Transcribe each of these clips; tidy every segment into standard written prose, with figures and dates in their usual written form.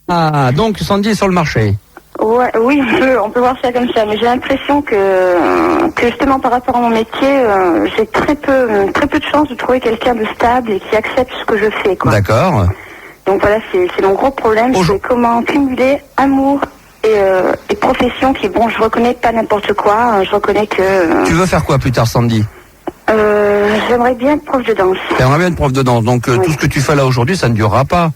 Ah, donc Sandy est sur le marché. Ouais, oui, on peut voir ça comme ça, mais j'ai l'impression que justement par rapport à mon métier, j'ai très peu de chance de trouver quelqu'un de stable et qui accepte ce que je fais, quoi. D'accord. Donc voilà, c'est mon gros problème, c'est comment cumuler amour et profession qui, bon, je reconnais pas n'importe quoi, je reconnais que... Tu veux faire quoi plus tard, Sandy? J'aimerais bien être prof de danse. T'aimerais bien être prof de danse, donc oui. Tout ce que tu fais là aujourd'hui, ça ne durera pas.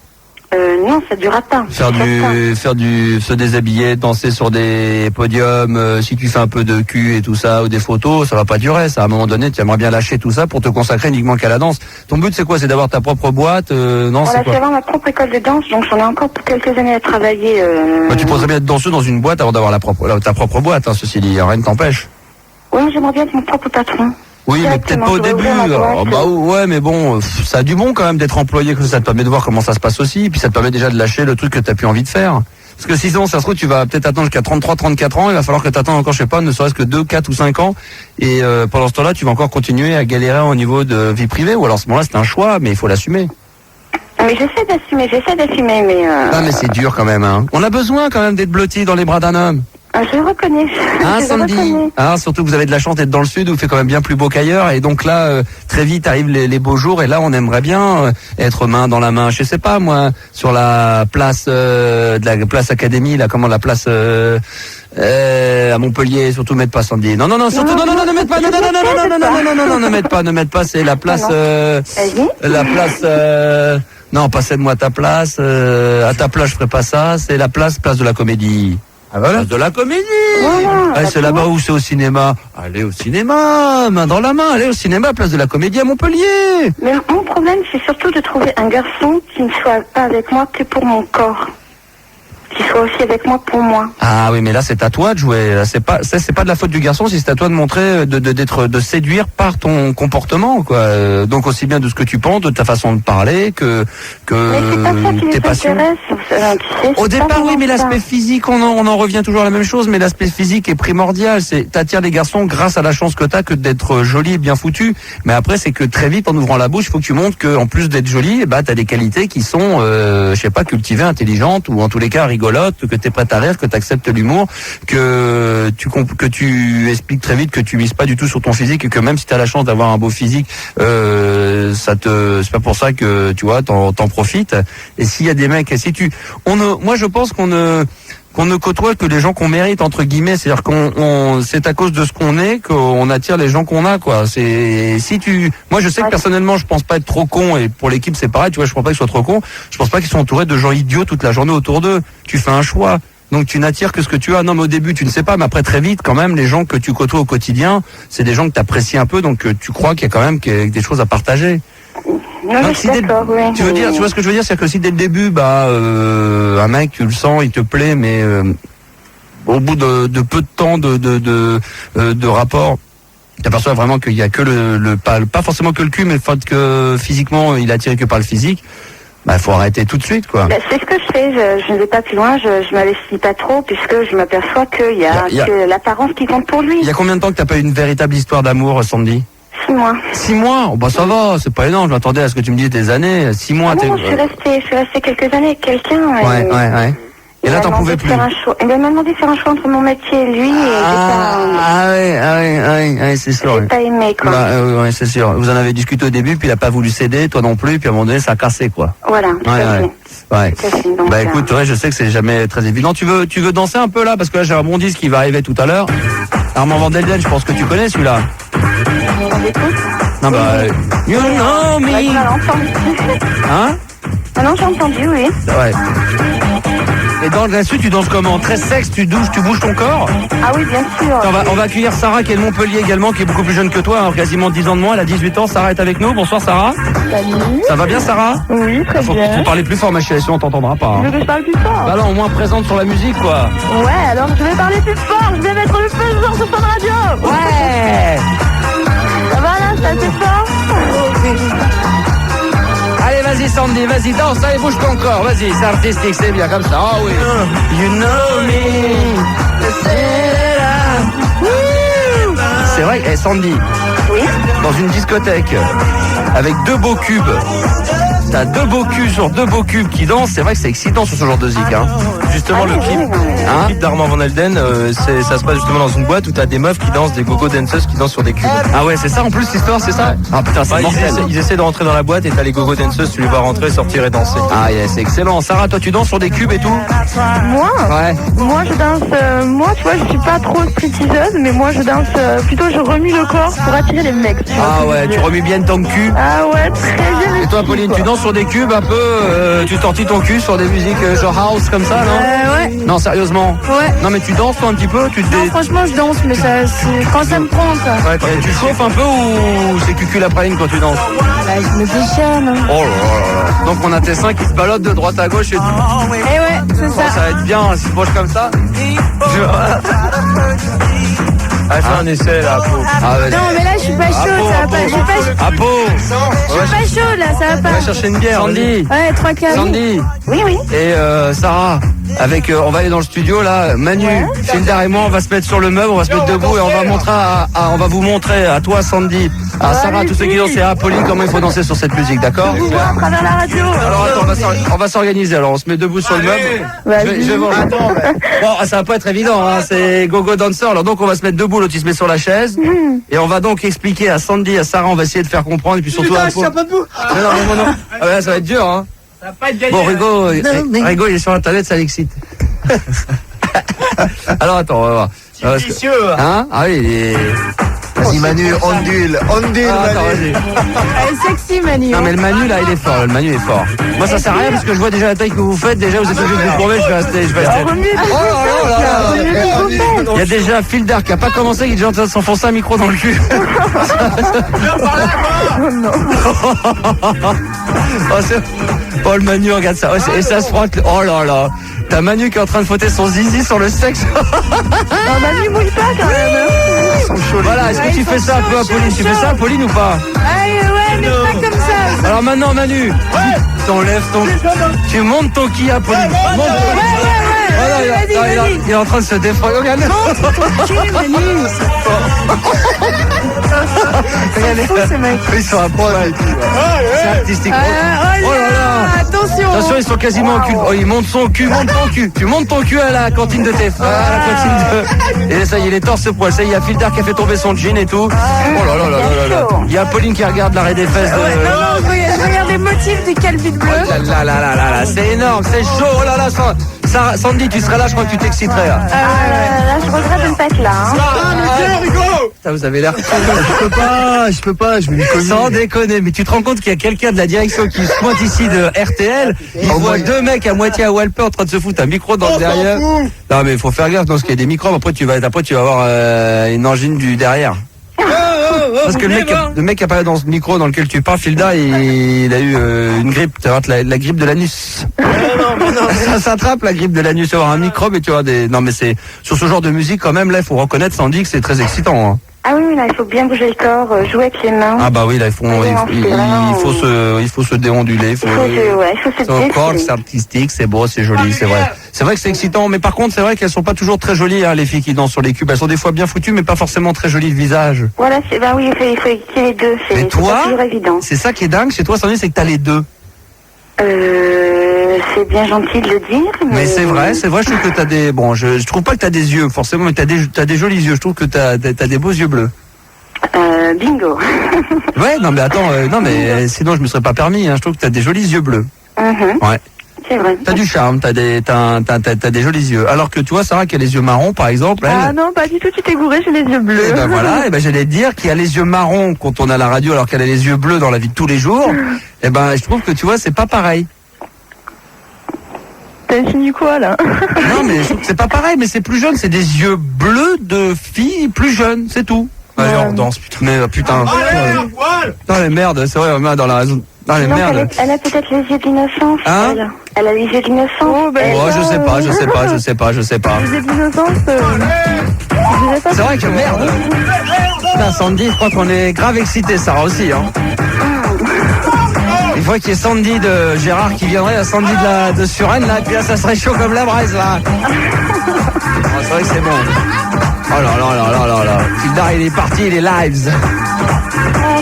Non, ça durera pas. Se déshabiller, danser sur des podiums, si tu fais un peu de cul et tout ça, ou des photos, ça va pas durer, ça. À un moment donné, tu aimerais bien lâcher tout ça pour te consacrer uniquement qu'à la danse. Ton but, c'est quoi? C'est d'avoir ta propre boîte? Non, voilà, c'est quoi? C'est avoir ma propre école de danse, donc j'en ai encore pour quelques années à travailler. Bah, tu pourrais bien être danseuse dans une boîte avant d'avoir ta propre boîte, hein, ceci dit, rien ne t'empêche. Oui, mais j'aimerais bien être mon propre patron. Oui, mais peut-être pas au début. Bah ouais, mais bon, ça a du bon quand même d'être employé, que ça te permet de voir comment ça se passe aussi, et puis ça te permet déjà de lâcher le truc que t'as plus envie de faire. Parce que sinon, ça se trouve, tu vas peut-être attendre jusqu'à 33, 34 ans, il va falloir que t'attendes encore, je sais pas, ne serait-ce que 2, 4 ou 5 ans, et pendant ce temps-là, tu vas encore continuer à galérer au niveau de vie privée, ou alors à ce moment-là, c'est un choix, mais il faut l'assumer. Mais j'essaie d'assumer, mais... Ah, mais c'est dur quand même, hein. On a besoin quand même d'être blotti dans les bras d'un homme. Je le reconnais. Hein, Sandy? Hein, surtout que vous avez de la chance d'être dans le sud où il fait quand même bien plus beau qu'ailleurs. Et donc là, très vite arrivent les beaux jours. Et là, on aimerait bien être main dans la main. Je sais pas, moi, sur la place de la place Académie, là, comment la place à Montpellier, surtout mettre pas Sandy. Non, surtout non, ne mettez pas. Non, ne mettez pas. C'est la place. La place. Non, passez-moi ta place. À ta place, je ferai pas ça. C'est la place de la Comédie. Ah voilà. Place de la Comédie. Voilà, c'est là-bas où c'est au cinéma. Allez au cinéma, main dans la main. Allez au cinéma, place de la Comédie à Montpellier. Mais mon problème, c'est surtout de trouver un garçon qui ne soit pas avec moi que pour mon corps. Qui soit aussi avec moi pour moi. Ah oui, mais là c'est à toi de jouer. Là, c'est pas de la faute du garçon, c'est à toi de montrer, de séduire par ton comportement, quoi. Donc aussi bien de ce que tu penses, de ta façon de parler, que tes passions. Au départ, oui, mais l'aspect physique, on en revient toujours à la même chose, mais l'aspect physique est primordial. T'attires les garçons grâce à la chance que t'as que d'être jolie et bien foutue. Mais après, c'est que très vite, en ouvrant la bouche, il faut que tu montres que, en plus d'être jolie, bah t'as des qualités qui sont, je sais pas, cultivées, intelligentes, ou en tous les cas rigolotes, que tu es prête à rire, que tu acceptes l'humour, que tu expliques très vite que tu mises pas du tout sur ton physique, et que même si tu as la chance d'avoir un beau physique, c'est pas pour ça que tu vois t'en profites. Et s'il y a des mecs, moi je pense qu'on ne côtoie que les gens qu'on mérite, entre guillemets, c'est-à-dire c'est à cause de ce qu'on est qu'on attire les gens qu'on a, quoi. Moi je sais que personnellement je pense pas être trop con, et pour l'équipe c'est pareil, tu vois, je pense pas qu'ils soient trop cons, je pense pas qu'ils sont entourés de gens idiots toute la journée autour d'eux. Tu fais un choix. Donc tu n'attires que ce que tu as. Non, mais au début tu ne sais pas, mais après très vite quand même, les gens que tu côtoies au quotidien, c'est des gens que tu apprécies un peu, donc tu crois qu'il y a quand même des choses à partager. Non, mais si tu vois ce que je veux dire, c'est que si dès le début, un mec, tu le sens, il te plaît, mais au bout de peu de temps de rapport, t'aperçois vraiment qu'il y a que pas forcément que le cul, mais le fait que physiquement il est attiré que par le physique. Bah, faut arrêter tout de suite, quoi. C'est ce que je fais, je ne vais pas plus loin, je m'investis pas trop, puisque je m'aperçois qu'il y a que l'apparence qui compte pour lui. Il y a combien de temps que t'as pas eu une véritable histoire d'amour, Sandy? 6 mois. 6 mois? Oh, bah ça va, c'est pas énorme, je m'attendais à ce que tu me dises des années. 6 mois, non, je suis restée quelques années avec quelqu'un. Ouais. Et là, t'en pouvais plus. Il m'a demandé de faire un choix entre mon métier et lui, et ouais, c'est sûr. J'ai pas aimé, quoi. Ouais, c'est sûr. Vous en avez discuté au début, puis il a pas voulu céder, toi non plus, puis à un moment donné, ça a cassé, quoi. Voilà. Ouais. Donc, écoute, je sais que c'est jamais très évident. Tu veux danser un peu, là? Parce que là, j'ai un bon disque qui va arriver tout à l'heure. Armand Van Delden, je pense que tu connais celui-là. Non, You Know Me. Hein? Ah non, j'ai entendu, oui. Ouais. Et dans la suite, tu danses comment? Très sexe, tu bouges ton corps? Ah oui, bien sûr. On va accueillir Sarah qui est de Montpellier également, qui est beaucoup plus jeune que toi, quasiment 10 ans de moins, elle a 18 ans. Sarah est avec nous. Bonsoir Sarah. Salut. Ça va bien Sarah? Oui, très bien. Faut parler plus fort ma chérie, sinon on t'entendra pas. Je vais parler plus fort. Bah non, au moins présente sur la musique quoi. Ouais, alors je vais parler plus fort, je vais mettre le feu sur ton radio. Ouais. Ça va là, c'est assez fort? Allez, vas-y Sandy, vas-y, danse, allez, bouge ton corps, vas-y, c'est artistique, c'est bien comme ça, oh oui. You know me. C'est vrai, Sandy, oui, dans une discothèque, avec 2 beaux cubes, t'as deux beaux culs sur deux beaux cubes qui dansent. C'est vrai que c'est excitant sur ce genre de zik. Hein. Justement, le clip d'Armand Van Helden, ça se passe justement dans une boîte où t'as des meufs qui dansent, des go-go dancers qui dansent sur des cubes. Ah ouais, c'est ça en plus l'histoire, c'est ça. Ah putain, c'est mortel. Ils essaient de rentrer dans la boîte et t'as les go-go dancers, tu les vois rentrer, sortir et danser. Ah yeah, c'est excellent. Sarah, toi tu danses sur des cubes et tout? Moi Ouais. Moi je danse, moi tu vois je suis pas trop stripteaseuse, mais moi je danse plutôt je remue le corps pour attirer les mecs. Ah ouais, tu remets bien ton cul. Ah ouais, très bien. Et toi Pauline, tu danses sur des cubes un peu, tu tortilles ton cul sur des musiques genre house comme ça, non? Ouais. Non, sérieusement? Ouais. Non mais tu danses toi un petit peu, tu te Non, franchement, je danse, mais ça, c'est quand ça me prend, quoi. Ouais, tu chauffes un peu ou c'est cucul la praline quand tu danses? Bah, je me déchaîne. Hein. Oh là là là. Donc on a tes seins qui se baladent de droite à gauche et tout. Et ouais, c'est ça. Ça va être bien, si tu penches comme ça. Ah, fais un essai là, Apo. Ah, ouais. Non, mais là, je suis pas chaud, ça va pas. Je suis pas, Apo, je suis pas chaud, là, ça va On va pas. chercher une bière. Sandy, Ouais, 3 quarts. Sandy Oui, oui. et Sarah, avec, on va aller dans le studio là, Manu, Filda et moi, on va se mettre sur le meuble, on va se mettre debout et on va montrer on va vous montrer à toi Sandy, à Sarah, tous ceux qui dansent et à Pauline comment il faut danser sur cette musique, d'accord? Je vous vois à travers la radio. Alors attends, on va s'organiser. Alors on se met debout sur le meuble. Je vais voir. Attends, bon, ça va pas être évident. Hein. C'est go-go dancer. Alors donc on va se mettre debout. L'autre il se met sur la chaise. Et on va donc expliquer à Sandy, à Sarah. On va essayer de faire comprendre. Et puis surtout à Paul. Non. Ah ouais, ça va être dur. Hein. Ça va pas être gagné. Bon, Rigo, il est sur internet, ça l'excite. Alors attends, on va voir. C'est vicieux. Hein? Ah oui, il est... Vas-y Manu, ondule, attends, Manu. vas-y. Elle est sexy, Manu. Non mais le Manu là il est fort, le Manu est fort. Moi ça sert à rien parce que je vois déjà la taille que vous faites, déjà vous êtes obligé de vous courber, je vais rester. Oh là là. Il y a déjà Filder qui a pas commencé, qui est déjà en train de s'enfoncer un micro dans le cul. Oh le Manu, regarde ça. Et ça se frotte. Oh là là. T'as Manu qui est en train de frotter son zizi sur le sexe. Manu mouille pas quand même. Voilà, est-ce que tu fais ça un peu à Pauline? Tu fais ça à Pauline ou pas? Ah, ouais, mais pas comme ça. Alors maintenant Manu, tu montes ton ki à Pauline. Il est en train de se défendre. Regarde. Ils sont à poil. C'est artistique. Oh là là. Attention. Attention, ils sont quasiment au cul. Oh, il monte son cul, monte ton cul. Tu montes ton cul à la cantine de tes frères, à la cantine de... Et ça y est, les torse poil. Ça y est, il y a Filder qui a fait tomber son jean et tout. Oh là là là là là. Il y a Pauline qui regarde l'arrêt des fesses de... Non, je regarde les motifs du calvit bleu. Là, c'est énorme, c'est chaud. Oh là là, Sandy, tu serais là, je crois que tu t'exciterais. Là, Je regrette de ne pas être là. Ça, vous avez l'air... Je peux pas, je me connais. Sans déconner, mais tu te rends compte qu'il y a quelqu'un de la direction qui se pointe ici de RTL, il voit deux mecs à moitié à Walper en train de se foutre un micro dans le derrière. Non mais il faut faire gaffe parce qu'il y a des micros, après tu vas avoir une angine du derrière. Parce que le mec qui apparaît dans ce micro dans lequel tu parles, Filda, il a eu une grippe, tu vas voir la grippe de l'anus. Ça s'attrape la grippe de l'anus, tu vas avoir un microbe et tu vas avoir des... Non mais c'est sur ce genre de musique quand même, là il faut reconnaître Sandy que c'est très excitant. Hein. Ah oui, là, il faut bien bouger le corps, jouer avec les mains. Ah bah oui, là il faut se déonduler, il faut se son corps, défiler. c'est artistique, c'est beau, c'est joli, c'est vrai. C'est vrai que c'est excitant, mais par contre c'est vrai qu'elles sont pas toujours très jolies, hein, les filles qui dansent sur les cubes. Elles sont des fois bien foutues, mais pas forcément très jolies de visage. Voilà, il faut équilibrer les deux, Mais c'est toi, pas toujours évident. c'est ça qui est dingue chez toi, Sandy, c'est que t'as les deux. C'est bien gentil de le dire, Mais c'est vrai, je trouve que t'as des... Bon, je trouve pas que t'as des yeux, forcément, mais t'as des jolis yeux, je trouve que t'as des beaux yeux bleus. Bingo. Ouais, non mais attends, sinon je me serais pas permis, hein, je trouve que t'as des jolis yeux bleus. Ouais. C'est vrai. T'as du charme, t'as des jolis yeux. Alors que tu vois, Sarah qui a les yeux marrons, par exemple, elle... Ah non, pas du tout, tu t'es gouré, j'ai les yeux bleus. Et ben voilà, et ben j'allais te dire qu'il y a les yeux marrons quand on a la radio alors qu'elle a les yeux bleus dans la vie de tous les jours. Et ben je trouve que tu vois, c'est pas pareil. T'as insinué quoi là? Non mais je trouve que c'est pas pareil, mais c'est plus jeune, c'est des yeux bleus de filles plus jeunes, c'est tout. Allez, on danse, putain. Mais putain. Non mais merde, c'est vrai, on met dans la raison. Non mais Donc, merde. elle a peut-être les yeux d'innocence. Hein? Elle a les yeux d'innocence. Oh, ben, Oh, je sais pas. Les yeux d'innocence, je dirais pas. C'est vrai que merde. Putain, Sandy, je crois qu'on est grave excités, Sarah aussi, hein. Il faudrait qu'il y ait Sandy de Gérard qui viendrait à Sandy de Suresnes, là, et puis là, ça serait chaud comme la braise, là. Oh, c'est vrai que c'est bon. Oh là là là là là là. Filda, il est parti, il est lives.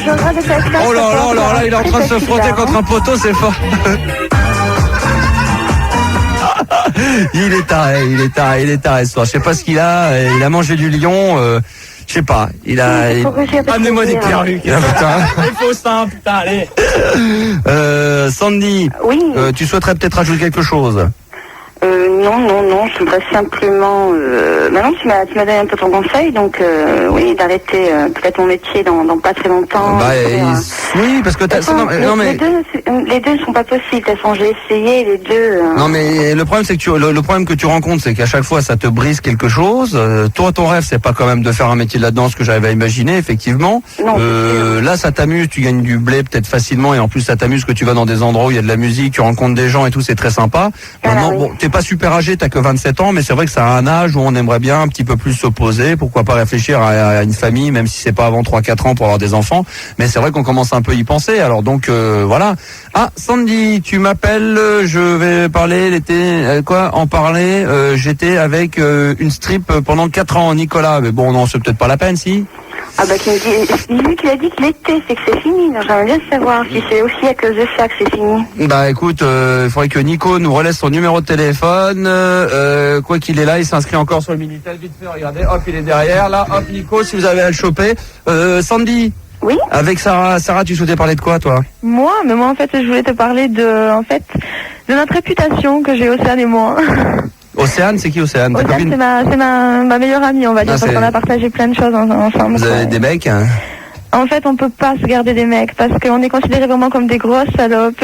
je regarde avec ça. Oh là, il est en train de se frotter contre un poteau, c'est fort. Il est taré ce soir. Je sais pas ce qu'il a. Il a mangé du lion. Je sais pas. Amenez-moi des perruques. Il faut simple, putain, allez. Sandy. Oui. Tu souhaiterais peut-être ajouter quelque chose? Non, je voudrais simplement... Maintenant, tu m'as donné un peu ton conseil, donc oui, d'arrêter peut-être mon métier dans pas très longtemps. Oui, parce que les deux ne sont pas possibles, de toute façon, j'ai essayé les deux. Non, mais le problème, c'est que le problème que tu rencontres, c'est qu'à chaque fois, ça te brise quelque chose. Toi, ton rêve, c'est pas quand même de faire un métier là-dedans, ce que j'avais imaginé, effectivement. Non, là, ça t'amuse, tu gagnes du blé peut-être facilement, et en plus, ça t'amuse que tu vas dans des endroits où il y a de la musique, tu rencontres des gens et tout, c'est très sympa. Maintenant, bon, t'es pas super âgé, t'as que 27 ans, mais c'est vrai que c'est un âge où on aimerait bien un petit peu plus se poser, pourquoi pas réfléchir à une famille, même si c'est pas avant 3-4 ans pour avoir des enfants, mais c'est vrai qu'on commence un peu à y penser, alors donc voilà. Ah, Sandy, tu m'appelles, je vais parler j'étais avec une strip pendant 4 ans, Nicolas, mais bon, non, c'est peut-être pas la peine, si. Ah bah, lui qui a dit que l'été, c'est que c'est fini, donc j'aimerais bien savoir si c'est aussi à cause de ça que c'est fini. Bah écoute, il faudrait que Nico nous relaisse son numéro de téléphone, quoi qu'il est là, il s'inscrit encore sur le Minitel, vite fait, regardez, hop, il est derrière, là, hop, Nico, si vous avez à le choper. Sandy. Oui. Avec Sarah, tu souhaitais parler de quoi, toi? Moi en fait, je voulais te parler de notre réputation que j'ai Océane et moi. Océane, c'est qui Océane? Ta Océane, copine? c'est ma meilleure amie, on va dire, parce qu'on a partagé plein de choses ensemble. Vous avez des mecs, hein? En fait, on peut pas se garder des mecs parce qu'on est considérés vraiment comme des grosses salopes.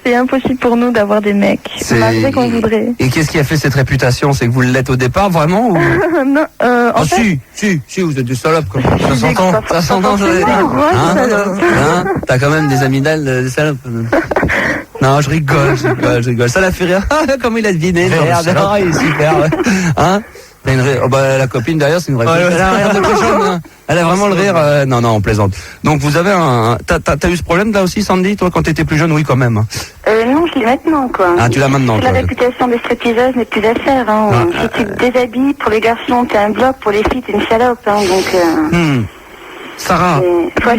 C'est impossible pour nous d'avoir des mecs, malgré qu'on voudrait. Et qu'est-ce qui a fait cette réputation? C'est que vous l'êtes au départ, vraiment, ou... Non, en fait... si, vous êtes des salopes, quoi. Ça s'entend, hein? T'as quand même des amis d'elle, des salopes. Non, je rigole. Ça l'a fait rire. Comment il a deviné? Regarde, il est super. Hein? La copine derrière, c'est une vraie copine. Elle a un rire de cochonne, hein. Elle a vraiment le rire. Non, on plaisante. Donc vous avez t'as eu ce problème là aussi, Sandy, toi, quand t'étais plus jeune? Oui, quand même. Non, je l'ai maintenant, quoi. Ah, tu l'as maintenant, La réputation des stripteaseuses n'est plus à faire, hein. Si tu te déshabilles, pour les garçons, t'es un bloc, pour les filles, t'es une salope, hein, donc... Sarah. Faut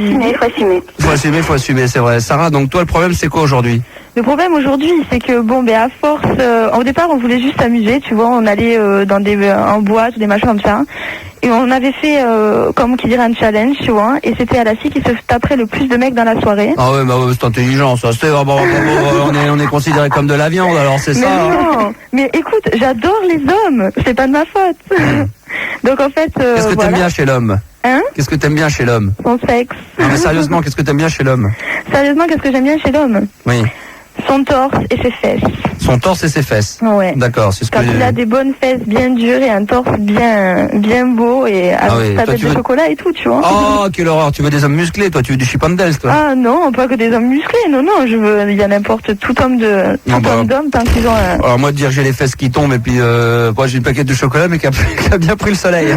assumer, c'est vrai. Sarah, donc toi, le problème, c'est quoi aujourd'hui? Le problème aujourd'hui, c'est que à force, au départ, on voulait juste s'amuser, tu vois, on allait en boîte ou des machins comme ça, et on avait fait, comme qui dirait, un challenge, tu vois, et c'était à la fille qui se taperait le plus de mecs dans la soirée. Ah ouais, c'est intelligent, ça. On est considéré comme de la viande, alors c'est ça. Non, mais écoute, j'adore les hommes, c'est pas de ma faute. Donc en fait, qu'est-ce que t'aimes bien chez l'homme? Hein? Qu'est-ce que t'aimes bien chez l'homme? Son sexe. Non mais sérieusement, qu'est-ce que t'aimes bien chez l'homme? Sérieusement, qu'est-ce que j'aime bien chez l'homme? Oui. Son torse et ses fesses. Son torse et ses fesses. Ouais. D'accord, c'est ce Quand il a des bonnes fesses bien dures et un torse bien beau et avec sa tête de chocolat et tout, tu vois. Oh, quelle horreur, tu veux des hommes musclés, toi, tu veux du chipendales, toi. Ah non, pas que des hommes musclés, non, il y a n'importe tout homme d'homme tant qu'ils ont un... Alors moi, de dire j'ai les fesses qui tombent et puis moi j'ai une plaquette de chocolat mais qui a bien pris le soleil.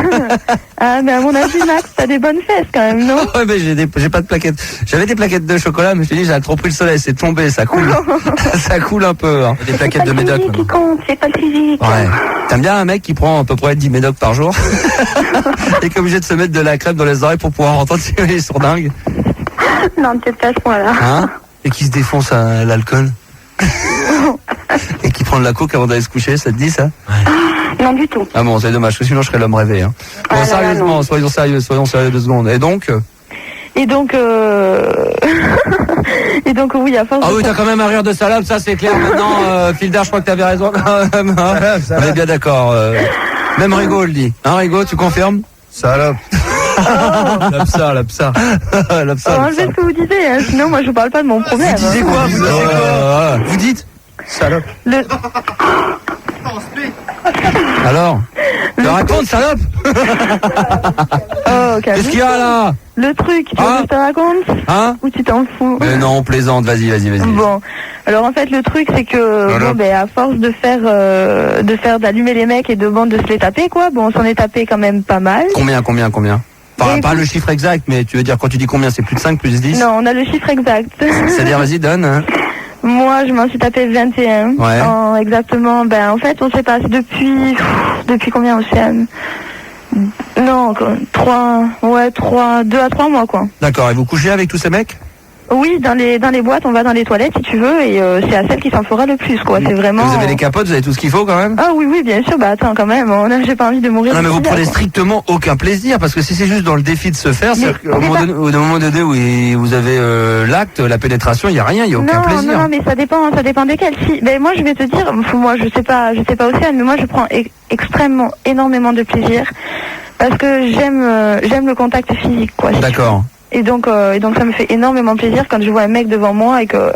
Ah mais à mon avis, Max, t'as des bonnes fesses quand même, non? Ouais, mais j'ai pas de plaquettes. J'avais des plaquettes de chocolat, mais je te dis, j'ai trop pris le soleil, c'est tombé, ça coule. Ça coule un peu, hein. Des plaquettes de médoc. C'est pas le physique. Ouais. T'aimes bien un mec qui prend à peu près 10 médocs par jour et qui est obligé de se mettre de la crème dans les oreilles pour pouvoir entendre si il est sourdingue? Non, peut-être pas à ce point-là. Hein? Et qui se défonce à l'alcool et qui prend de la coke avant d'aller se coucher, ça te dit ça? Ouais. Non du tout. Ah bon, c'est dommage, parce que sinon je serais l'homme rêvé, hein. Bon, sérieusement, soyons sérieux 2 secondes. Et donc oui, à force. Ah oui, t'as quand même un rire de salope, ça c'est clair. Maintenant, Filder, je crois que t'avais raison quand même. Hein. On est bien d'accord. Même Rigaud le dit. Hein, Rigaud, tu confirmes? Salope. L'absa. Enlevez ce que vous disiez, hein, sinon moi je vous parle pas de mon problème. Vous disiez quoi? Vous dites salope. Alors raconte, salope. Oh, qu'est-ce qu'il y a là? Le truc, tu veux que je te raconte? Hein? Ou tu t'en fous? Mais non, on plaisante, vas-y. Bon, alors en fait le truc c'est que à force d'allumer les mecs et de se les taper quoi, on s'en est tapé quand même pas mal. Combien? Pas le chiffre exact, mais tu veux dire quand tu dis combien, c'est plus de 5, plus 10? Non, on a le chiffre exact. C'est-à-dire, vas-y, donne. Hein. Moi, je m'en suis tapé 21. Ouais. Exactement, en fait, on sait pas, depuis combien, Océane? Non, 2 à 3 mois, quoi. D'accord, et vous couchez avec tous ces mecs? Oui, dans les boîtes, on va dans les toilettes si tu veux, et c'est à celle qui s'en fera le plus, quoi. C'est vraiment. Vous avez les capotes, vous avez tout ce qu'il faut quand même? Ah oui, bien sûr. Bah attends, quand même, j'ai pas envie de mourir. Non, mais vous d'ici là, prenez quoi. strictement aucun plaisir, parce que si c'est juste dans le défi de se faire, Mais c'est au moment donné où vous avez l'acte, la pénétration, il y a rien, il y a aucun plaisir. Non, mais ça dépend desquels. Si, ben moi je vais te dire, moi je sais pas Océane, mais moi je prends énormément de plaisir parce que j'aime le contact physique, quoi. D'accord. Et donc ça me fait énormément plaisir quand je vois un mec devant moi et que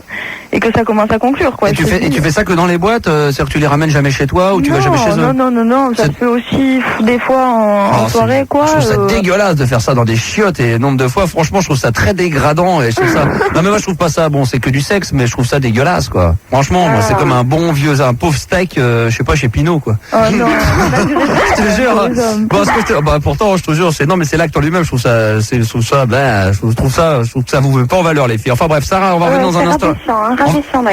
ça commence à conclure, quoi. Et tu fais ça que dans les boîtes, c'est-à-dire que tu les ramènes jamais chez toi ou tu vas jamais chez eux? Non, ça se fait aussi des fois en soirée, quoi. Je trouve ça dégueulasse de faire ça dans des chiottes et nombre de fois, franchement, je trouve ça très dégradant et je trouve ça. Non mais moi je trouve pas ça, bon, c'est que du sexe, mais je trouve ça dégueulasse, quoi. Franchement, moi, c'est comme un bon vieux, un pauvre steak, je sais pas, chez Pinot, quoi. Oh non, je te jure. Bon, pourtant, je te jure, non mais c'est l'acte en lui-même, je trouve ça, je trouve que ça vous met pas en valeur, les filles. Enfin bref, Sarah, on va revenir dans un instant.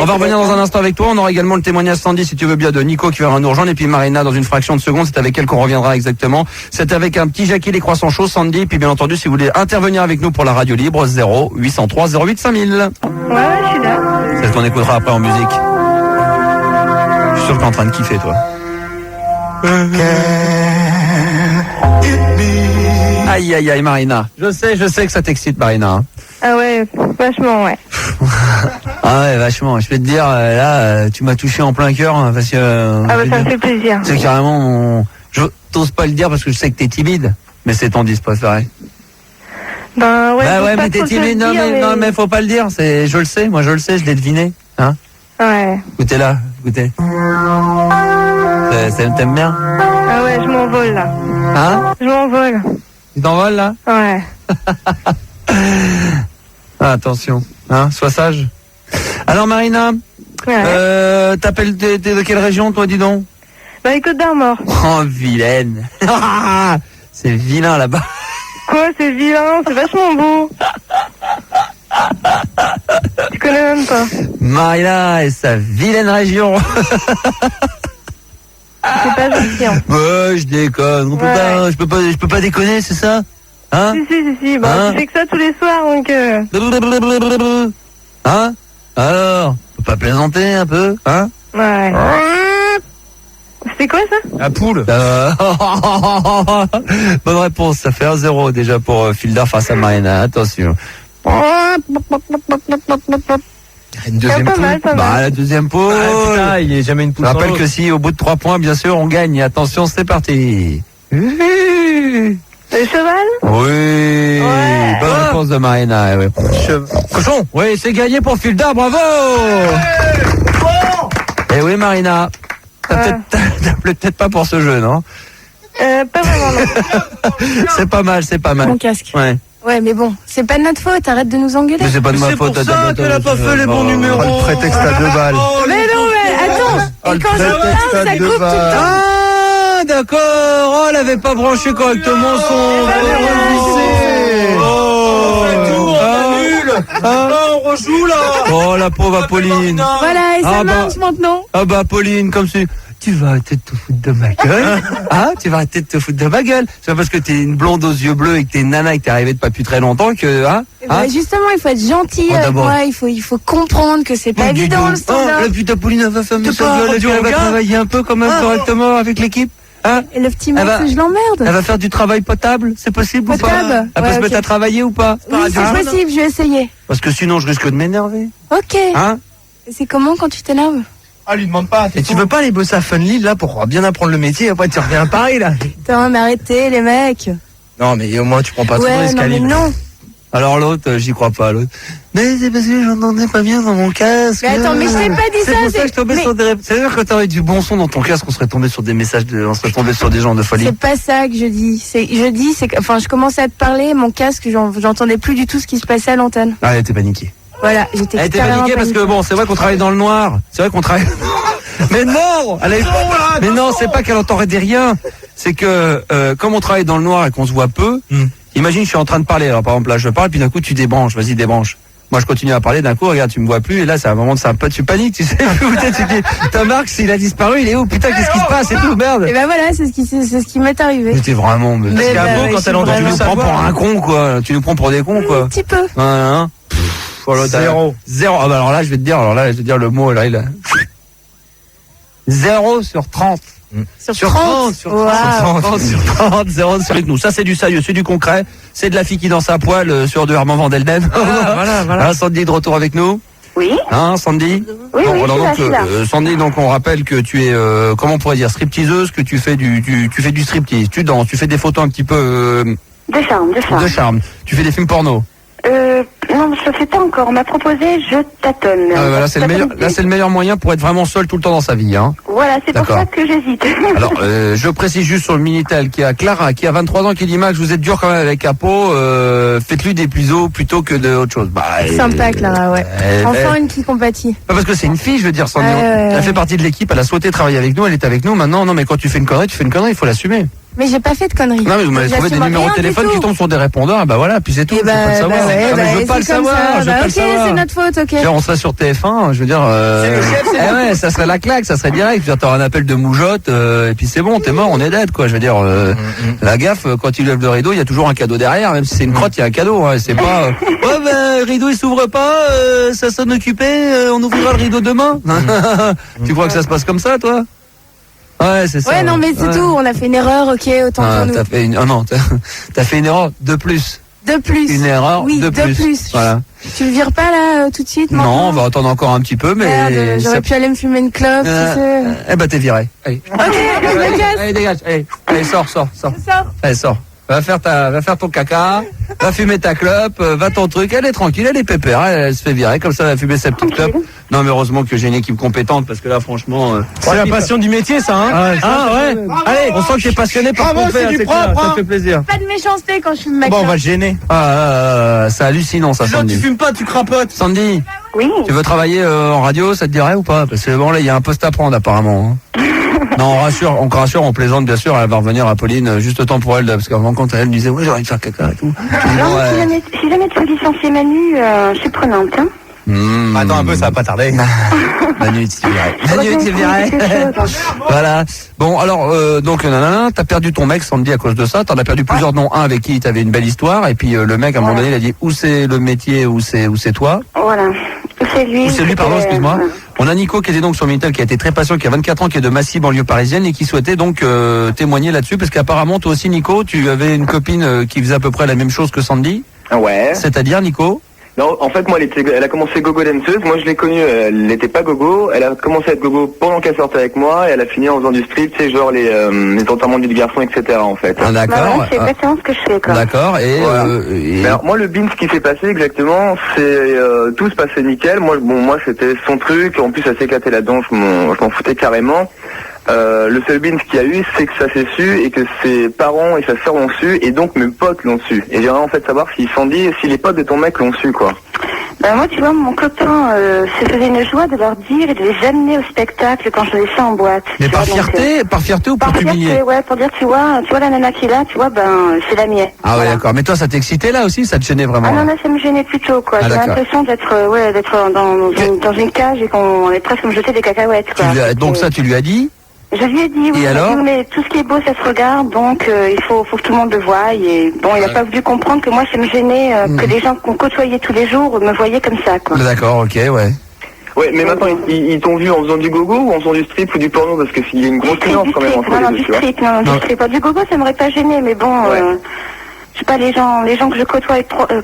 On va revenir dans un instant avec toi. On aura également le témoignage Sandy, si tu veux bien, de Nico qui va nous rejoindre, et puis Marina dans une fraction de seconde. C'est avec elle qu'on reviendra exactement. C'est avec un petit Jackie les croissants chauds, Sandy. Et puis bien entendu, si vous voulez intervenir avec nous pour la radio libre, 0803 08 5000. Ouais, je suis là. C'est ce qu'on écoutera après en musique. Je suis sûr que t'es en train de kiffer, toi. Aïe, Marina. Je sais que ça t'excite, Marina. Hein. Ah ouais, vachement, ouais. Ah ouais, vachement. Je vais te dire, là, tu m'as touché en plein cœur, hein, parce que. Ah bah ça me fait plaisir. C'est carrément, je t'ose pas le dire parce que je sais que t'es timide, mais c'est ton disque préféré. Ben ouais. Bah ouais, mais t'es timide, non mais faut pas le dire. Je le sais, je l'ai deviné, hein. Ouais. Écoutez là, écoutez. T'aimes bien? Ah ouais, je m'envole là. Hein? Je m'envole. Tu t'envoles là? Ouais. Ah, attention, hein, sois sage. Alors Marina, Ouais. t'appelles de quelle région toi, dis donc? Bah les Côtes d'Armor. Oh vilaine. C'est vilain là-bas. Quoi, c'est vilain, c'est vachement beau. Tu connais même pas. Marina et sa vilaine région. C'est pas gentil. Hein. Ouais, je déconne. Je peux pas déconner, c'est ça? Hein? Si. Bah, Hein? tu fais que ça tous les soirs, donc. Hein? Alors, faut pas plaisanter un peu, hein? Ouais. C'était quoi ça? La poule. Bonne réponse, ça fait 1-0 déjà pour Filder face à Marina. Attention. Une deuxième pas mal, poule. pas mal. La deuxième poule. Ah, putain, il y a jamais une poule Je sans rappelle l'autre. que si au bout de 3 points, bien sûr, on gagne. Attention, c'est parti. Le cheval? Oui. Ouais. Bonne réponse de Marina. Oui. Cochon. Oui, c'est gagné pour Filder. Bravo. Et oui, Marina. T'as peut-être pas pour ce jeu, non? Pas vraiment, non. C'est pas mal. Mon casque. Ouais. Ouais, mais bon, c'est pas de notre faute, arrête de nous engueuler. Mais c'est pas de ma C'est faute. pour ça qu'elle a pas fait les bons numéros. Le prétexte à 2 balles. Mais non, mais attends, et quand je parle, ça coupe tout le temps. Ah, d'accord. Oh, elle avait pas branché correctement son. On rejoue là. Oh, la pauvre Apolline. Voilà, et ça Ah, bah. marche maintenant. Ah bah Apolline, comme si... Tu vas arrêter de te foutre de ma gueule. Ah, tu vas arrêter de te foutre de ma gueule. C'est pas parce que t'es une blonde aux yeux bleus et que t'es une nana et que t'es arrivée depuis très longtemps que... Hein, Bah, justement, il faut être gentil Oh, avec d'abord. moi, il faut comprendre que c'est pas évident le standard. La putain Apolline, elle va fermer T'es sa pas gueule, rendu elle va au gars travailler un peu quand même correctement avec l'équipe. Hein? Et le petit Elle mec, va- je l'emmerde. Elle va faire du travail potable, c'est possible ou pas? Potable. Elle peut Ouais, se mettre ok. à travailler ou pas? Oui, c'est possible, je vais essayer. Parce que sinon je risque de m'énerver. Ok. Hein? Et c'est comment quand tu t'énerves? Ah, lui demande pas. Et tu veux pas aller bosser à Funly là pour bien apprendre le métier, après tu reviens à Paris là? Putain, mais arrêtez les mecs. Non mais au moins tu prends pas trop de Ouais, risques, non mais Aline. non. Alors l'autre, j'y crois pas l'autre. Mais c'est parce que j'entendais pas bien dans mon casque. Mais attends, mais je t'ai pas dit C'est ça, pour ça que je tombais mais- sur des... C'est-à-dire que t'aurais du bon son dans ton casque, on serait tombé sur des messages on serait tombé sur des gens de folie. C'est pas ça que je dis. C'est que, enfin, je commençais à te parler, mon casque, j'entendais plus du tout ce qui se passait à l'antenne. Ah, elle était paniquée. Voilà, j'étais Elle était carrément paniquée parce que paniquée. bon, c'est vrai qu'on travaille dans le noir. C'est vrai qu'on travaille... Mais non, mais non, c'est pas qu'elle entendait rien. C'est que comme on travaille dans le noir et qu'on se voit peu, imagine je suis en train de parler. Alors par exemple là je parle puis d'un coup tu débranches, vas-y débranche. Moi, je continue à parler, d'un coup, regarde, tu me vois plus, et là, c'est un moment, tu paniques, tu sais. Peut-être, tu dis, t'as Marc, s'il a disparu, il est où? Putain, qu'est-ce qui se passe et tout, merde. Et ben voilà, c'est ce qui m'est arrivé. C'était vraiment, Mais c'est bah, un beau oui, quand c'est elle entend, tu vraiment nous prends pour un con, quoi. Tu nous prends pour des cons, quoi. Un petit peu. Voilà. Voilà, Zéro. Ah bah alors là, je vais te dire le mot, là, il a 0 sur 30. Sur 30. Sur 30, 0 sur nous. Ça, c'est du sérieux, c'est du concret. C'est de la fille qui danse à poil sur du Herman Van Delden. Voilà. Hein, Sandy de retour avec nous. Oui. Hein, Sandy? Oui, oui, alors je suis là. Sandy, donc on rappelle que tu es, comment on pourrait dire, stripteaseuse, que tu fais tu fais du striptease, tu danses, tu fais des photos un petit peu De charme. de charme. Tu fais des films porno. Non, je ne sais pas encore. On m'a proposé, je tâtonne. Voilà, c'est le meilleur moyen pour être vraiment seul tout le temps dans sa vie, hein. Voilà, c'est pour D'accord. ça que j'hésite. Alors, je précise juste sur le Minitel qui a Clara, qui a 23 ans, qui dit Max, vous êtes dur quand même avec Apo, faites-lui des puisos plutôt que d'autres choses. Bah, Sympa, Clara, ouais. Enfin, une qui compatit. Parce que c'est une fille, je veux dire, Sandy. Ouais. Elle fait partie de l'équipe, elle a souhaité travailler avec nous, elle est avec nous maintenant. Non, mais quand tu fais une connerie, il faut l'assumer. Mais j'ai pas fait de conneries. Non, mais vous m'avez trouvé des J'assume numéros de rien du téléphone tout. qui tombent sur des répondeurs, et bah voilà, puis c'est tout, Et je veux pas le savoir. ouais, Ah, mais je veux pas c'est le comme savoir, ça. je veux pas le Ok, savoir. c'est notre faute, ok. Tiens, on serait sur TF1, je veux dire, ouais, ça serait la claque, ça serait direct. Je veux dire, t'auras un appel de moujotte, et puis c'est bon, t'es mort, on est dead, quoi. Je veux dire, la gaffe, quand il lève le rideau, il y a toujours un cadeau derrière, même si c'est une crotte, il y a un cadeau, hein. C'est pas, ouais, ben, le rideau il s'ouvre pas, ça sonne occupé, on ouvrira le rideau demain. Tu crois que ça se passe comme ça, toi? Ouais, c'est ça. Ouais, non, mais c'est tout. On a fait une erreur, ok, autant pour nous. T'as fait t'as fait une erreur de plus. De plus. Une erreur oui, de plus. Voilà. Tu le vires pas là tout de suite? Non, maintenant on va attendre encore un petit peu, mais. Merde, j'aurais pu aller me fumer une clope, tu sais. Eh ben, t'es viré. Allez. Ok, je me casse. Allez, dégage. Allez, sors. Je sors. Allez, sors. Va faire ton caca, va fumer ta clope, va ton truc, elle est tranquille, elle est pépère, elle se fait virer, comme ça elle va fumer sa petite clope. Non mais heureusement que j'ai une équipe compétente, parce que là franchement... C'est la passion du métier, ça, hein? ouais. Allez, on sent que t'es passionné par ce qu'on fait, c'est clair, ça fait plaisir. Pas de méchanceté quand je fume ma Bon, on clope. va le gêner. C'est hallucinant ça, Là, tu Sandy. fumes pas, tu crapotes. Sandy, Oui. tu veux travailler en radio, ça te dirait ou pas? Parce que bon là, il y a un poste à prendre apparemment. Hein. Non, on rassure, on plaisante bien sûr, elle va revenir à Pauline, juste temps pour elle, parce qu'avant quand elle me disait, ouais, j'ai envie de faire caca et tout. Non, mais si jamais tu veux licencier Manu, je suis prenante. Hein. Attends un peu, ça va pas tarder. Manu, tu virais. Voilà. Bon, alors, donc, nanana, t'as perdu ton mec, Sandy, à cause de ça. T'en as perdu plusieurs, dont un avec qui t'avais une belle histoire. Et puis, le mec, à un moment donné, il a dit, où c'est le métier, où c'est toi. Voilà. C'est lui. Ou c'est lui, pardon, excuse-moi. On a Nico qui était donc sur Minitel, qui a été très patient, qui a 24 ans, qui est de Massy, banlieue parisienne, et qui souhaitait donc témoigner là-dessus, parce qu'apparemment, toi aussi, Nico, tu avais une copine qui faisait à peu près la même chose que Sandy. Ouais. C'est-à-dire, Nico? Non, en fait, moi, elle a commencé gogo danseuse. Moi, je l'ai connue, elle n'était pas gogo. Elle a commencé à être gogo pendant qu'elle sortait avec moi, et elle a fini en faisant du strip, tu sais, genre les enterrements du garçon, etc., en fait. Ah, d'accord. Bah ouais, c'est exactement ce que je fais, quoi. D'accord. Et, Voilà. Alors, moi, le bin, ce qui s'est passé exactement, c'est tout se passait nickel. Moi, c'était son truc. En plus, elle s'est éclatée là-dedans. Je m'en foutais carrément. Le seul bin qu'il y a eu, c'est que ça s'est su et que ses parents et sa sœur l'ont su et donc mes potes l'ont su. Et j'aimerais en fait savoir si Sandy, si les potes de ton mec l'ont su, quoi. Bah moi, tu vois, mon copain se faisait une joie de leur dire et de les amener au spectacle quand je les fais en boîte. mais tu par vois, donc, fierté ou pour par t'humilier? fierté, ouais, pour dire, tu vois la nana qui est là, tu vois, ben, c'est la mienne. Ah ouais, Voilà. d'accord. Mais toi, ça t'excitait là aussi, ça te gênait vraiment? Ah non, là, ça me gênait plutôt, quoi. Ah, J'ai d'accord. l'impression d'être dans une cage et qu'on est presque me jeter des cacahuètes, quoi. Donc ça, tu lui as dit? Je lui ai dit, oui, Et alors mais tout ce qui est beau, ça se regarde, donc il faut que tout le monde le voie. Et bon, il n'a pas voulu comprendre que moi, ça me gênait que les gens qu'on côtoyait tous les jours me voyaient comme ça, quoi. D'accord, ok, ouais. Ouais, mais maintenant, ils t'ont vu en faisant du gogo ou en faisant du strip ou du porno? Parce qu'il y a une grosse nuance quand même entre les deux, du tu vois. strip, non, du strip. Du gogo, ça m'aurait pas gêné, mais bon, Ouais. je sais pas, les gens que je côtoie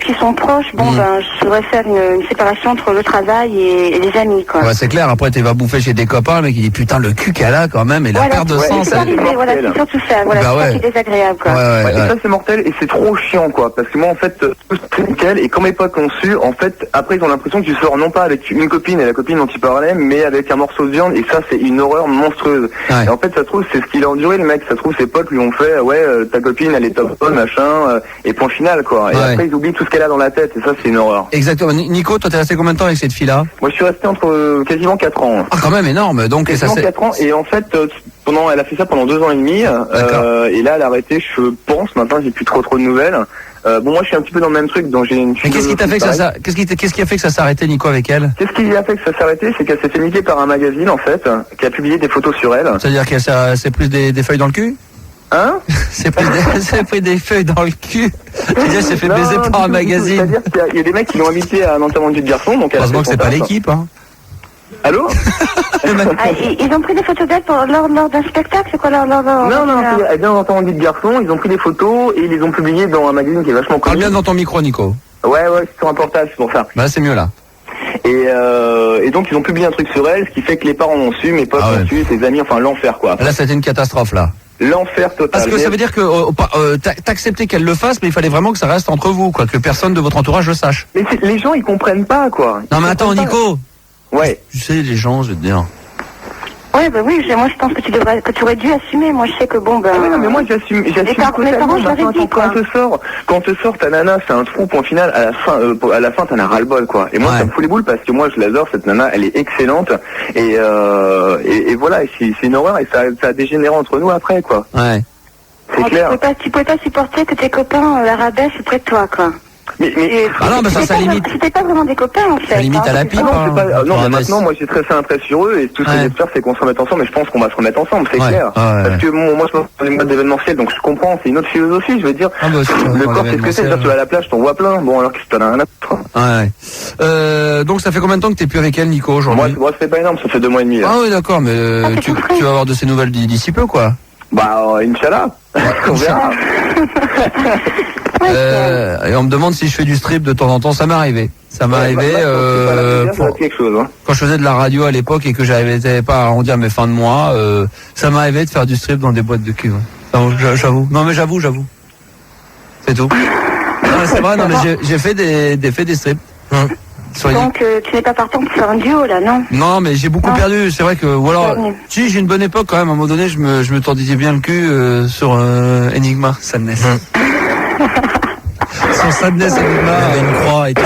qui sont proches, bon, ben, je voudrais faire une séparation entre le travail et les amis, quoi. Ouais, c'est clair, après tu vas bouffer chez des copains, mais qui dit putain le cul qu'elle a quand même, et la Voilà, perte de ouais, sang, c'est ça... arrivé, voilà, c'est surtout ça, voilà, Bah c'est ouais. ça qui est désagréable, quoi. Ouais, et ça c'est mortel et c'est trop chiant, quoi, parce que moi en fait tout c'est nickel et quand mes potes l'ont su, en fait après ils ont l'impression que tu sors non pas avec une copine et la copine dont tu parlais, mais avec un morceau de viande et ça c'est une horreur monstrueuse. Ouais. Et en fait ça se trouve c'est ce qu'il a enduré le mec, ça se trouve ses potes lui ont fait ta copine elle est top bonne machin et point final, quoi. Et Ouais. après ils oublient tout ce qu'elle a dans la tête et ça c'est une horreur. Exactement. Nico, toi t'es resté combien de temps avec cette fille-là? Moi je suis resté entre quasiment 4 ans. Ah quand même énorme, donc et ça Quasiment c'est... 4 ans et en fait elle a fait ça pendant 2 ans et demi D'accord. et là elle a arrêté je pense, maintenant j'ai plus trop de nouvelles Bon, moi, je suis un petit peu dans le même truc, donc j'ai une. Mais qu'est-ce qui t'a fait que ça, qu'est-ce qui a fait que ça s'est arrêté, Nico, avec elle? Qu'est-ce qui a fait que ça s'est arrêté? C'est qu'elle s'est fait niquer par un magazine, en fait, qui a publié des photos sur elle. C'est-à-dire qu'elle s'est pris des feuilles dans le cul? Hein? C'est pris des feuilles dans le cul. Elle s'est fait baiser par un magazine. C'est-à-dire qu'il y a des mecs qui l'ont invité à un enterrement de vie de garçon, donc elle a fait Heureusement que son c'est pas taf. l'équipe, hein. Allô? Ils ont pris des photos d'elle lors d'un spectacle, c'est quoi leur... Non, elle vient dans un de garçon, ils ont pris des photos et ils les ont publiées dans un magazine qui est vachement Parle connu. bien dans ton micro, Nico. Ouais, c'est sur un portable, c'est pour ça. Bah, c'est mieux, là. Et donc ils ont publié un truc sur elle, ce qui fait que les parents ont su, mes potes ont su, ses amis, enfin l'enfer, quoi. Là, c'était une catastrophe, là. L'enfer total. Parce que ça veut dire que t'acceptais qu'elle le fasse, mais il fallait vraiment que ça reste entre vous, quoi, que personne de votre entourage le sache. Mais les gens, ils comprennent pas, quoi. Non, mais attends, Nico. Ouais. Tu sais, les gens, je vais te dire. Ouais, bah oui, moi je pense que tu aurais dû assumer. Moi je sais que bon, ben. Ah non, mais moi j'assume Mes parents, je leur ai dit, quoi. Quand te sort ta nana, c'est un trou, point final, à la fin, t'en as ras-le-bol, quoi. Et moi, ça me fout les boules parce que moi, je l'adore, cette nana, elle est excellente. Et voilà, c'est une horreur et ça a dégénéré entre nous après, quoi. Ouais. C'est clair. Tu pouvais pas supporter que tes copains la rabaissent auprès de toi, quoi. Mais ah non, mais ça limite. C'était pas vraiment des copains, en fait. Ça limite à la pipe. Non, mais maintenant, moi, j'ai très fait un trait sur eux et tout ce que j'ai de faire, c'est qu'on se remette ensemble. Et je pense qu'on va se remettre ensemble, c'est clair. Parce que moi, je pense dans une boîte d'événementiel, donc je comprends. C'est une autre philosophie, je veux dire. Le corps, c'est ce que c'est. Tu vas à la plage, t'en vois plein. Bon, alors que t'en as un autre. Ouais. Donc, ça fait combien de temps que t'es plus avec elle, Nico, aujourd'hui? Moi, c'est pas énorme. Ça fait 2 mois et demi. Là. Ah oui, d'accord. Mais tu vas avoir de ces nouvelles d'ici peu, quoi. Bah, Inch'Allah. On verra. Et on me demande si je fais du strip de temps en temps. Ça m'est arrivé. Ça m'est arrivé quand je faisais de la radio à l'époque et que j'arrivais pas à arrondir mes fins de mois. Ça m'est arrivé de faire du strip dans des boîtes de cul. J'avoue. Non mais j'avoue. C'est tout. Non, c'est vrai. Non mais j'ai fait des strips. Donc tu n'es pas partant pour faire un duo là, non? Non, mais j'ai beaucoup perdu. C'est vrai que voilà. Si j'ai une bonne époque quand même. À un moment donné, je me tordisais bien le cul sur Enigma, Sadness. Sur Sadness Enigma, il y avait une croix et tout.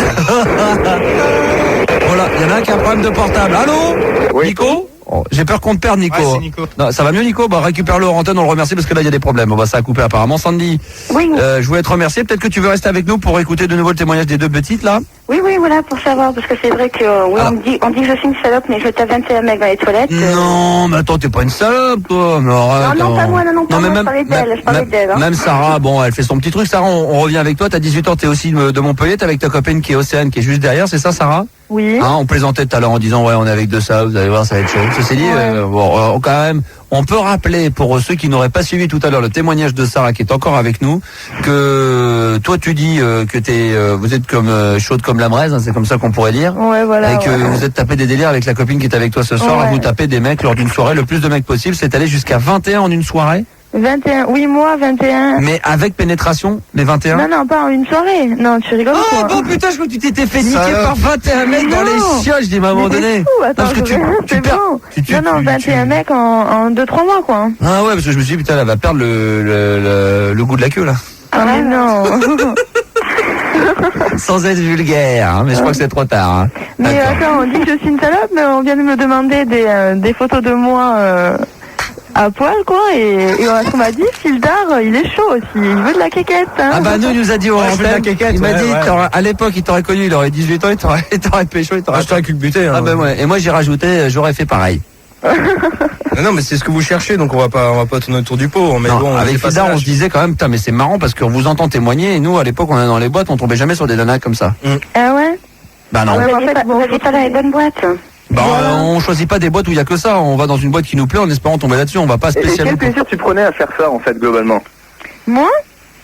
Voilà, il y en a un qui a un problème de portable. Allô, Nico? J'ai peur qu'on te perde, Nico. Ouais, c'est Nico. Non, ça va mieux, Nico? Bah, récupère-le en antenne, on le remercie parce que là, il y a des problèmes. Bon, bah, ça a coupé apparemment. Sandy, je voulais te remercier. Peut-être que tu veux rester avec nous pour écouter de nouveau le témoignage des deux petites, là? Oui, voilà, pour savoir, parce que c'est vrai que, on dit que je suis une salope, mais je t'ai 21 mecs dans les toilettes. Non, mais attends, t'es pas une salope, toi. Mais arrête, non, pas moi, je parlais d'elle, hein. Même Sarah, bon, elle fait son petit truc. Sarah, on revient avec toi. T'as 18 ans, t'es aussi de Montpellier. T'es avec ta copine qui est Océane, qui est juste derrière, c'est ça, Sarah? Oui. Hein, on plaisantait tout à l'heure en disant, ouais, on est avec de ça, vous allez voir, ça va être chaud. Ceci dit, quand même, on peut rappeler pour ceux qui n'auraient pas suivi tout à l'heure le témoignage de Sarah qui est encore avec nous, que toi tu dis que vous êtes comme chaude comme la braise, hein, c'est comme ça qu'on pourrait dire. Ouais, voilà. Et que vous êtes tapé des délires avec la copine qui est avec toi ce soir, à vous taper des mecs lors d'une soirée, le plus de mecs possible, c'est allé jusqu'à 21 en une soirée. 21, oui, moi, 21. Mais avec pénétration, les 21? Non, pas en une soirée. Non, tu rigoles quoi. Oh, bon, putain, je crois que tu t'étais fait niquer par 21 mecs dans les chiottes, je dis, à un moment donné. Attends, parce que tu perds. Non, 21 mecs en 2-3 mois, quoi. Ah ouais, parce que je me suis dit, putain, elle va perdre le goût de la queue, là. Ah, mais non. Sans être vulgaire, hein, mais je crois que c'est trop tard. Hein. Mais attends, on dit que je suis une salope, mais on vient de me demander des photos de moi à poil, quoi, et ce qu'on m'a dit, Sildar, il est chaud aussi, il veut de la quéquette. Hein. Ah bah nous, il nous a dit, il m'a dit, à l'époque, il t'aurait connu, il aurait 18 ans, il t'aurait pécho, il t'aurait... je t'aurais culbuté. Hein, ah bah ouais, et moi j'ai rajouté, j'aurais fait pareil. Non, mais c'est ce que vous cherchez, donc on va pas tourner autour du pot. Mais non, bon, avec Sildar, on se disait quand même, putain, mais c'est marrant parce qu'on vous entend témoigner, et nous, à l'époque, on est dans les boîtes, on tombait jamais sur des nanas comme ça. Ah ouais? Bah non. Vous n'avez pas dans les bonnes boîtes. Bah, on choisit pas des boîtes où il y a que ça. On va dans une boîte qui nous plaît en espérant tomber là-dessus. On va pas spécialement. Et quel plaisir tu prenais à faire ça, en fait, globalement? Moi?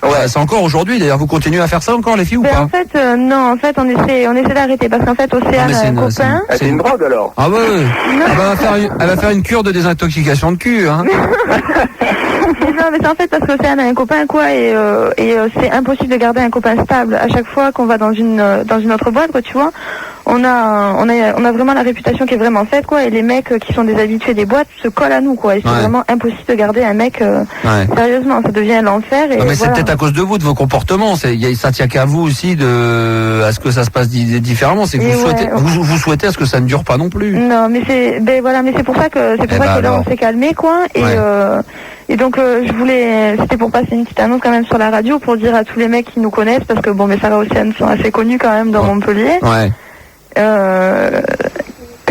Ouais, c'est encore aujourd'hui. D'ailleurs, vous continuez à faire ça encore, les filles, ou pas? En fait, non. En fait, on essaie d'arrêter parce qu'en fait, Océane a un copain. C'est une drogue alors? Ah ouais. Elle va faire une cure de désintoxication de cul, hein. Non, mais c'est en fait parce qu'Océane a un copain, quoi, et c'est impossible de garder un copain stable. À chaque fois qu'on va dans une autre boîte, quoi, tu vois, on a vraiment la réputation qui est vraiment faite, quoi. Et les mecs qui sont des habitués des boîtes se collent à nous, quoi. Et c'est vraiment impossible de garder un mec sérieusement. Ça devient l'enfer. Et non, mais c'est voilà. peut-être à cause de vous, de vos comportements. Ça tient qu'à vous aussi à ce que ça se passe différemment. C'est que vous souhaitez à ce que ça ne dure pas non plus. Non, mais c'est pour ça que là on s'est calmé, quoi. Et donc c'était pour passer une petite annonce quand même sur la radio pour dire à tous les mecs qui nous connaissent, parce que bon, mais Sarah Océane sont assez connus quand même dans Montpellier. Ouais.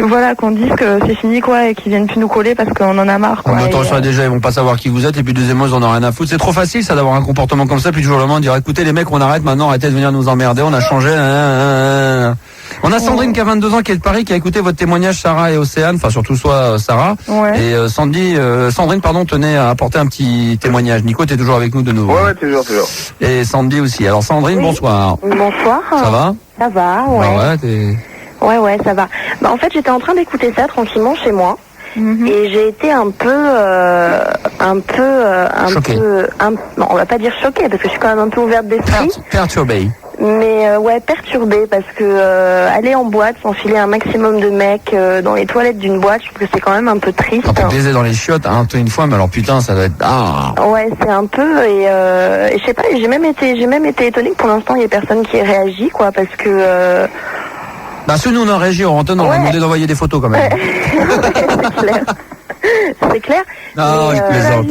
Voilà, qu'on dise que c'est fini, quoi, et qu'ils viennent plus nous coller parce qu'on en a marre, quoi. Déjà, ils vont pas savoir qui vous êtes, et puis deuxièmement, ils en ont rien à foutre. C'est trop facile, ça, d'avoir un comportement comme ça, puis du jour au lendemain, dire, écoutez, les mecs, on arrête maintenant, arrêtez de venir nous emmerder, on a changé. On a Sandrine qui a 22 ans, qui est de Paris, qui a écouté votre témoignage, Sarah et Océane, enfin surtout Sarah. Ouais. Et Sandrine, tenait à apporter un petit témoignage. Nico, t'es toujours avec nous de nouveau. Ouais, toujours. Et Sandy aussi. Alors Sandrine, bonsoir. Bonsoir. Ça va? Ça va, ouais. Ouais, ça va. Bah, en fait, j'étais en train d'écouter ça tranquillement chez moi. Et j'ai été un peu non, on va pas dire choquée, parce que je suis quand même un peu ouverte d'esprit. Perturbée. Mais perturbée, parce que aller en boîte, s'enfiler un maximum de mecs dans les toilettes d'une boîte, je trouve que c'est quand même un peu triste. Quand t'es baisé dans les chiottes, une fois, mais alors putain, ça doit être... Ouais, c'est un peu, et je sais pas, j'ai même été étonnée que pour l'instant il y ait personne qui ait réagi, quoi, parce que... si nous on a réagi en antenne, on a demandé d'envoyer des photos quand même. C'est clair. Non, je plaisante.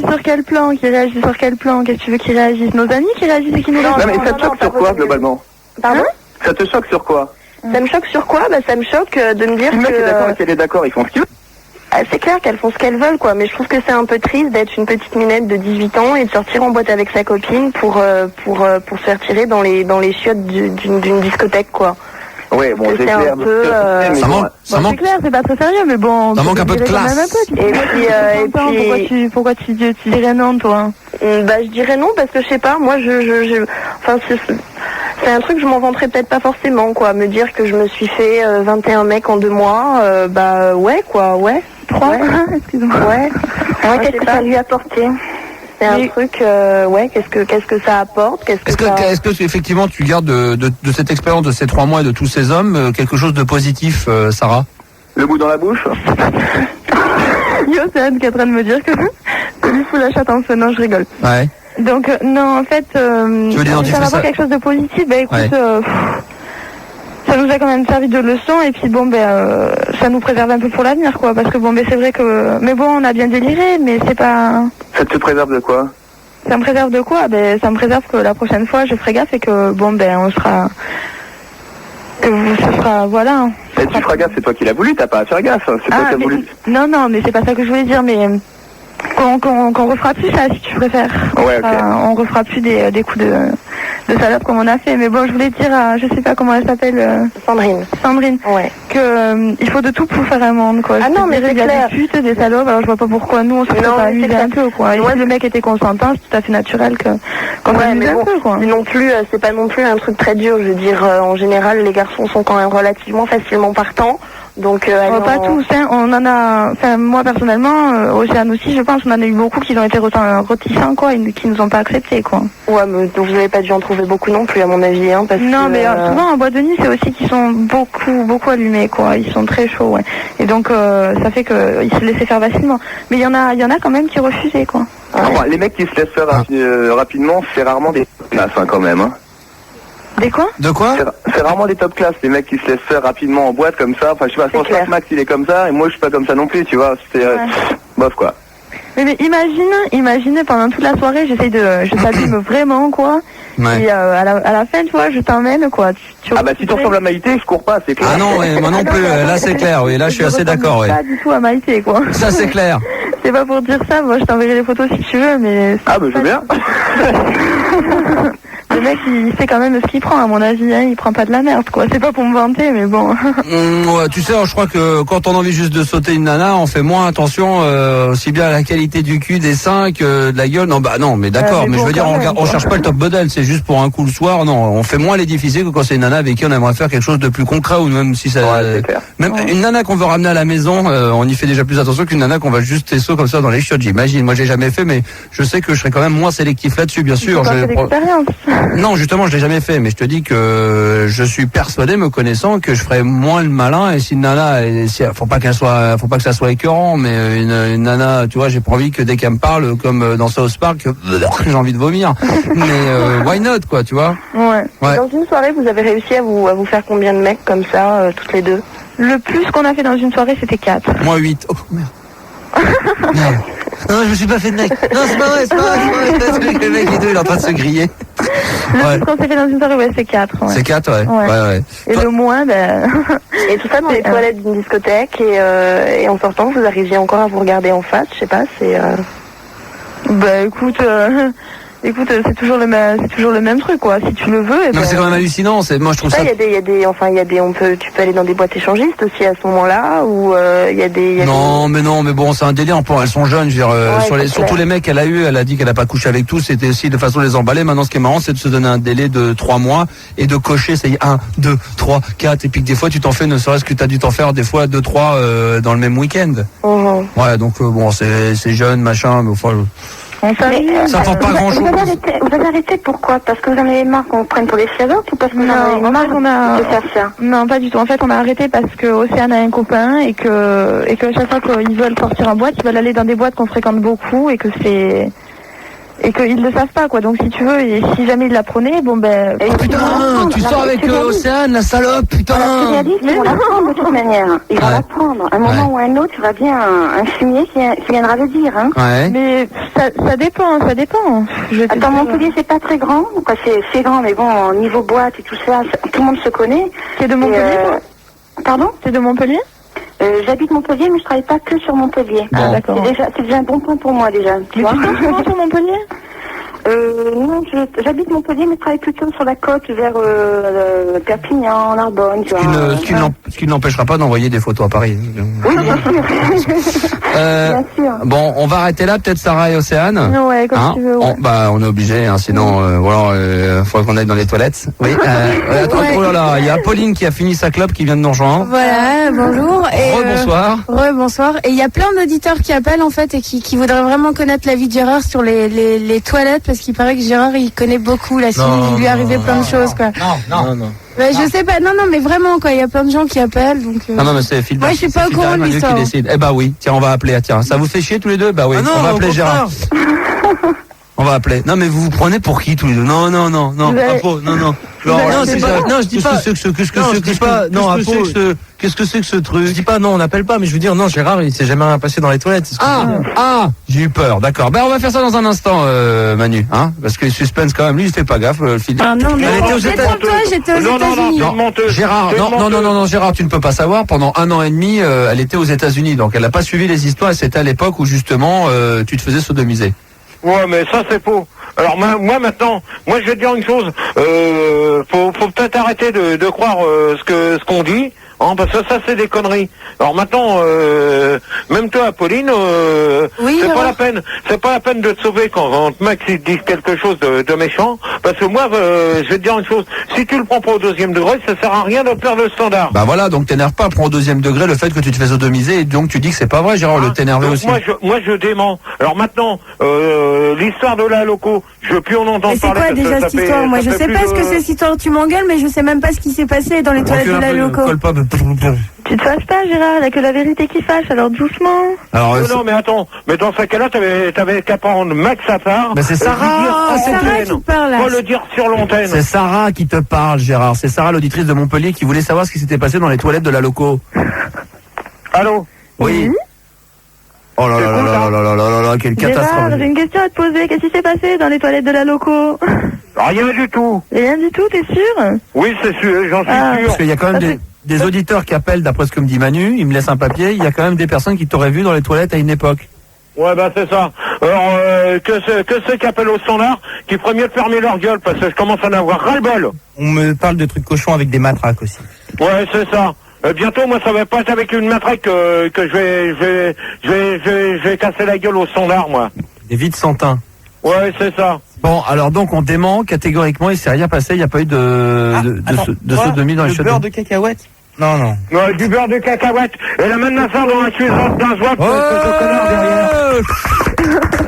Qui réagit sur quel plan? Qu'est-ce que tu veux qu'ils réagissent? Nos amis qui réagissent et qui nous réagissent? Non, mais ça te choque sur quoi, globalement? Pardon? Ça te choque sur quoi? Ça me choque sur quoi? Ça me choque de me dire que... Le mec est d'accord et qu'elle est d'accord, ils font ce qu'ils veulent. C'est clair qu'elles font ce qu'elles veulent, quoi. Mais je trouve que c'est un peu triste d'être une petite minette de 18 ans et de sortir en boîte avec sa copine pour se faire tirer dans les chiottes d'une discothèque, quoi. Ouais, bon, c'est clair. Ça manque. C'est clair, c'est pas très sérieux, mais bon. Ça manque un peu de classe. Et puis, pourquoi tu dirais non, toi? Je dirais non parce que je sais pas, moi c'est un truc que je m'en vanterais peut-être pas forcément, quoi. Me dire que je me suis fait 21 mecs en 2 mois, ouais, quoi, ouais. 3 excuse-moi. Ouais. Qu'est-ce que ça lui a apporté? C'est un truc, qu'est-ce que ça apporte? Est-ce que effectivement tu gardes de cette expérience de ces 3 mois et de tous ces hommes quelque chose de positif, Sarah? Le goût dans la bouche? Océane qui est en train de me dire que lui fout la chatte en feu. Non, je rigole. Ouais. Donc, non, en fait, ça va pas quelque chose de positif. Écoute, ça nous a quand même servi de leçon, et puis ça nous préserve un peu pour l'avenir, quoi, parce que c'est vrai que, mais bon, on a bien déliré, mais c'est pas... Ça te préserve de quoi? Ça me préserve de quoi? Ça me préserve que la prochaine fois je ferai gaffe et que on sera... ce sera, voilà. Et tu feras gaffe, c'est toi qui l'as voulu, t'as pas à faire gaffe, c'est toi qui as voulu. Non, mais c'est pas ça que je voulais dire, mais... Qu'on refera plus ça, si tu préfères. Ouais, ok. On refera plus des coups de salope comme on a fait. Mais bon, je voulais dire à, je sais pas comment elle s'appelle, Sandrine. Ouais. Que il faut de tout pour faire un monde, quoi. Ah non, mais c'est clair. Il y a des putes, des salopes, alors je vois pas pourquoi nous on se fait pas amuser un peu, quoi. Et si le mec était consentant, c'est tout à fait naturel qu'on s'amuse un peu, quoi. Mais non plus, c'est pas non plus un truc très dur. Je veux dire, en général, les garçons sont quand même relativement facilement partants. Donc, pas tous, hein. On en a, moi personnellement, Océane aussi, je pense, on en a eu beaucoup qui ont été réticents, quoi, et qui nous ont pas accepté, quoi. Ouais, mais vous avez pas dû en trouver beaucoup non plus, à mon avis, hein, parce non, mais souvent en boîte de nuit, c'est aussi qu'ils sont beaucoup allumés, quoi. Ils sont très chauds, ouais. Et donc, ça fait qu'ils se laissaient faire facilement. Mais il y en a quand même qui refusaient, quoi. Ouais. Non, les mecs qui se laissent faire rapidement, c'est rarement des classes, quand même, hein. Des quoi? De quoi? C'est rarement des top classes, les mecs qui se laissent faire rapidement en boîte comme ça. Enfin, je sais pas, je pense pas que Max il est comme ça, et moi je suis pas comme ça non plus, tu vois. C'est bof, quoi. Mais imagine pendant toute la soirée, je t'abîme vraiment, quoi. Ouais. Et à la fin, tu vois, je t'emmène, quoi. Si tu ressembles à Maïté, je cours pas, c'est clair. Ah non, ouais, moi non plus, là c'est clair, oui, là je suis assez d'accord, oui. Pas du tout à Maïté, quoi. Ça c'est clair. C'est pas pour dire ça, moi je t'enverrai les photos si tu veux, mais... Ah bah je veux bien. Le mec, il sait quand même ce qu'il prend, à mon avis, hein. Il prend pas de la merde, quoi. C'est pas pour me vanter, mais bon. Ouais, tu sais, je crois que quand on a envie juste de sauter une nana, on fait moins attention aussi bien à la qualité du cul, des seins que de la gueule. Non, mais d'accord, mais je veux dire, on cherche pas le top modèle, c'est juste pour un coup le soir. Non, on fait moins les difficiles que quand c'est une nana avec qui on aimerait faire quelque chose de plus concret, ou même si ça... c'est clair. Même une nana qu'on veut ramener à la maison, on y fait déjà plus attention qu'une nana qu'on va juste tesser comme ça dans les chiottes, j'imagine. Moi, j'ai jamais fait, mais je sais que je serais quand même moins sélectif là-dessus, bien sûr. Non, justement, je l'ai jamais fait, mais je te dis que je suis persuadé, me connaissant, que je ferais moins le malin. Et si une nana, faut pas que ça soit écœurant, mais une nana, tu vois, j'ai pas envie que dès qu'elle me parle, comme dans South Park, j'ai envie de vomir. Mais why not, quoi, tu vois. Ouais. Dans une soirée, vous avez réussi à vous faire combien de mecs comme ça, toutes les deux? Le plus qu'on a fait dans une soirée, c'était 4. Moi 8. Oh merde. Merde. Non, je me suis pas fait de mec. Non, c'est pas vrai. Le mec, il est en train de se griller. Le plus qu'on s'est fait dans une soirée, ouais, c'est 4. Ouais. C'est 4, ouais. Et le moins, Et tout ça dans les toilettes d'une discothèque, et en sortant, vous arriviez encore à vous regarder en face, je sais pas, c'est... Bah écoute, c'est toujours le même truc, quoi. Si tu le veux. Non, mais c'est quand même hallucinant. Moi, je trouve ça. Tu peux aller dans des boîtes échangistes aussi à ce moment-là, ou il y a des. Non, mais bon, c'est un délire. Elles sont jeunes. Je veux dire, surtout les mecs elle a dit qu'elle a pas couché avec tous. C'était aussi de façon de les emballer. Maintenant, ce qui est marrant, c'est de se donner un délai de 3 mois et de cocher. C'est 1, 2, 3, 4. Et puis que des fois, tu t'en fais, ne serait-ce que tu as dû t'en faire des fois 2, 3 dans le même week-end. Ouais, donc bon, c'est jeune, machin, mais enfin. Ça prend pas grand chose. Vous avez arrêté pourquoi? Parce que vous en avez marre qu'on prenne pour des fiazotes ou parce que vous en avez marre de faire ça? Non, pas du tout. En fait, on a arrêté parce que Océane a un copain et que chaque fois qu'ils veulent sortir en boîte, ils veulent aller dans des boîtes qu'on fréquente beaucoup et qu'ils le savent pas, quoi. Donc si tu veux, et si jamais ils l'apprenaient, bon ben. Putain, tu sors avec Océane, la salope, putain. Voilà, ils vont l'apprendre de toute manière. Ils vont l'apprendre. Un moment ou un autre, il va bien un fumier qui viendra le dire, hein. Ouais. Mais ça dépend. Attends, Montpellier, c'est pas très grand. Quoi, c'est grand, mais bon, au niveau boîte et tout ça, tout le monde se connaît. C'est de Montpellier, toi? Pardon? C'est de Montpellier? J'habite Montpellier, mais je travaille pas que sur Montpellier. Bon. Ah, d'accord. C'est déjà un bon point pour moi, déjà. Tu vois? Tu souvent sur Montpellier? Non, j'habite Montpellier, mais je travaille plutôt sur la côte vers Perpignan, Narbonne, tu vois. Ce qui ne l'empêchera pas d'envoyer des photos à Paris. Oui, bien sûr. Bien sûr. Bon, on va arrêter là, peut-être Sarah et Océane. Ouais, comme tu veux. Ouais. On est obligé, sinon, faudrait qu'on aille dans les toilettes. Oui. Attends, oh là là, il y a Pauline qui a fini sa clope qui vient de nous rejoindre. Voilà, bonjour. Bonsoir. Bonsoir. Et il y a plein d'auditeurs qui appellent en fait et qui voudraient vraiment connaître la vie de Gérard sur les toilettes parce qu'il paraît que Gérard il connaît beaucoup là, il lui est arrivé plein de choses quoi. Non. Ouais, je sais pas, non mais vraiment quoi, il y a plein de gens qui appellent donc. Non mais c'est Phil. Moi je suis pas au courant de l'histoire. Qui décide. Eh bah oui, tiens on va appeler. Tiens, ça vous fait chier tous les deux? Bah oui, on va appeler Gérard. On va appeler. Non mais vous vous prenez pour qui tous les deux? Non. Apo, non. Non, c'est pas. Non, je dis pas. Qu'est-ce que c'est que ce truc? Je dis pas non, on n'appelle pas, mais je veux dire non, Gérard, il s'est jamais rien passé dans les toilettes. J'ai eu peur. D'accord. Ben on va faire ça dans un instant, Manu, hein, parce que le suspense quand même. Lui, il fait pas gaffe. Ah non, j'étais aux États-Unis. Gérard, non, Gérard, tu ne peux pas savoir. Pendant 1 an et demi, elle était aux États-Unis, donc elle n'a pas suivi les histoires. Et c'était à l'époque où justement, tu te faisais sodomiser. Ouais, mais ça c'est faux. Alors moi maintenant, je vais te dire une chose. Faut peut-être arrêter de croire ce qu'on dit. Hein, parce que ça c'est des conneries. Alors maintenant, même toi, Pauline, c'est pas la peine de te sauver quand Max il te dit quelque chose de méchant. Parce que moi, je vais te dire une chose. Si tu le prends pas au 2e degré, ça sert à rien de perdre le standard. Bah voilà, donc t'énerve pas. Prends au 2e degré le fait que tu te fais sodomiser et donc tu dis que c'est pas vrai, Gérard, le t'énerver aussi. Moi je dément. Alors maintenant, l'histoire de la loco, je veux plus en entendre parler. Mais c'est quoi déjà cette histoire? Moi je sais pas ce que c'est cette histoire. Tu m'engueules, mais je sais même pas ce qui s'est passé dans les toilettes de la loco. Tu te fâches pas, Gérard, il n'y a que la vérité qui fâche, alors doucement. Alors, non, mais attends, mais dans ce cas-là, t'avais qu'à prendre Max à part. Mais c'est Sarah, Sarah qui parle là. Faut le dire sur l'antenne. C'est Sarah qui te parle, Gérard. C'est Sarah, l'auditrice de Montpellier, qui voulait savoir ce qui s'était passé dans les toilettes de la loco. Allô? Oui. Oh là là, quelle catastrophe. Gérard, j'ai une question à te poser. Qu'est-ce qui s'est passé dans les toilettes de la loco? Rien du tout. Rien du tout, t'es sûr? Oui, c'est sûr, j'en suis sûr. Parce qu'il y a quand même des auditeurs qui appellent, d'après ce que me dit Manu, il me laisse un papier, il y a quand même des personnes qui t'auraient vu dans les toilettes à une époque. Ouais, bah c'est ça. Alors, que ceux qui appellent au standard, qui feraient mieux de fermer leur gueule, parce que je commence à en avoir ras-le-bol. On me parle de trucs cochons avec des matraques aussi. Ouais, c'est ça. Bientôt, moi, ça va pas être avec une matraque que je vais casser la gueule au standard, moi. Des vides sans teint. Ouais, c'est ça. Bon, alors donc on dément catégoriquement, il s'est rien passé, il n'y a pas eu de sodomie dans les chiottes. Du beurre de cacahuète? Non. Ouais, du beurre de cacahuète. Et la même affaire dans la cuisine d'un zouap, ce connard derrière.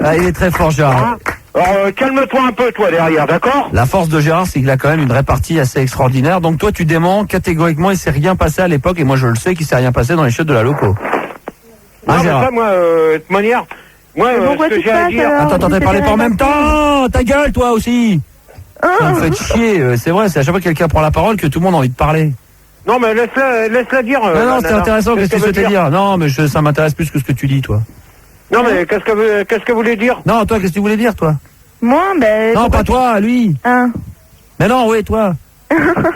Ah, il est très fort, Gérard. Alors, calme-toi un peu, toi, derrière, d'accord? La force de Gérard, c'est qu'il a quand même une répartie assez extraordinaire. Donc toi, tu déments catégoriquement, il s'est rien passé à l'époque, et moi je le sais qu'il s'est rien passé dans les chiottes de la loco. Non, mais Gérard. ça, moi, de toute manière, moi, pourquoi ce que tu j'ai à passes, dire... alors Attends, t'as parlé pas en même temps. Ta gueule, toi aussi. Ça me fait chier. C'est vrai, c'est à chaque fois que quelqu'un prend la parole que tout le monde a envie de parler. Non, mais laisse-la dire. non, c'est intéressant. Qu'est-ce que tu souhaitais dire? Non, mais ça m'intéresse plus que ce que tu dis, toi. Non, mais qu'est-ce que vous voulez dire? Non, toi, qu'est-ce que tu voulais dire, toi? Moi, ben... Non, pas toi, lui. Hein. Mais non, oui, toi.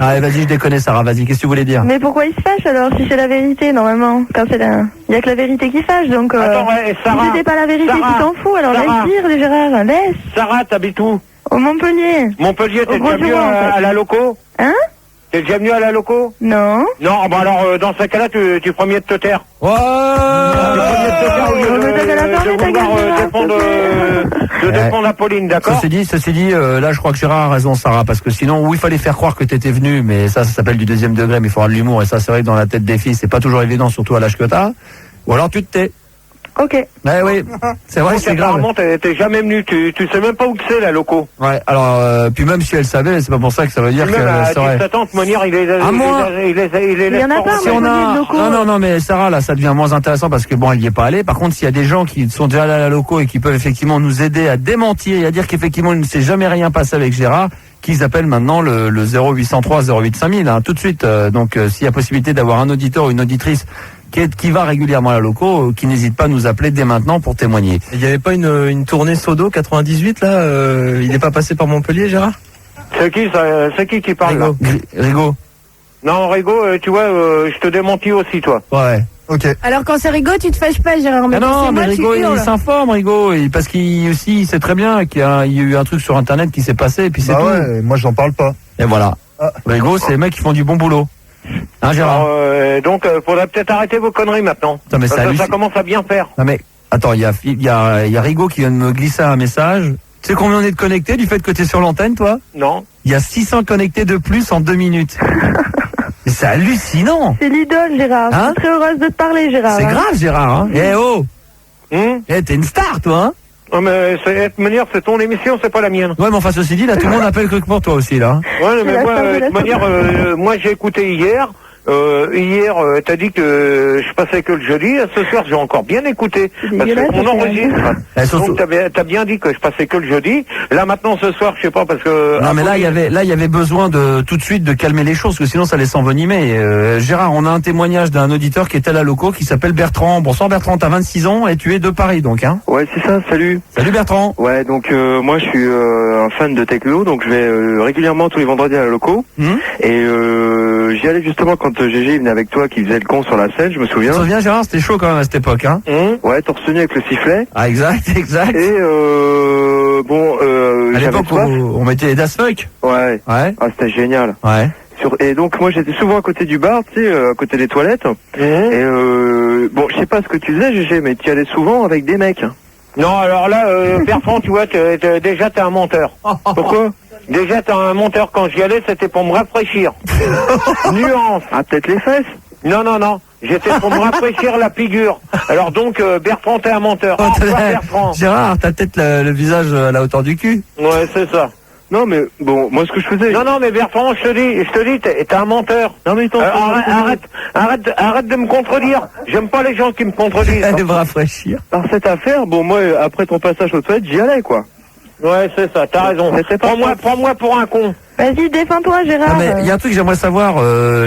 Allez, vas-y, je déconne, Sarah, vas-y, qu'est-ce que tu voulais dire? Mais pourquoi il se fâche alors, si c'est la vérité, normalement? Quand c'est la... Il y a que la vérité qui fâche, donc... Attends, ouais, Sarah... Si c'était pas la vérité, Sarah, tu t'en fous, alors Sarah. laisse dire, Gérard, laisse. Sarah, t'habites où? Au Montpellier. Montpellier, t'es Au déjà venu Gros-Jouan, en fait. à la loco? Hein? T'es déjà venu à la loco? Non. Non, bah alors, dans ce cas-là, tu ferais mieux de te taire. Ouais. On me donne à la parole, ta gueule, de défendre Apolline, d'accord? Ceci dit, là, je crois que Gérard a raison, Sarah, parce que sinon, oui, il fallait faire croire que t'étais venu, mais ça s'appelle du deuxième degré, mais il faut avoir de l'humour, et ça, c'est vrai que dans la tête des filles, c'est pas toujours évident, surtout à l'âge que t'as. Ou alors tu te tais. Ok. Ouais, oui, c'est vrai, c'est grave. Apparemment, t'es jamais venu, tu sais même pas où que c'est, la loco. Ouais, alors, puis même si elle savait, c'est pas pour ça que ça veut dire Même qu'elle à saurait. 17 ans, de manière, il est Il y en a pas, Si on a... Non, mais Sarah, là, ça devient moins intéressant parce que bon, elle y est pas allée. Par contre, s'il y a des gens qui sont déjà allés à la loco et qui peuvent effectivement nous aider à démentir et à dire qu'effectivement, il ne s'est jamais rien passé avec Gérard, qu'ils appellent maintenant le 0803 08 5000, hein, tout de suite. Donc, s'il y a possibilité d'avoir un auditeur ou une auditrice qui va régulièrement à la loco, qui n'hésite pas à nous appeler dès maintenant pour témoigner. Il n'y avait pas une tournée Sodo 98 là il n'est pas passé par Montpellier, Gérard? C'est qui parle là? Rigaud. Non, Rigaud, tu vois, je te démentis aussi, toi. Ouais. Ok. Alors quand c'est Rigaud, tu te fâches pas, Gérard. Mais Ah non, c'est mais moi, tu Rigaud, il hurles. s'informe, Rigaud, parce qu'il aussi, il sait très bien qu'il y a eu un truc sur Internet qui s'est passé, et puis c'est Bah tout. ouais, moi j'en parle pas. Et voilà. Ah. Rigaud, c'est les mecs qui font du bon boulot. Hein, Gérard? Alors, donc, faudrait peut-être arrêter vos conneries maintenant. Non, mais Parce que ça commence à bien faire. Non mais, attends, il y a Rigaud qui vient de me glisser un message. Tu sais combien on est de connectés du fait que t'es sur l'antenne, toi? Non. Il y a 600 connectés de plus en 2 minutes. C'est hallucinant. C'est l'idole, Gérard. Hein? Je suis très heureuse de te parler, Gérard. C'est hein. grave, Gérard, hein. Eh oh! T'es une star, toi, hein? Non, mais de toute manière, c'est ton émission, c'est pas la mienne. Ouais, mais enfin, ceci dit, là, tout le monde appelle que pour toi aussi, là. Ouais, mais la moi, star de de la toute manière, moi j'ai écouté hier. T'as dit que je passais que le jeudi. Ce soir, j'ai encore bien écouté. C'est Parce dégueulasse, qu'on ça, enregistre. Eh, surtout- Donc, t'as bien dit que je passais que le jeudi. Là, maintenant, ce soir, je sais pas, parce que... Non, mais là, il y avait besoin de, tout de suite, de calmer les choses, parce que sinon, ça allait s'envenimer. Gérard, on a un témoignage d'un auditeur qui est à la loco, qui s'appelle Bertrand. Bonsoir, Bertrand, t'as 26 ans et tu es de Paris, donc, hein? Ouais, c'est ça, salut. Salut, Bertrand. Ouais, donc moi je suis un fan de techno, donc je vais régulièrement tous les vendredis à la loco. Et j'y allais justement quand GG venait avec toi, qui faisait le con sur la scène, je me souviens. Tu te souviens, Gérard, c'était chaud quand même à cette époque, hein? Ouais, torse nu avec le sifflet. Ah, exact. Et bon, À j'avais l'époque où soif. on mettait les Das Fuck. Ouais. Ouais. Ah, c'était génial. Ouais. Et donc moi j'étais souvent à côté du bar, tu sais, à côté des toilettes. Et bon, je sais pas ce que tu faisais, GG, mais tu y allais souvent avec des mecs. Non, alors là, Bertrand, tu vois, déjà t'es un menteur. Pourquoi? Déjà t'es un menteur. Quand j'y allais, c'était pour me rafraîchir. Nuance. Ah, peut-être les fesses? Non. J'étais pour me rafraîchir la figure. Alors donc, Bertrand, t'es un menteur. Au revoir, Bertrand. Gérard, t'as peut-être le visage à la hauteur du cul. Ouais, c'est ça. Non, mais bon, moi ce que je faisais... Non, mais Bertrand, je te dis, t'es un menteur. Non, mais arrête de me contredire. J'aime pas les gens qui me contredisent. Elle va rafraîchir. Par cette affaire, bon, moi, après ton passage aux toilettes, j'y allais, quoi. Ouais, c'est ça, t'as raison. Prends-moi pour un con. Vas-y, défends-toi, Gérard. Non, mais il y a un truc que j'aimerais savoir,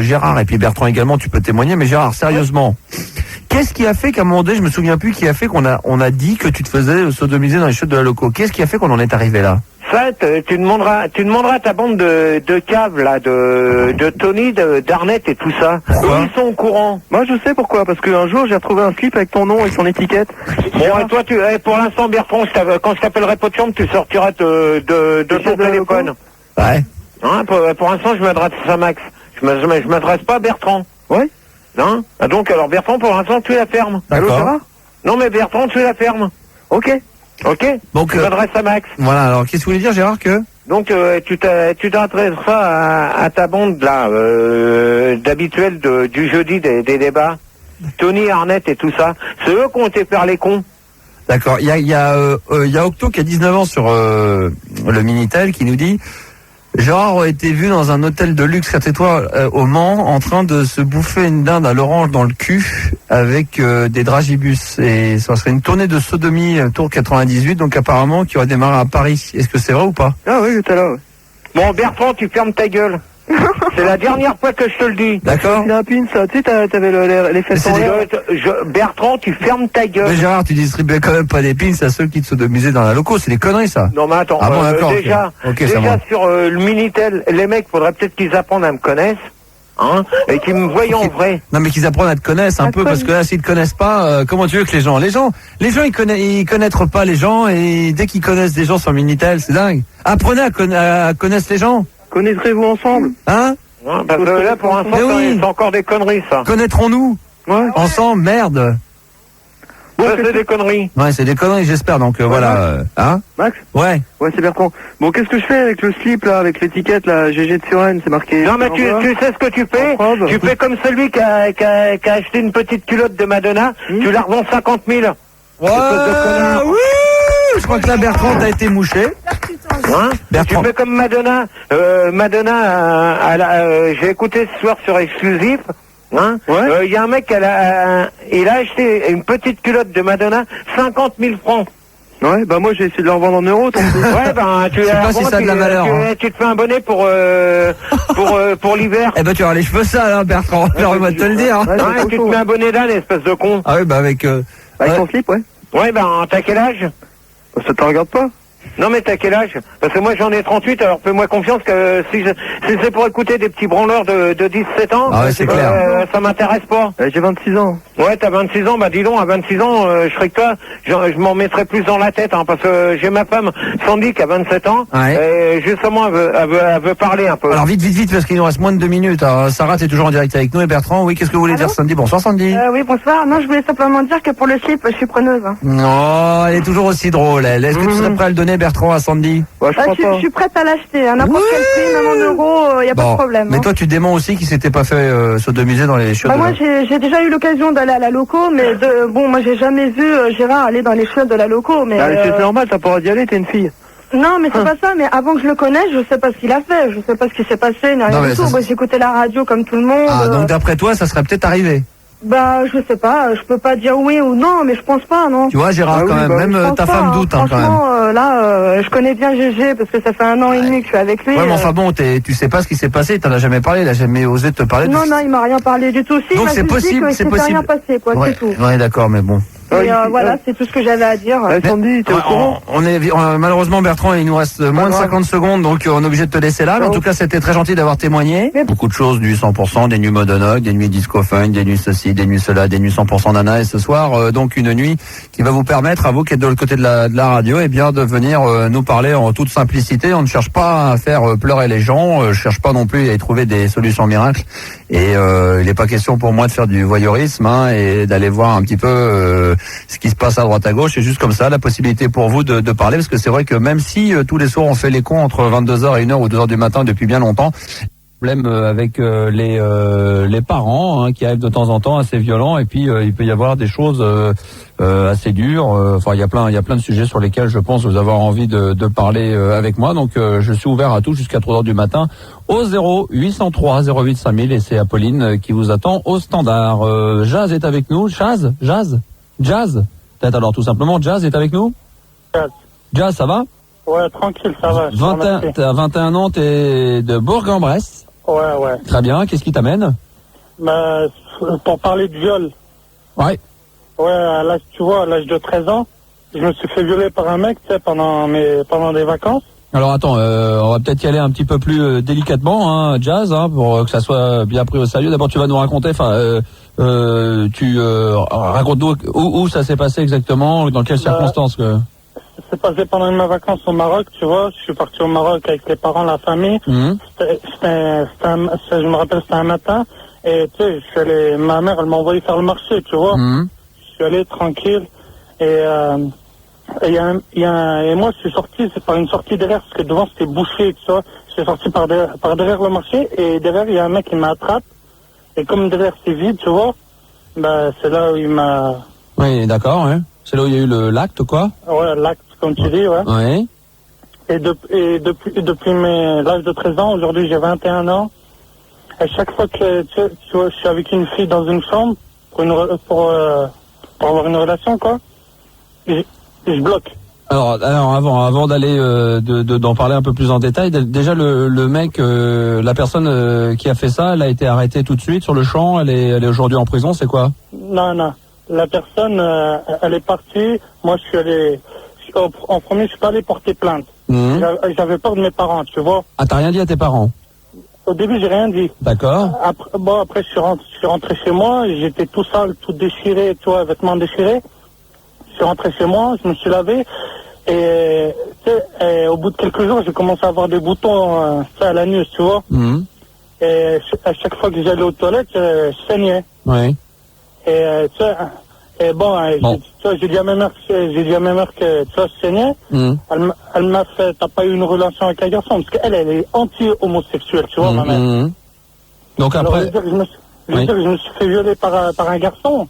Gérard, et puis Bertrand également, tu peux témoigner, mais Gérard, sérieusement, qu'est-ce qui a fait qu'à un moment donné, je me souviens plus, qui a fait qu'on a dit que tu te faisais sodomiser dans les chiottes de la loco? Qu'est-ce qui a fait qu'on en est arrivé là? Ça, tu demanderas à ta bande de caves, là, de Tony, d'Arnett et tout ça. Pourquoi? Ils sont au courant. Moi, je sais pourquoi, parce qu'un jour, j'ai retrouvé un slip avec ton nom et son étiquette. Bon, et toi, pour l'instant, Bertrand, quand je t'appellerai pas de chambre, tu sortiras de ton téléphone. Ouais. Hein, pour l'instant, je m'adresse à Max. Je m'adresse pas à Bertrand. Ouais. Hein? Ah, donc, alors, Bertrand, pour l'instant, tu es la ferme. D'accord. Allô, ça va? Non, mais Bertrand, tu es la ferme. Ok. Ok? Donc, je m'adresse à Max. Voilà, alors qu'est-ce que vous voulez dire, Gérard, que? Donc, tu t'adresseras à ta bande, là, d'habituels du jeudi des débats. Tony, Arnett et tout ça. C'est eux qui ont été faire les cons. D'accord. Il y a Octo qui a 19 ans sur le Minitel qui nous dit Gérard aurait été vu dans un hôtel de luxe 4 étoiles au Mans en train de se bouffer une dinde à l'orange dans le cul avec des dragibus. Et ça serait une tournée de sodomie tour 98, donc apparemment qui aurait démarré à Paris. Est-ce que c'est vrai ou pas? Ah oui, j'étais là, ouais. Bon, Bertrand, tu fermes ta gueule. C'est la dernière fois que je te le dis. D'accord. C'est un pin, ça. Tu sais, t'avais les fesses en l'air. Bertrand, tu fermes ta gueule. Mais Gérard, tu distribuais quand même pas des pins à ceux qui te sodomisaient dans la loco. C'est des conneries, ça. Non, mais attends. Ah bon, d'accord. Déjà, ok, déjà sur le Minitel, les mecs, faudrait peut-être qu'ils apprennent à me connaître. Hein, et qu'ils me voient en vrai. Non, mais qu'ils apprennent à te connaître un peu, parce que là, s'ils te connaissent pas, comment tu veux que les gens, ils connaîtront pas les gens, et dès qu'ils connaissent des gens sur Minitel, c'est dingue. Apprenez à connaître les gens. Connaîtrez-vous ensemble? Hein? Ouais, parce que là, pour l'instant, c'est encore des conneries, ça. Connaîtrons-nous? Ouais. Ensemble, merde. Bon, ça, c'est des conneries. Ouais, c'est des conneries, j'espère, donc voilà. Hein? Max? Ouais. Ouais, c'est Bertrand. Bon, qu'est-ce que je fais avec le slip, là, avec l'étiquette, là, GG de Suresnes, c'est marqué... Non, mais tu sais ce que tu fais? Tu fais comme celui qui a acheté une petite culotte de Madonna, tu la revends 50 000. Ouais, oui! Je crois que là, Bertrand, t'as été mouché. Hein? Bertrand. Tu fais comme Madonna. J'ai écouté ce soir sur Exclusif. Hein? Ouais. Il y a un mec, il a acheté une petite culotte de Madonna, 50 000 francs. Ouais, bah moi j'ai essayé de la revendre en euros, ton truc. Ouais, ben tu pas si ça a de la valeur, hein. tu te fais un bonnet pour l'hiver. Eh ben, tu auras les cheveux sales, hein, Bertrand. Permets-moi de te le dire. Ouais, Ouais, tu te mets un bonnet d'âne, espèce de con. Ah oui, bah avec... Avec ouais. ton slip, ouais. Ouais, ben t'as quel âge? Ça te regarde pas? Non, mais t'as quel âge? Parce que moi j'en ai 38, alors fais-moi confiance que si c'est pour écouter des petits branleurs de 17 ans, Ah ouais, c'est clair. Ça m'intéresse pas. J'ai 26 ans. Ouais, t'as 26 ans, bah dis donc, à 26 ans, je serais que toi, je m'en mettrais plus dans la tête, hein, parce que j'ai ma femme, Sandy, qui a 27 ans, Ouais. et justement, elle veut parler un peu. Alors vite, parce qu'il nous reste moins de 2 minutes. Alors, Sarah, t'es toujours en direct avec nous, et Bertrand, oui, qu'est-ce que vous voulez dire, Sandy? Bonsoir, Sandy. Oui, bonsoir. Non, je voulais simplement dire que pour le slip, je suis preneuse. Non, elle est toujours aussi drôle, elle. Est-ce que tu serais prêt à le donner, Bertrand, à Sandy? Ouais, je crois pas. Je suis prête à l'acheter, à n'importe quel prix, même en euros, y a pas de problème. Mais hein. toi, tu déments aussi qu'il s'était pas fait sodomiser dans les chiottes. Bah moi, j'ai déjà eu l'occasion d'aller à la loco, mais bon, moi, j'ai jamais vu Gérard aller dans les chiottes de la loco, mais... C'est normal, t'as pas d'y aller, t'es une fille. Non, mais c'est pas ça, mais avant que je le connaisse, je sais pas ce qu'il a fait, je sais pas ce qui s'est passé, ni rien du tout. Moi, j'écoutais la radio comme tout le monde. Ah, donc d'après toi, ça serait peut-être arrivé? Bah, je sais pas, je peux pas dire oui ou non, mais je pense pas, non. Tu vois, Gérard, quand même, même ta femme doute, hein, quand même. Franchement, là, je connais bien GG, parce que ça fait 1 an et demi que je suis avec lui. Ouais, mais enfin bon, tu sais pas ce qui s'est passé, t'en as jamais parlé, il a jamais osé te parler. Non, il m'a rien parlé du tout. Si, donc c'est possible, c'est possible. rien passé, quoi, ouais, c'est tout. Ouais, d'accord, mais bon. Et voilà, c'est tout ce que j'avais à dire. Sandy, t'es au courant? Malheureusement, Bertrand, il nous reste moins de 50 secondes, donc on est obligé de te laisser là. Mais en tout cas, c'était très gentil d'avoir témoigné. Beaucoup de choses, du 100%, des nuits Modonog, des nuits disco funk, des nuits ceci, des nuits cela, des nuits 100% nana. Et ce soir, donc une nuit qui va vous permettre, à vous qui êtes de l'autre côté de la radio, eh bien, de venir nous parler en toute simplicité. On ne cherche pas à faire pleurer les gens, je cherche pas non plus à y trouver des solutions miracles. Et il n'est pas question pour moi de faire du voyeurisme, hein, et d'aller voir un petit peu ce qui se passe à droite à gauche. C'est juste comme ça la possibilité pour vous de parler, parce que c'est vrai que même si tous les soirs on fait les cons entre 22h et 1h ou 2h du matin depuis bien longtemps, problème avec les parents, hein, qui arrivent de temps en temps assez violents, et puis il peut y avoir des choses assez dures. Enfin, il y a plein de sujets sur lesquels je pense vous avoir envie de parler avec moi. Donc je suis ouvert à tout jusqu'à 3h du matin au 0803 08 5000, et c'est Apolline qui vous attend au standard. Jazz est avec nous. Jazz. Peut-être alors tout simplement, Jazz est avec nous. Jazz, ça va? Ouais, tranquille, ça va. T'as 21 ans, t'es de Bourg-en-Bresse. Ouais. Très bien, qu'est-ce qui t'amène? Bah, pour parler de viol. Ouais. Ouais, à l'âge de 13 ans, je me suis fait violer par un mec, tu sais, pendant des vacances. Alors attends, on va peut-être y aller un petit peu plus délicatement, hein, Jazz, hein, pour que ça soit bien pris au sérieux. D'abord, tu vas nous raconter, raconte-nous où ça s'est passé exactement, dans quelles circonstances que... C'est passé pendant mes vacances au Maroc, tu vois. Je suis parti au Maroc avec les parents, la famille. Je me rappelle, c'était un matin. Et tu sais, ma mère, elle m'a envoyé faire le marché, tu vois. Je suis allé tranquille. Et moi, je suis sorti, c'est par une sortie derrière, parce que devant, c'était bouché, tu vois. Je suis sorti par derrière le marché, et derrière, il y a un mec qui m'attrape. Et comme derrière, c'est vide, tu vois, bah, c'est là où il m'a... Oui, d'accord, ouais. C'est là où il y a eu l'acte, quoi? Ouais, l'acte, comme tu dis, ouais. Ouais. Et depuis l'âge de 13 ans, aujourd'hui j'ai 21 ans. À chaque fois que tu vois, je suis avec une fille dans une chambre pour avoir une relation, quoi, je bloque. Alors avant d'aller d'en parler un peu plus en détail, déjà le mec, la personne qui a fait ça, elle a été arrêtée tout de suite sur le champ. Elle est aujourd'hui en prison, c'est quoi? Non. La personne, elle est partie. Moi, je suis allé. En premier, je suis pas allé porter plainte. J'avais peur de mes parents, tu vois. Ah, t'as rien dit à tes parents? Au début, j'ai rien dit. D'accord. Après, je suis rentré chez moi. J'étais tout sale, tout déchiré, tu vois, vêtements déchirés. Je suis rentré chez moi, je me suis lavé. Et, tu sais, au bout de quelques jours, j'ai commencé à avoir des boutons à l'anus, tu vois. Et à chaque fois que j'allais aux toilettes, je saignais. Oui. Et tu sais, j'ai dit à ma mère que tu vois, je saignais. Elle m'a fait, t'as pas eu une relation avec un garçon, parce qu'elle est anti-homosexuelle, tu vois, ma mère. Donc après. Alors, je veux dire que je me suis fait violer par un garçon.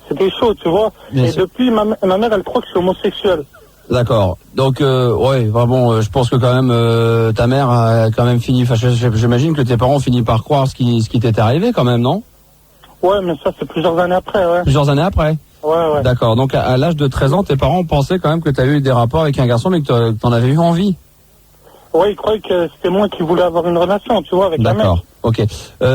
C'était chaud, tu vois. Bien et sûr. Depuis, ma mère, elle croit que je suis homosexuel. D'accord. Donc, ouais, vraiment, je pense que quand même, ta mère a quand même fini. Enfin, j'imagine que tes parents ont fini par croire ce qui t'était arrivé, quand même, non? Ouais, mais ça, c'est plusieurs années après, ouais. Plusieurs années après? Ouais. D'accord. Donc, à l'âge de 13 ans, tes parents pensaient quand même que tu as eu des rapports avec un garçon, mais que t'en avais eu envie. Ouais, ils croyaient que c'était moi qui voulais avoir une relation, tu vois, avec la mère. D'accord. Ok.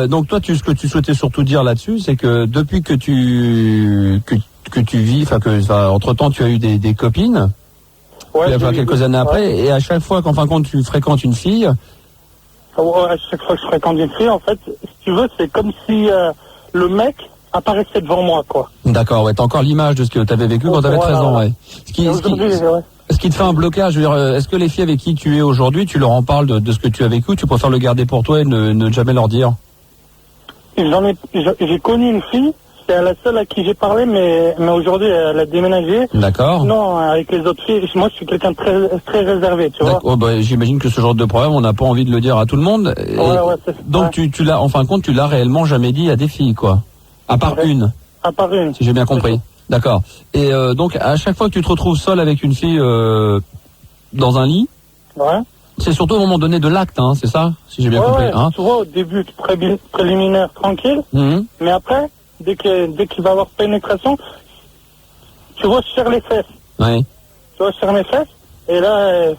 Donc toi, ce que tu souhaitais surtout dire là-dessus, c'est que depuis que tu vis, entre temps, tu as eu des copines. Ouais. Quelques années après, et à chaque fois qu'en fin de compte tu fréquentes une fille. Ouais, à chaque fois que je fréquente une fille, en fait, si tu veux, c'est comme si le mec apparaissait devant moi, quoi. D'accord. Ouais. T'as encore l'image de ce que t'avais vécu quand t'avais 13 ans, ouais. Ce qui te fait un blocage, je veux dire, est-ce que les filles avec qui tu es aujourd'hui, tu leur en parles de ce que tu as vécu, ou tu préfères le garder pour toi et ne jamais leur dire? J'ai connu une fille, c'est la seule à qui j'ai parlé, mais aujourd'hui elle a déménagé. D'accord. Non, avec les autres filles, moi je suis quelqu'un de très, très réservé, tu vois. Oh, j'imagine que ce genre de problème, on n'a pas envie de le dire à tout le monde. Donc tu l'as, en fin de compte, tu l'as réellement jamais dit à des filles, quoi. À part une. À part une. Si j'ai bien compris. D'accord. Et donc, à chaque fois que tu te retrouves seul avec une fille dans un lit, c'est surtout au moment donné de l'acte, hein, c'est ça? Si j'ai bien compris. Hein. Tu vois, au début, préliminaire, tranquille, mais après, dès qu'il va y avoir pénétration, tu vois, je serre les fesses. Oui. Tu vois, je serre mes fesses, et là,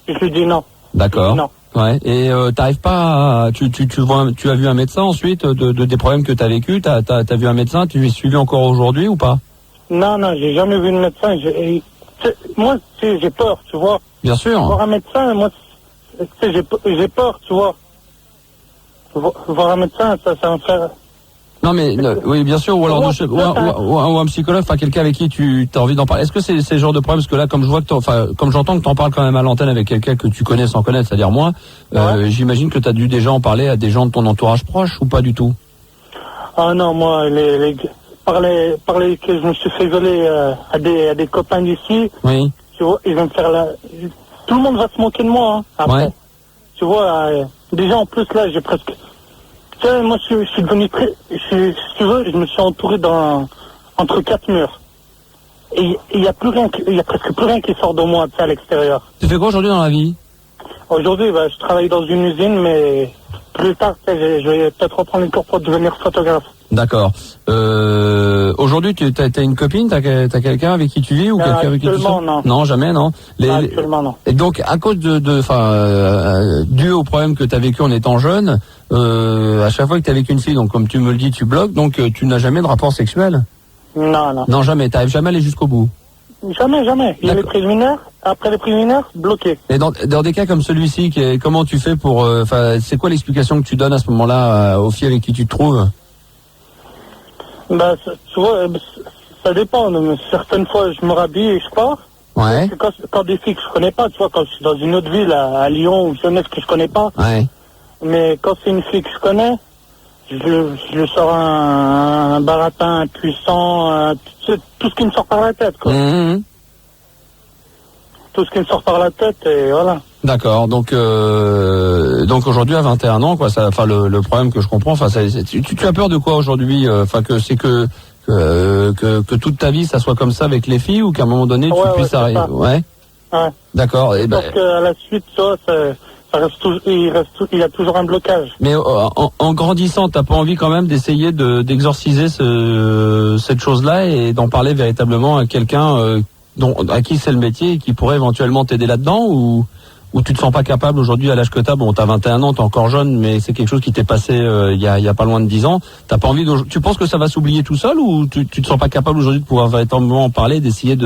je lui dis non. D'accord. Non. Ouais. Et t'arrives pas à, tu as vu un médecin ensuite des problèmes que t'as vécu, t'as vu un médecin, tu es suivi encore aujourd'hui ou pas? Non, j'ai jamais vu de médecin. Moi, j'ai peur, tu vois. Bien sûr. Voir un médecin, moi, j'ai peur, tu vois. Voir un médecin, ça va me faire... Non mais oui, bien sûr, ou alors ou un psychologue, enfin quelqu'un avec qui tu as envie d'en parler. Est-ce que c'est le genre de problème, parce que là, comme je vois que comme j'entends que t'en parles quand même à l'antenne avec quelqu'un que tu connais sans connaître, c'est-à-dire moi, j'imagine que t'as dû déjà en parler à des gens de ton entourage proche ou pas du tout? Ah non, moi, parler que je me suis fait violer à des copains d'ici. Oui. Tu vois, ils vont me faire tout le monde va se moquer de moi, hein, après. Ouais. Tu vois, déjà en plus là, j'ai presque... Tu sais, moi je suis devenu très... si tu veux, je me suis entouré entre 4 murs. Et il y a presque plus rien qui sort de moi, tu sais, à l'extérieur. Tu fais quoi aujourd'hui dans la vie? Aujourd'hui, je travaille dans une usine, mais plus tard, je vais peut-être reprendre les cours pour devenir photographe. D'accord. Aujourd'hui, t'as une copine, t'as quelqu'un avec qui tu vis ou quelqu'un avec qui tu sors? Non. Non, jamais, non. Actuellement, non. Et donc, à cause dû au problème que t'as vécu en étant jeune, à chaque fois que t'es avec une fille, donc comme tu me le dis, tu bloques, donc tu n'as jamais de rapport sexuel? Non. Non, jamais. T'arrives jamais à aller jusqu'au bout? Jamais. Il y a les préliminaires. Après les préliminaires, bloqué. Et dans des cas comme celui-ci, comment tu fais pour... c'est quoi l'explication que tu donnes à ce moment-là aux filles avec qui tu te trouves? Tu vois, ça dépend. Mais certaines fois, je me rhabille et je pars. Ouais. Quand des filles que je connais pas, tu vois, quand je suis dans une autre ville, à Lyon ou Genève que je connais pas. Ouais. Mais quand c'est une fille que je connais, je sors un baratin puissant, tout ce qui me sort par la tête, quoi. Tout ce qui me sort par la tête, et voilà. D'accord. Donc aujourd'hui à 21 ans, quoi. Le problème que je comprends, tu as peur de quoi aujourd'hui? Que que toute ta vie ça soit comme ça avec les filles, ou qu'à un moment donné tu puisses arrêter. Ouais. D'accord. Et parce qu'à la suite, ça reste il y a toujours un blocage. Mais en grandissant, t'as pas envie quand même d'essayer d'exorciser cette chose-là et d'en parler véritablement à quelqu'un à qui c'est le métier et qui pourrait éventuellement t'aider là-dedans, ou tu te sens pas capable aujourd'hui à l'âge que t'as? Bon, t'as 21 ans, t'es encore jeune, mais c'est quelque chose qui t'est passé il y a pas loin de 10 ans. T'as pas envie tu penses que ça va s'oublier tout seul, ou tu te sens pas capable aujourd'hui de pouvoir véritablement en parler, d'essayer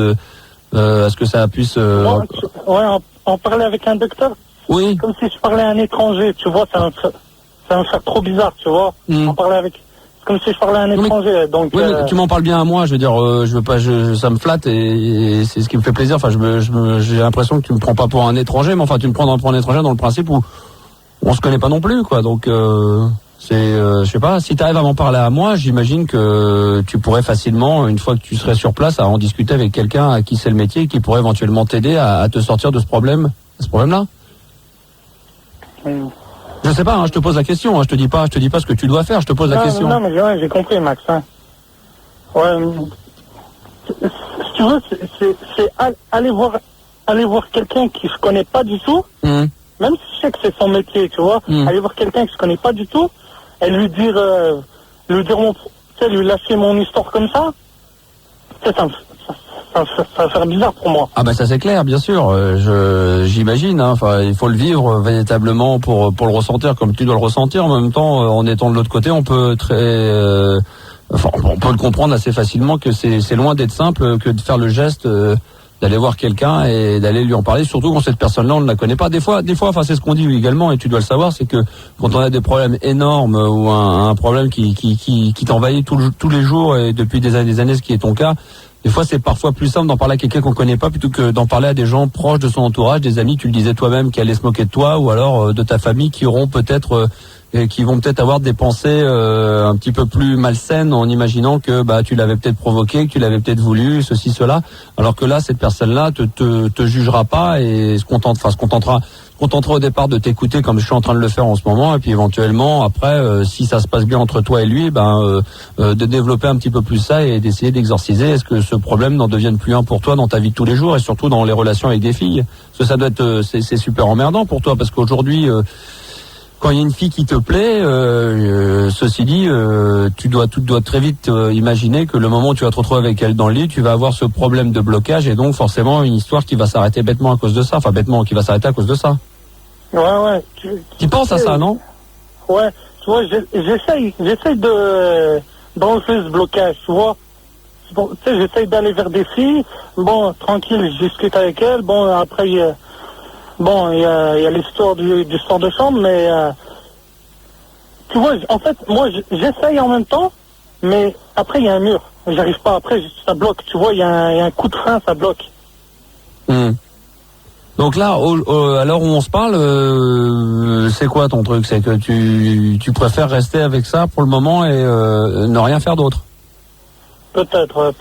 à ce que ça puisse... en parler avec un docteur. Oui. Comme si je parlais à un étranger, tu vois, ça va me faire trop bizarre, tu vois. En parler avec... Comme si je parlais à un étranger, donc... Oui, mais tu m'en parles bien à moi, je veux dire, je veux pas, ça me flatte et c'est ce qui me fait plaisir. Enfin, j'ai l'impression que tu me prends pas pour un étranger, mais enfin, tu me prends pour un étranger dans le principe où on se connaît pas non plus, quoi. Donc, je sais pas, si tu arrives à m'en parler à moi, j'imagine que tu pourrais facilement, une fois que tu serais sur place, à en discuter avec quelqu'un à qui c'est le métier et qui pourrait éventuellement t'aider à te sortir de ce problème-là. Je sais pas, je te pose la question, je te dis pas ce que tu dois faire, je te pose la question. Non, mais j'ai compris, Max. Ouais. Si tu veux, c'est aller voir quelqu'un qui se connaît pas du tout, même si je sais que c'est son métier, tu vois, aller voir quelqu'un qui se connaît pas du tout, et lui dire lui lâcher mon histoire comme ça, ça va faire bizarre pour moi. Ah ben ça c'est clair, bien sûr. J'imagine. Enfin, il faut le vivre véritablement pour le ressentir comme tu dois le ressentir. En même temps, en étant de l'autre côté, on peut on peut le comprendre assez facilement que c'est loin d'être simple que de faire le geste d'aller voir quelqu'un et d'aller lui en parler. Surtout quand cette personne-là on ne la connaît pas. Des fois, enfin c'est ce qu'on dit également et tu dois le savoir, c'est que quand on a des problèmes énormes ou un problème qui t'envahit tous les jours et depuis des années, ce qui est ton cas. Des fois, c'est parfois plus simple d'en parler à quelqu'un qu'on connaît pas plutôt que d'en parler à des gens proches de son entourage, des amis, tu le disais toi-même, qui allaient se moquer de toi, ou alors de ta famille qui vont peut-être avoir des pensées un petit peu plus malsaines en imaginant que tu l'avais peut-être provoqué, que tu l'avais peut-être voulu, ceci, cela. Alors que là, cette personne-là te jugera pas et se contentera au départ de t'écouter comme je suis en train de le faire en ce moment, et puis éventuellement après si ça se passe bien entre toi et lui, de développer un petit peu plus ça et d'essayer d'exorciser. Est-ce que ce problème n'en devienne plus un pour toi dans ta vie de tous les jours et surtout dans les relations avec des filles? Parce que ça doit être c'est super emmerdant pour toi, parce qu'aujourd'hui quand il y a une fille qui te plaît, ceci dit, tu dois très vite imaginer que le moment où tu vas te retrouver avec elle dans le lit, tu vas avoir ce problème de blocage et donc forcément une histoire qui va s'arrêter bêtement à cause de ça. Enfin bêtement, qui va s'arrêter à cause de ça. Ouais. Tu penses à ça, non? Ouais, tu vois, j'essaye d'enlever ce blocage, tu vois. Bon, tu sais, j'essaye d'aller vers des filles. Bon, tranquille, je discute avec elles. Bon, après, il y a l'histoire du sport de chambre, mais tu vois, en fait, moi, j'essaye en même temps, mais après, il y a un mur. J'arrive pas. Après, ça bloque. Tu vois, il y a un coup de frein, ça bloque. Donc là, à l'heure où on se parle, c'est quoi ton truc? C'est que tu préfères rester avec ça pour le moment et ne rien faire d'autre? Peut-être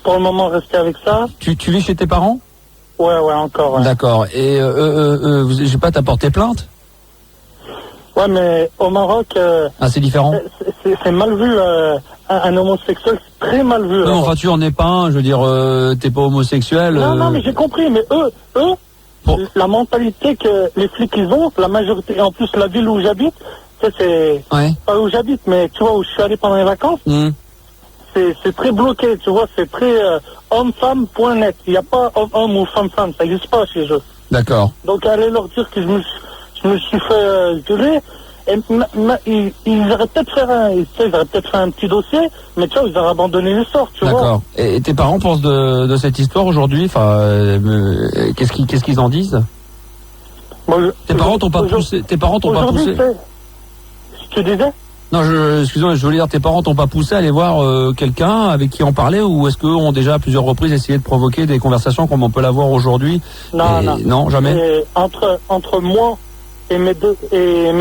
pour le moment rester avec ça. Tu vis chez tes parents? Ouais, encore. Ouais. D'accord. Et j'ai pas t'apporté plainte? Ouais, mais au Maroc... c'est différent. C'est mal vu. Un homosexuel, c'est très mal vu. Non, enfin, tu en es pas un. Je veux dire, t'es pas homosexuel. Non, mais j'ai compris. Mais eux, la mentalité que les flics ils ont, la majorité, en plus la ville où j'habite, c'est pas où j'habite, mais tu vois où je suis allé pendant les vacances. C'est très bloqué, tu vois, c'est très homme-femme, point net. Il n'y a pas homme ou femme-femme, ça n'existe pas chez eux. D'accord. Donc aller leur dire que je me suis fait violer, et ils auraient peut-être fait un petit dossier, mais tu vois, ils auraient abandonné l'histoire, tu vois. D'accord. Et tes parents pensent de cette histoire aujourd'hui? Enfin, qu'est-ce qu'ils en disent? Tes parents t'ont pas poussé? Tu disais? Non, excuse-moi, je voulais dire, tes parents t'ont pas poussé à aller voir quelqu'un avec qui en parler, ou est-ce qu'eux ont déjà à plusieurs reprises essayé de provoquer des conversations comme on peut l'avoir aujourd'hui? Non, jamais. Et entre moi et mes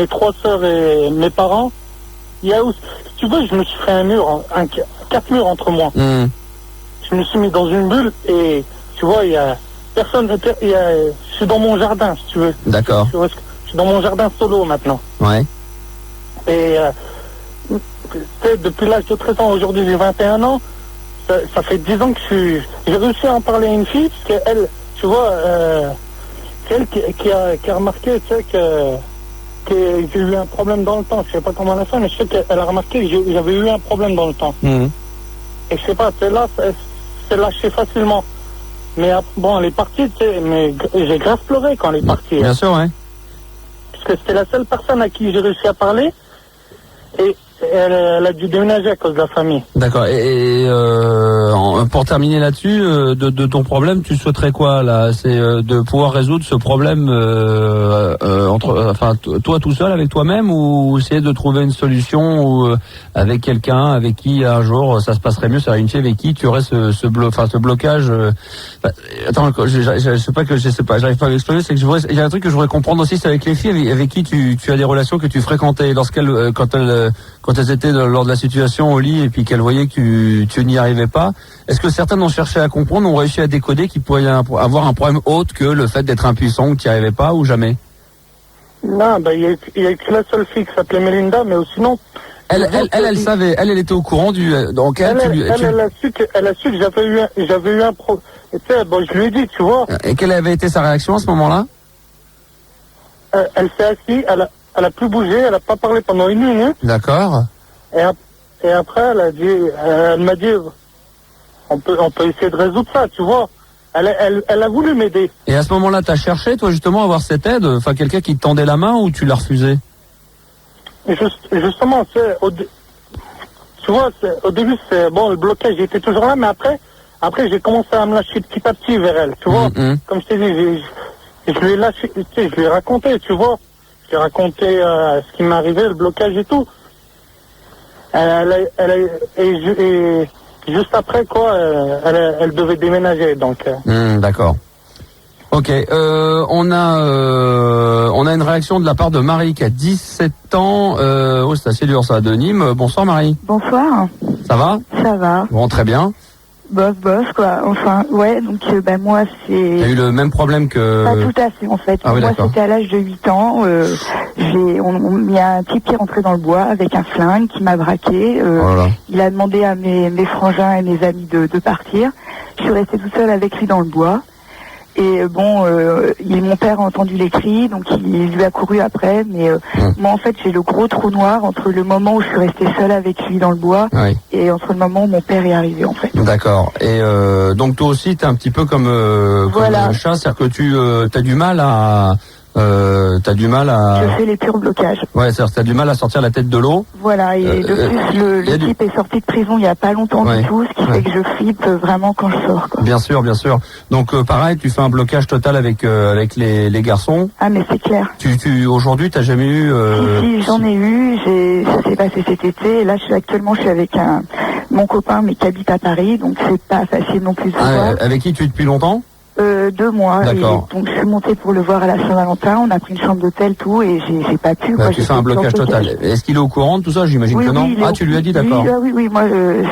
trois sœurs et mes parents, il y a aussi, si tu veux, je me suis fait un mur, 4 murs entre moi. Je me suis mis dans une bulle et tu vois, il y a personne, je suis dans mon jardin, si tu veux. D'accord. Je suis dans mon jardin solo maintenant. Ouais. Et depuis l'âge de 13 ans, aujourd'hui j'ai 21 ans, ça fait 10 ans que j'ai réussi à en parler à une fille, parce qu'elle, tu vois, elle qui a remarqué, tu sais, que j'ai eu un problème dans le temps. Je sais pas comment elle a fait, mais je sais qu'elle a remarqué que j'avais eu un problème dans le temps. Mmh. Et je sais pas, c'est lâché facilement. Mais bon, elle est partie, tu sais, mais j'ai grave pleuré quand elle est partie. Bien sûr, ouais. Parce que c'était la seule personne à qui j'ai réussi à parler. Et elle a dû déménager à cause de la famille. D'accord. Et pour terminer là-dessus, de ton problème, tu souhaiterais quoi là? C'est de pouvoir résoudre ce problème toi tout seul avec toi-même, ou essayer de trouver une solution ou avec quelqu'un avec qui un jour ça se passerait mieux, c'est-à-dire une fille avec qui tu aurais ce blocage. Attends, je sais pas, j'arrive pas à l'exprimer. C'est que il y a un truc que je voudrais comprendre aussi, c'est avec les filles avec qui tu as des relations que tu fréquentais, quand elles étaient lors de la situation au lit et puis qu'elles voyaient que tu n'y arrivais pas. Est-ce que certaines ont cherché à comprendre, ont réussi à décoder qu'il pourrait avoir un problème autre que le fait d'être impuissant, ou que tu n'y arrivais pas, ou jamais? Non, il y a que la seule fille qui s'appelait Melinda, mais sinon... Elle savait, elle était au courant donc elle a su que j'avais eu un problème. Tu sais, bon, je lui ai dit, tu vois. Et quelle avait été sa réaction à ce moment-là? Elle s'est assise, elle a plus bougé, elle a pas parlé pendant 1 minute. D'accord. Et après, elle m'a dit, on peut essayer de résoudre ça, tu vois. Elle a voulu m'aider. Et à ce moment-là, t'as cherché, toi, justement, à avoir cette aide, enfin, quelqu'un qui te tendait la main, ou tu l'as refusé? Justement, tu vois, au début, le blocage, j'étais toujours là, mais après, j'ai commencé à me lâcher petit à petit vers elle, tu vois. Comme je t'ai dit, je lui ai lâché, tu sais, je lui ai raconté, tu vois. Je lui ai raconté ce qui m'est arrivé, le blocage et tout. Et juste après, quoi, elle devait déménager, donc. D'accord. Ok, on a une réaction de la part de Marie qui a 17 ans. C'est assez dur ça, de Nîmes. Bonsoir Marie. Bonsoir. Ça va? Ça va. Bon, très bien. Bof, quoi. Enfin, ouais, donc moi c'est... T'as eu le même problème que... Pas tout à fait, en fait. Ah oui, moi d'accord. c'était à l'âge de 8 ans. Il y a un type qui est rentré dans le bois avec un flingue qui m'a braqué. Il a demandé à mes frangins et mes amis de partir. Je suis restée toute seule avec lui dans le bois. Et mon père a entendu les cris, donc il lui a couru après. Mais moi, en fait, j'ai le gros trou noir entre le moment où je suis restée seule avec lui dans le bois et entre le moment où mon père est arrivé, en fait. D'accord. Et donc toi aussi, t'es un petit peu comme le chat, c'est-à-dire que tu as du mal à... Je fais les purs blocages. Ouais, c'est-à-dire que t'as du mal à sortir la tête de l'eau. Voilà, et de plus, le type est sorti de prison il y a pas longtemps du tout, ce qui fait que je flippe vraiment quand je sors, quoi. Bien sûr. Donc pareil, tu fais un blocage total avec les garçons. Ah, mais c'est clair. Aujourd'hui, t'as jamais eu... Si, j'en ai eu, ça s'est passé cet été, et là je suis avec mon copain, mais qui habite à Paris, donc c'est pas facile non plus de voir. Avec qui tu es depuis longtemps? 2 mois. D'accord. Et donc je suis montée pour le voir à la Saint-Valentin. On a pris une chambre d'hôtel, tout, et j'ai pas pu. Tu fais un blocage total. Est-ce qu'il est au courant de tout ça? J'imagine que non. Tu lui as dit, d'accord. Oui. Moi,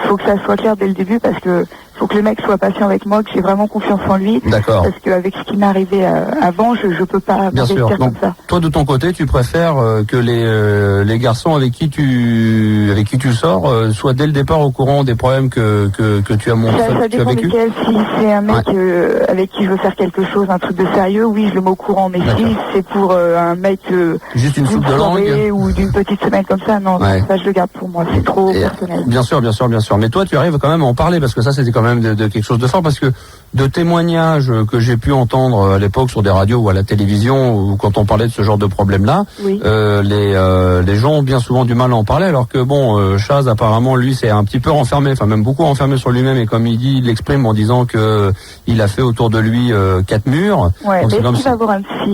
faut que ça soit clair dès le début, parce que faut que le mec soit patient avec moi, que j'ai vraiment confiance en lui. D'accord. Parce qu'avec ce qui m'est arrivé avant, je peux pas. Bien sûr. Donc, comme ça. Toi, de ton côté, tu préfères que les garçons avec qui tu sors soient dès le départ au courant des problèmes que tu as montré. Ça dépend desquels. Si c'est un mec avec qui je veux faire quelque chose, un truc de sérieux, oui, je le mets au courant. Mais si c'est pour un mec juste une soupe de langue ou d'une petite semaine comme ça, non, ça je le garde pour moi. C'est trop personnel. Bien sûr. Mais toi, tu arrives quand même à en parler, parce que ça, c'était quand même de quelque chose de fort, parce que de témoignages que j'ai pu entendre à l'époque sur des radios ou à la télévision, ou quand on parlait de ce genre de problème-là, les gens ont bien souvent du mal à en parler, alors que Chaz, apparemment, lui, c'est un petit peu renfermé, enfin même beaucoup renfermé sur lui-même, et comme il l'exprime en disant que il a fait autour de lui 4 murs. Ouais, mais est-ce qu'il va avoir un psy?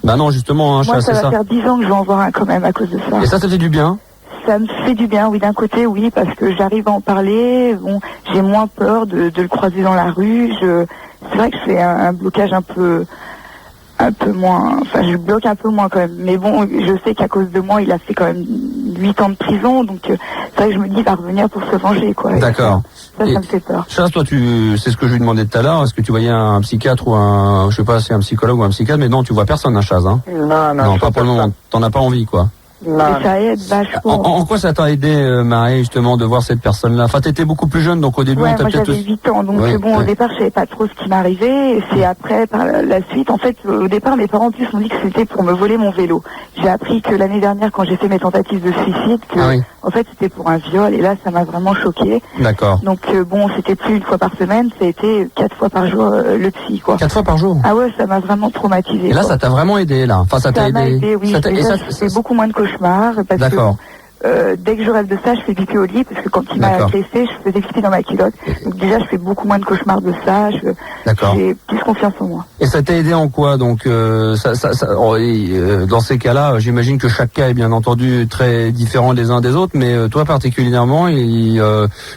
Bah non, justement, moi, ça va faire 10 ans que je vais en voir un quand même à cause de ça. Et ça fait du bien? Ça me fait du bien, oui, d'un côté, oui, parce que j'arrive à en parler. Bon, j'ai moins peur de le croiser dans la rue. C'est vrai que je fais un blocage un peu moins. Enfin, je bloque un peu moins quand même. Mais bon, je sais qu'à cause de moi, il a fait quand même 8 ans de prison, donc c'est vrai que je me dis, il va revenir pour se venger, quoi. D'accord. Ça me fait peur. Chaz, toi, c'est ce que je lui demandais tout à l'heure. Est-ce que tu voyais un psychiatre ou je sais pas, c'est un psychologue ou un psychiatre, mais non, tu vois personne, Chaz, hein? Non, pas pour le moment. T'en as pas envie, quoi. Et ça aide vachement. En quoi ça t'a aidé, Marie, justement, de voir cette personne-là? Enfin, t'étais beaucoup plus jeune, donc au début, ouais, on t'a moi peut-être... j'avais 8 ans, donc au départ, je savais pas trop ce qui m'arrivait. Et c'est après, par la suite, en fait, au départ, mes parents en plus m'ont dit que c'était pour me voler mon vélo. J'ai appris que l'année dernière, quand j'ai fait mes tentatives de suicide, que en fait, c'était pour un viol. Et là, ça m'a vraiment choquée. D'accord. Donc c'était plus une fois par semaine, ça a été 4 fois par jour le psy, quoi. 4 fois par jour? Ah ouais, ça m'a vraiment traumatisée. Et là, ça t'a vraiment aidé, là? Enfin, ça t'a aidé? Oui. C'est beaucoup moins de cauchemars. D'accord. Dès que je rêve de ça, je fais pipi au lit, parce que quand il m'a agressé, je faisais pipi dans ma culotte. Donc déjà, je fais beaucoup moins de cauchemars de ça. J'ai plus confiance en moi. Et ça t'a aidé en quoi? Donc, dans ces cas-là, j'imagine que chaque cas est bien entendu très différent les uns des autres, mais toi particulièrement,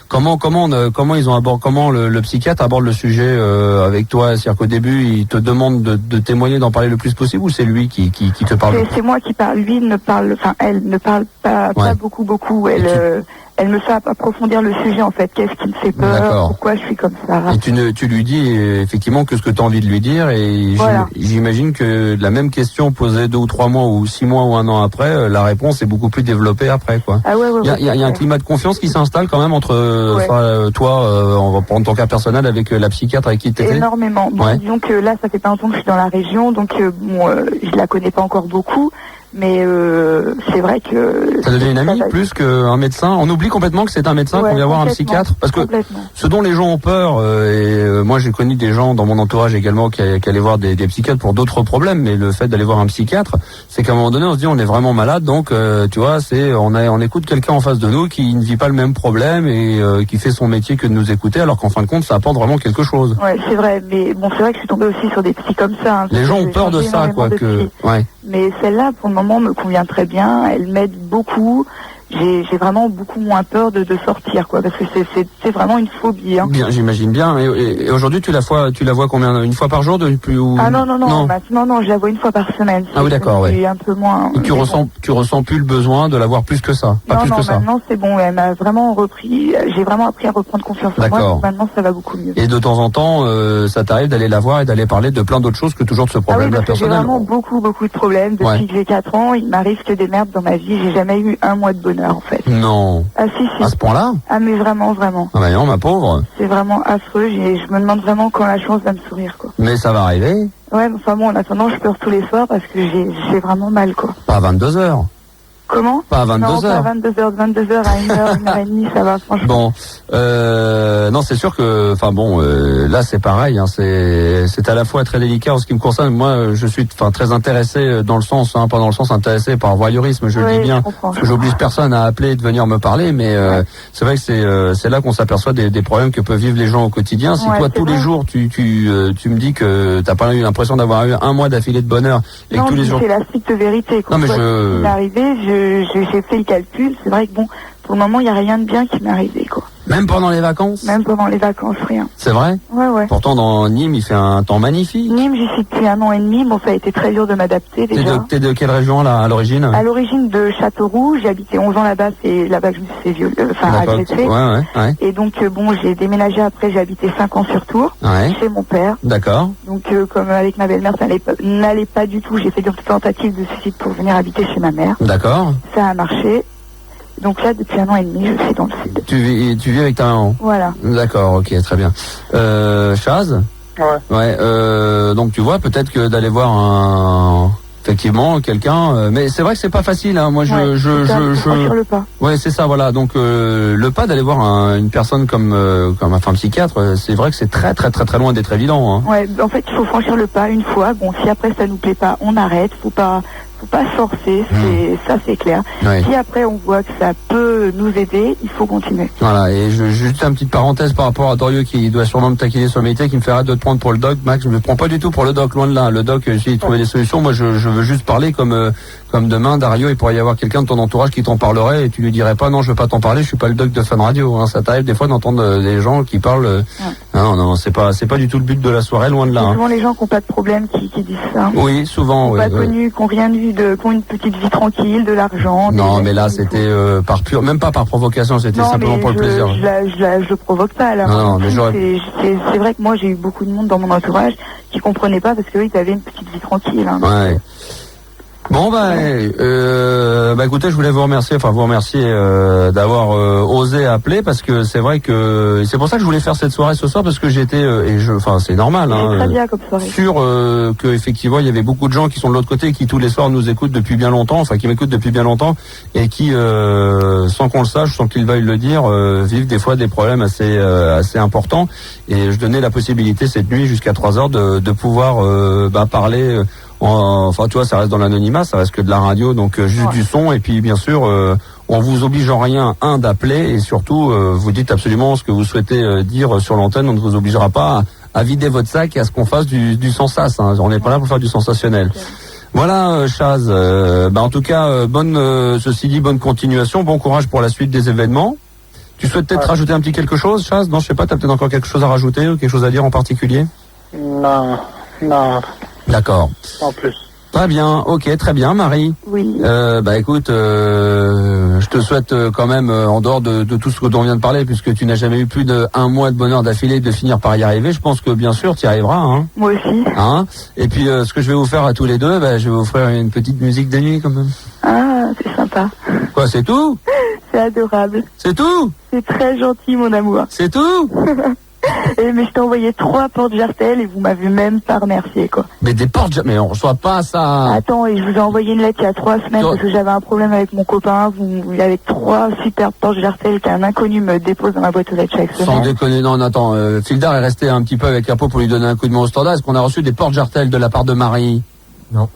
comment le psychiatre aborde le sujet avec toi? C'est-à-dire qu'au début, il te demande de témoigner, d'en parler le plus possible, ou c'est lui qui te parle? C'est moi qui parle. Lui ne parle, elle ne parle pas beaucoup. Elle me fait approfondir le sujet, en fait. Qu'est-ce qui me fait peur? Pourquoi je suis comme ça? Et tu lui dis effectivement que ce que tu as envie de lui dire, et j'imagine que la même question posée 2 ou 3 mois ou 6 mois ou 1 an après, la réponse est beaucoup plus développée après, quoi. Ah ouais, il y a un climat de confiance qui s'installe quand même entre toi, on va prendre ton cas personnel, avec la psychiatre avec qui tu étais? Énormément. Bon, disons que là, ça fait pas longtemps que je suis dans la région, donc je la connais pas encore beaucoup. Mais c'est vrai que... Ça devient une amie plus qu'un médecin. On oublie complètement que c'est un médecin qu'on vient voir un psychiatre. Parce que ce dont les gens ont peur, moi j'ai connu des gens dans mon entourage également qui allaient voir des psychiatres pour d'autres problèmes, mais le fait d'aller voir un psychiatre, c'est qu'à un moment donné on se dit on est vraiment malade, donc tu vois, on écoute quelqu'un en face de nous qui ne vit pas le même problème et qui fait son métier que de nous écouter, alors qu'en fin de compte ça apporte vraiment quelque chose. Ouais, c'est vrai, mais bon, c'est vrai que je suis tombée aussi sur des psys comme ça. Les gens ont peur de ça, quoi. Mais celle-là, pour le moment, me convient très bien. Elle m'aide beaucoup. J'ai vraiment beaucoup moins peur de sortir, quoi, parce que c'est vraiment une phobie. Hein. Bien, j'imagine bien. Et aujourd'hui, tu la vois combien? Une fois par jour depuis ou... Ah non, je la vois une fois par semaine. Ah oui, d'accord, ouais. Un peu moins. Et tu ressens plus le besoin de la voir plus que ça? Maintenant c'est bon. Elle m'a vraiment repris. J'ai vraiment appris à reprendre confiance en moi. Donc maintenant, ça va beaucoup mieux. Et de temps en temps, ça t'arrive d'aller la voir et d'aller parler de plein d'autres choses que toujours de ce problème-là personnel? J'ai vraiment beaucoup de problèmes. Depuis que j'ai 4 ans, il m'arrive que des merdes dans ma vie. J'ai jamais eu un mois de bonheur, en fait. Non. Ah si. À ce point-là? Ah mais vraiment. Ah bah non, ma pauvre. C'est vraiment affreux. Je me demande vraiment quand la chance va me sourire, quoi. Mais ça va arriver. Ouais, enfin bon, en attendant, je pleure tous les soirs parce que j'ai vraiment mal, quoi. Pas à 22h. Comment? Pas à 22h. Non, pas à 22h, 22h à 1h, 1h30, ça va, franchement. Bon, non, c'est sûr que, enfin bon, là c'est pareil, hein, c'est à la fois très délicat en ce qui me concerne. Moi, je suis, très intéressé dans le sens, pas dans le sens intéressé par voyeurisme, je le dis bien, parce que j'oblige personne à appeler et de venir me parler, mais c'est vrai que c'est là qu'on s'aperçoit des problèmes que peuvent vivre les gens au quotidien. Si toi tous les jours tu me dis que t'as pas eu l'impression d'avoir eu un mois d'affilée de bonheur et que tous les jours. C'est la stricte vérité. Non mais il est arrivé, j'ai fait le calcul, c'est vrai que bon, pour le moment, il n'y a rien de bien qui m'est arrivé, quoi. Même pendant les vacances? Même pendant les vacances, rien. C'est vrai? Ouais. Pourtant, dans Nîmes, il fait un temps magnifique. Nîmes, j'y suis depuis 1 an et demi. Bon, ça a été très dur de m'adapter, déjà. T'es de quelle région, là, à l'origine? À l'origine de Châteauroux. J'ai habité 11 ans là-bas. C'est là-bas que je me suis fait agresser. Ouais. Et donc, j'ai déménagé après. J'ai habité 5 ans sur Tours. Chez mon père. D'accord. Donc, comme avec ma belle-mère, ça n'allait pas du tout. J'ai fait des tentatives de suicide pour venir habiter chez ma mère. D'accord. Ça a marché. Donc là, depuis 1 an et demi, je suis dans le sud. Tu vis avec ta maman? Voilà. D'accord, ok, très bien. Chaz? Ouais. Donc tu vois, peut-être que d'aller voir effectivement quelqu'un, mais c'est vrai que c'est pas facile, hein. Moi franchir le pas. Ouais, c'est ça, voilà. Donc le pas d'aller voir une personne comme un psychiatre, c'est vrai que c'est très très très très loin d'être évident, hein. Ouais, en fait, il faut franchir le pas une fois. Bon, si après ça nous plaît pas, on arrête. Faut pas forcer, c'est clair. Ouais. Si après on voit que ça peut nous aider, il faut continuer. Voilà, et juste une petite parenthèse par rapport à Dorieux qui doit sûrement me taquiner sur le métier, qui me fait arrêter de te prendre pour le doc. Max, je me prends pas du tout pour le doc, loin de là. Le doc, j'essaie de trouver des solutions. Moi, je veux juste parler comme demain, Dario, il pourrait y avoir quelqu'un de ton entourage qui t'en parlerait et tu lui dirais pas non, je veux pas t'en parler, je suis pas le doc de Fun Radio, hein. Ça t'arrive des fois d'entendre des gens qui parlent. Non, c'est pas du tout le but de la soirée, loin de là. C'est souvent les gens qui n'ont pas de problème qui disent ça. Oui, souvent. Qui n'ont pas connu, qui n'ont rien eu, qui ont une petite vie tranquille, de l'argent. Non, mais là, c'était même pas par provocation, c'était simplement pour le plaisir. Je provoque pas, là. Non, mais c'est vrai que moi, j'ai eu beaucoup de monde dans mon entourage qui comprenait pas parce qu'eux, ils avaient une petite vie tranquille, hein. Ouais. Bon bah écoutez, je voulais vous remercier d'avoir osé appeler, parce que c'est vrai que c'est pour ça que je voulais faire cette soirée ce soir, parce que j'étais c'est normal très bien comme soirée. Sûr que effectivement il y avait beaucoup de gens qui sont de l'autre côté, qui tous les soirs nous écoutent depuis bien longtemps, qui m'écoutent depuis bien longtemps, et qui sans qu'on le sache, sans qu'ils veuillent le dire, vivent des fois des problèmes assez importants. Et je donnais la possibilité cette nuit jusqu'à 3h de pouvoir parler. Tu vois, ça reste dans l'anonymat, ça reste que de la radio, donc juste du son. Et puis bien sûr, on vous oblige en rien d'appeler, et surtout vous dites absolument ce que vous souhaitez dire sur l'antenne. On ne vous obligera pas à vider votre sac et à ce qu'on fasse du sensas. On n'est pas là pour faire du sensationnel. Voilà, Chaz. En tout cas, ceci dit, bonne continuation, bon courage pour la suite des événements. Tu souhaites peut-être rajouter un petit quelque chose, Chaz? Non, je sais pas. T'as peut-être encore quelque chose à rajouter ou quelque chose à dire en particulier? Non. D'accord. En plus. Très bien, ok, très bien, Marie. Oui. Écoute, je te souhaite quand même, en dehors de tout ce dont on vient de parler, puisque tu n'as jamais eu plus d'1 mois de bonheur d'affilée, de finir par y arriver, je pense que bien sûr tu y arriveras. Hein. Moi aussi. Hein. Et puis ce que je vais vous faire à tous les deux, je vais vous offrir une petite musique de nuit quand même. Ah, c'est sympa. Quoi, c'est tout? C'est adorable. C'est tout? C'est très gentil, mon amour. C'est tout? Mais je t'ai envoyé 3 porte-jartelles et vous m'avez même pas remercié, quoi. Mais des porte-jartelles, mais on reçoit pas ça. Attends, et je vous ai envoyé une lettre il y a 3 semaines parce que j'avais un problème avec mon copain. Avec 3 super porte-jartelles qu'un inconnu me dépose dans ma boîte aux lettres chaque semaine. Sans déconner, non, attends. Fildar est resté un petit peu avec Capo pour lui donner un coup de main au standard. Est-ce qu'on a reçu des porte-jartelles de la part de Marie? Non.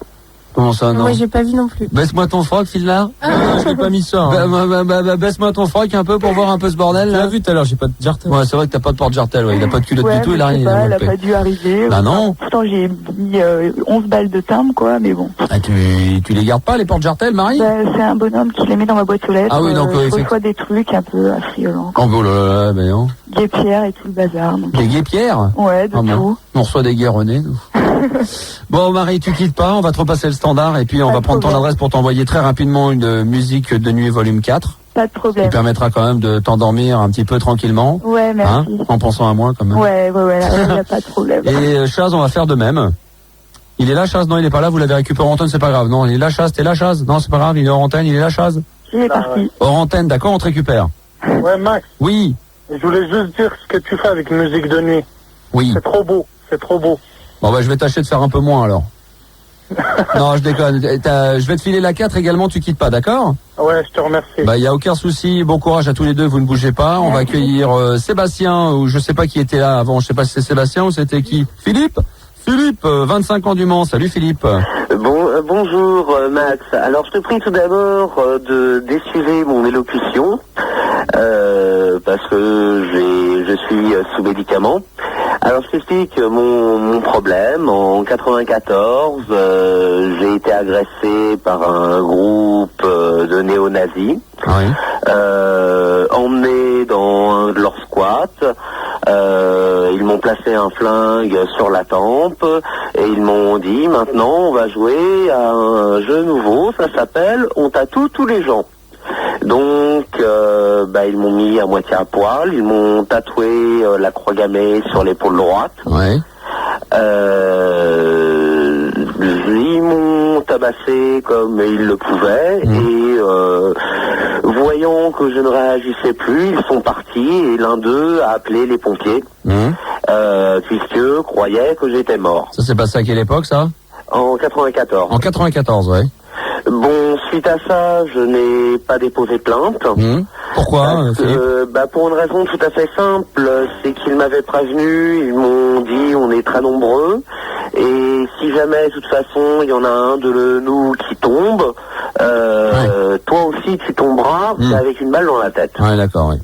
Comment ça, non? Moi, j'ai pas vu non plus. Baisse-moi ton froc, Fildar. Je n'ai pas mis ça. Baisse-moi ton froc un peu pour voir un peu ce bordel. Tu l'as vu tout à l'heure, j'ai pas de jartel. Ouais, c'est vrai que t'as pas de porte-jartel, il a pas de culotte du tout, il a rien. Elle a pas dû arriver. Bah non. Pourtant, j'ai mis 11 balles de timbre, quoi, mais bon. Ah, tu les gardes pas, les porte-jartels, Marie? C'est un bonhomme qui les met dans ma boîte aux lettres. Ah oui, donc, je reçois des trucs un peu affriolants. Oh là là, mais non. Guépière et tout le bazar. Donc. Des guépières? Ouais, de tout. On reçoit des guéronnés, nous. Bon, Marie, tu quittes pas, on va te repasser le standard et puis on va prendre ton adresse pour t'envoyer très rapidement une musique de nuit volume 4. Pas de problème. Qui permettra quand même de t'endormir un petit peu tranquillement. Ouais, merci. En pensant à moi quand même. Ouais, il n'y a pas de problème. Et Chaz, on va faire de même. Il est là, Chaz? Non, il est pas là, vous l'avez récupéré en antenne, c'est pas grave. Non, il est là, Chaz, t'es là, Chaz? Non, c'est pas grave, il est hors antenne, il est là, Chaz? Il est parti. Hors antenne, d'accord, on te récupère. Ouais, Max. Oui. Je voulais juste dire ce que tu fais avec musique de nuit. Oui. C'est trop beau, c'est trop beau. Bon, je vais tâcher de faire un peu moins alors. Non, je déconne. Je vais te filer la 4 également, tu quittes pas, d'accord? Ouais, je te remercie. Il y a aucun souci. Bon courage à tous les deux, vous ne bougez pas. On va accueillir Sébastien, ou je sais pas qui était là avant, je sais pas si c'est Sébastien ou c'était qui. Philippe, 25 ans du Mans. Salut Philippe. Bonjour Max. Alors je te prie tout d'abord d'essuyer mon élocution parce que je suis sous médicaments. Alors je t'explique mon problème. En 94, j'ai été agressé par un groupe de néo-nazis. Oui. Emmené dans un de leurs squats. Ils m'ont placé un flingue sur la tempe et ils m'ont dit maintenant on va jouer à un jeu nouveau, ça s'appelle on tatoue tous les gens. Donc ils m'ont mis à moitié à poil, ils m'ont tatoué la croix gammée sur l'épaule droite. Ouais. Ils m'ont tabassé comme ils le pouvaient et voyant que je ne réagissais plus, ils sont partis et l'un d'eux a appelé les pompiers puisque croyait que j'étais mort. Ça s'est passé à quelle époque ça? En 94. En 94, ouais. Bon, suite à ça, je n'ai pas déposé plainte. Pourquoi pour une raison tout à fait simple, c'est qu'ils m'avaient prévenu, ils m'ont dit on est très nombreux et si jamais de toute façon il y en a un de nous qui tombe, toi aussi tu tomberas mais avec une balle dans la tête. Ouais, d'accord, oui.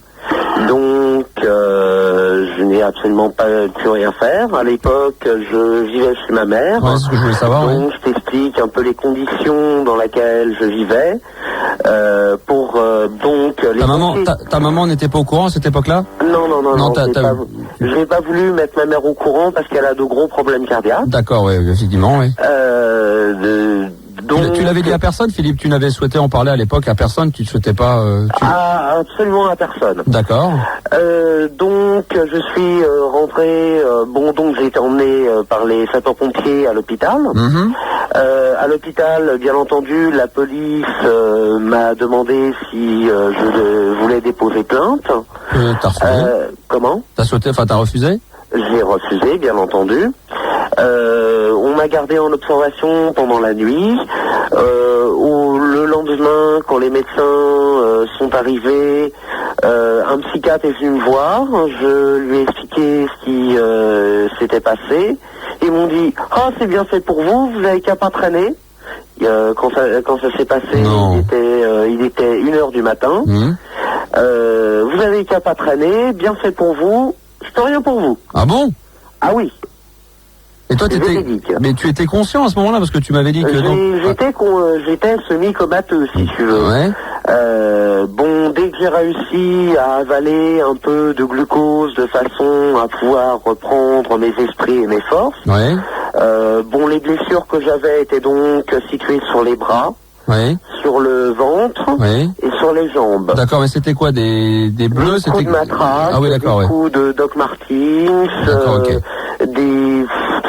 Donc je n'ai absolument pas pu rien faire. À l'époque, je vivais chez ma mère. Ouais, c'est ce que je voulais savoir. Donc je t'explique un peu les conditions dans lesquelles je vivais. Ta maman n'était pas au courant à cette époque-là? Non. Je n'ai pas voulu mettre ma mère au courant parce qu'elle a de gros problèmes cardiaques. D'accord, oui, effectivement, oui. Donc, tu l'avais dit à personne, Philippe? Tu n'avais souhaité en parler à l'époque à personne? Tu ne souhaitais pas absolument à personne. D'accord. Donc je suis rentré. Donc j'ai été emmené par les sapeurs-pompiers à l'hôpital. À l'hôpital, bien entendu, la police m'a demandé si je voulais déposer plainte. T'as refusé? Comment? T'as refusé? J'ai refusé, bien entendu. On m'a gardé en observation pendant la nuit. Le lendemain, quand les médecins sont arrivés, un psychiatre est venu me voir. Je lui ai expliqué ce qui s'était passé. Ils m'ont dit « Ah, c'est bien fait pour vous, vous n'avez qu'à pas traîner ». Quand ça s'est passé, il était 1h du matin. Vous avez qu'à pas traîner, bien fait pour vous, je peux rien pour vous. Ah bon? Ah oui. Et toi, mais tu étais conscient à ce moment-là, parce que tu m'avais dit que... J'étais semi-comateux, si tu veux. Ouais. Dès que j'ai réussi à avaler un peu de glucose de façon à pouvoir reprendre mes esprits et mes forces, les blessures que j'avais étaient donc situées sur les bras, sur le ventre et sur les jambes. D'accord, mais c'était quoi, des bleus? Des coups de matraque, des coups de Doc Martens,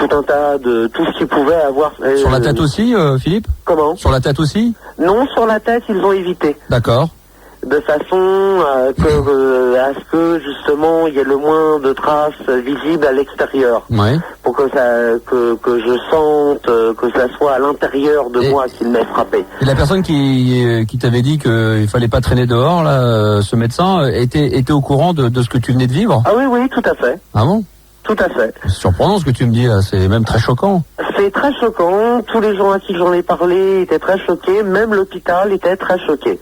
tout un tas de tout ce qu'ils pouvaient avoir. Sur la tête aussi, Philippe? Comment? Sur la tête aussi? Non, sur la tête, ils ont évité. D'accord. De façon à ce que justement il y ait le moins de traces visibles à l'extérieur. Pour que je sente que ça soit à l'intérieur de moi qu'il m'ait frappé. Et la personne qui t'avait dit qu'il fallait pas traîner dehors, là, ce médecin, était au courant de ce que tu venais de vivre? Ah oui, tout à fait. Ah bon? Tout à fait. C'est surprenant ce que tu me dis là, c'est même très choquant. C'est très choquant, tous les gens à qui j'en ai parlé étaient très choqués, même l'hôpital était très choqué.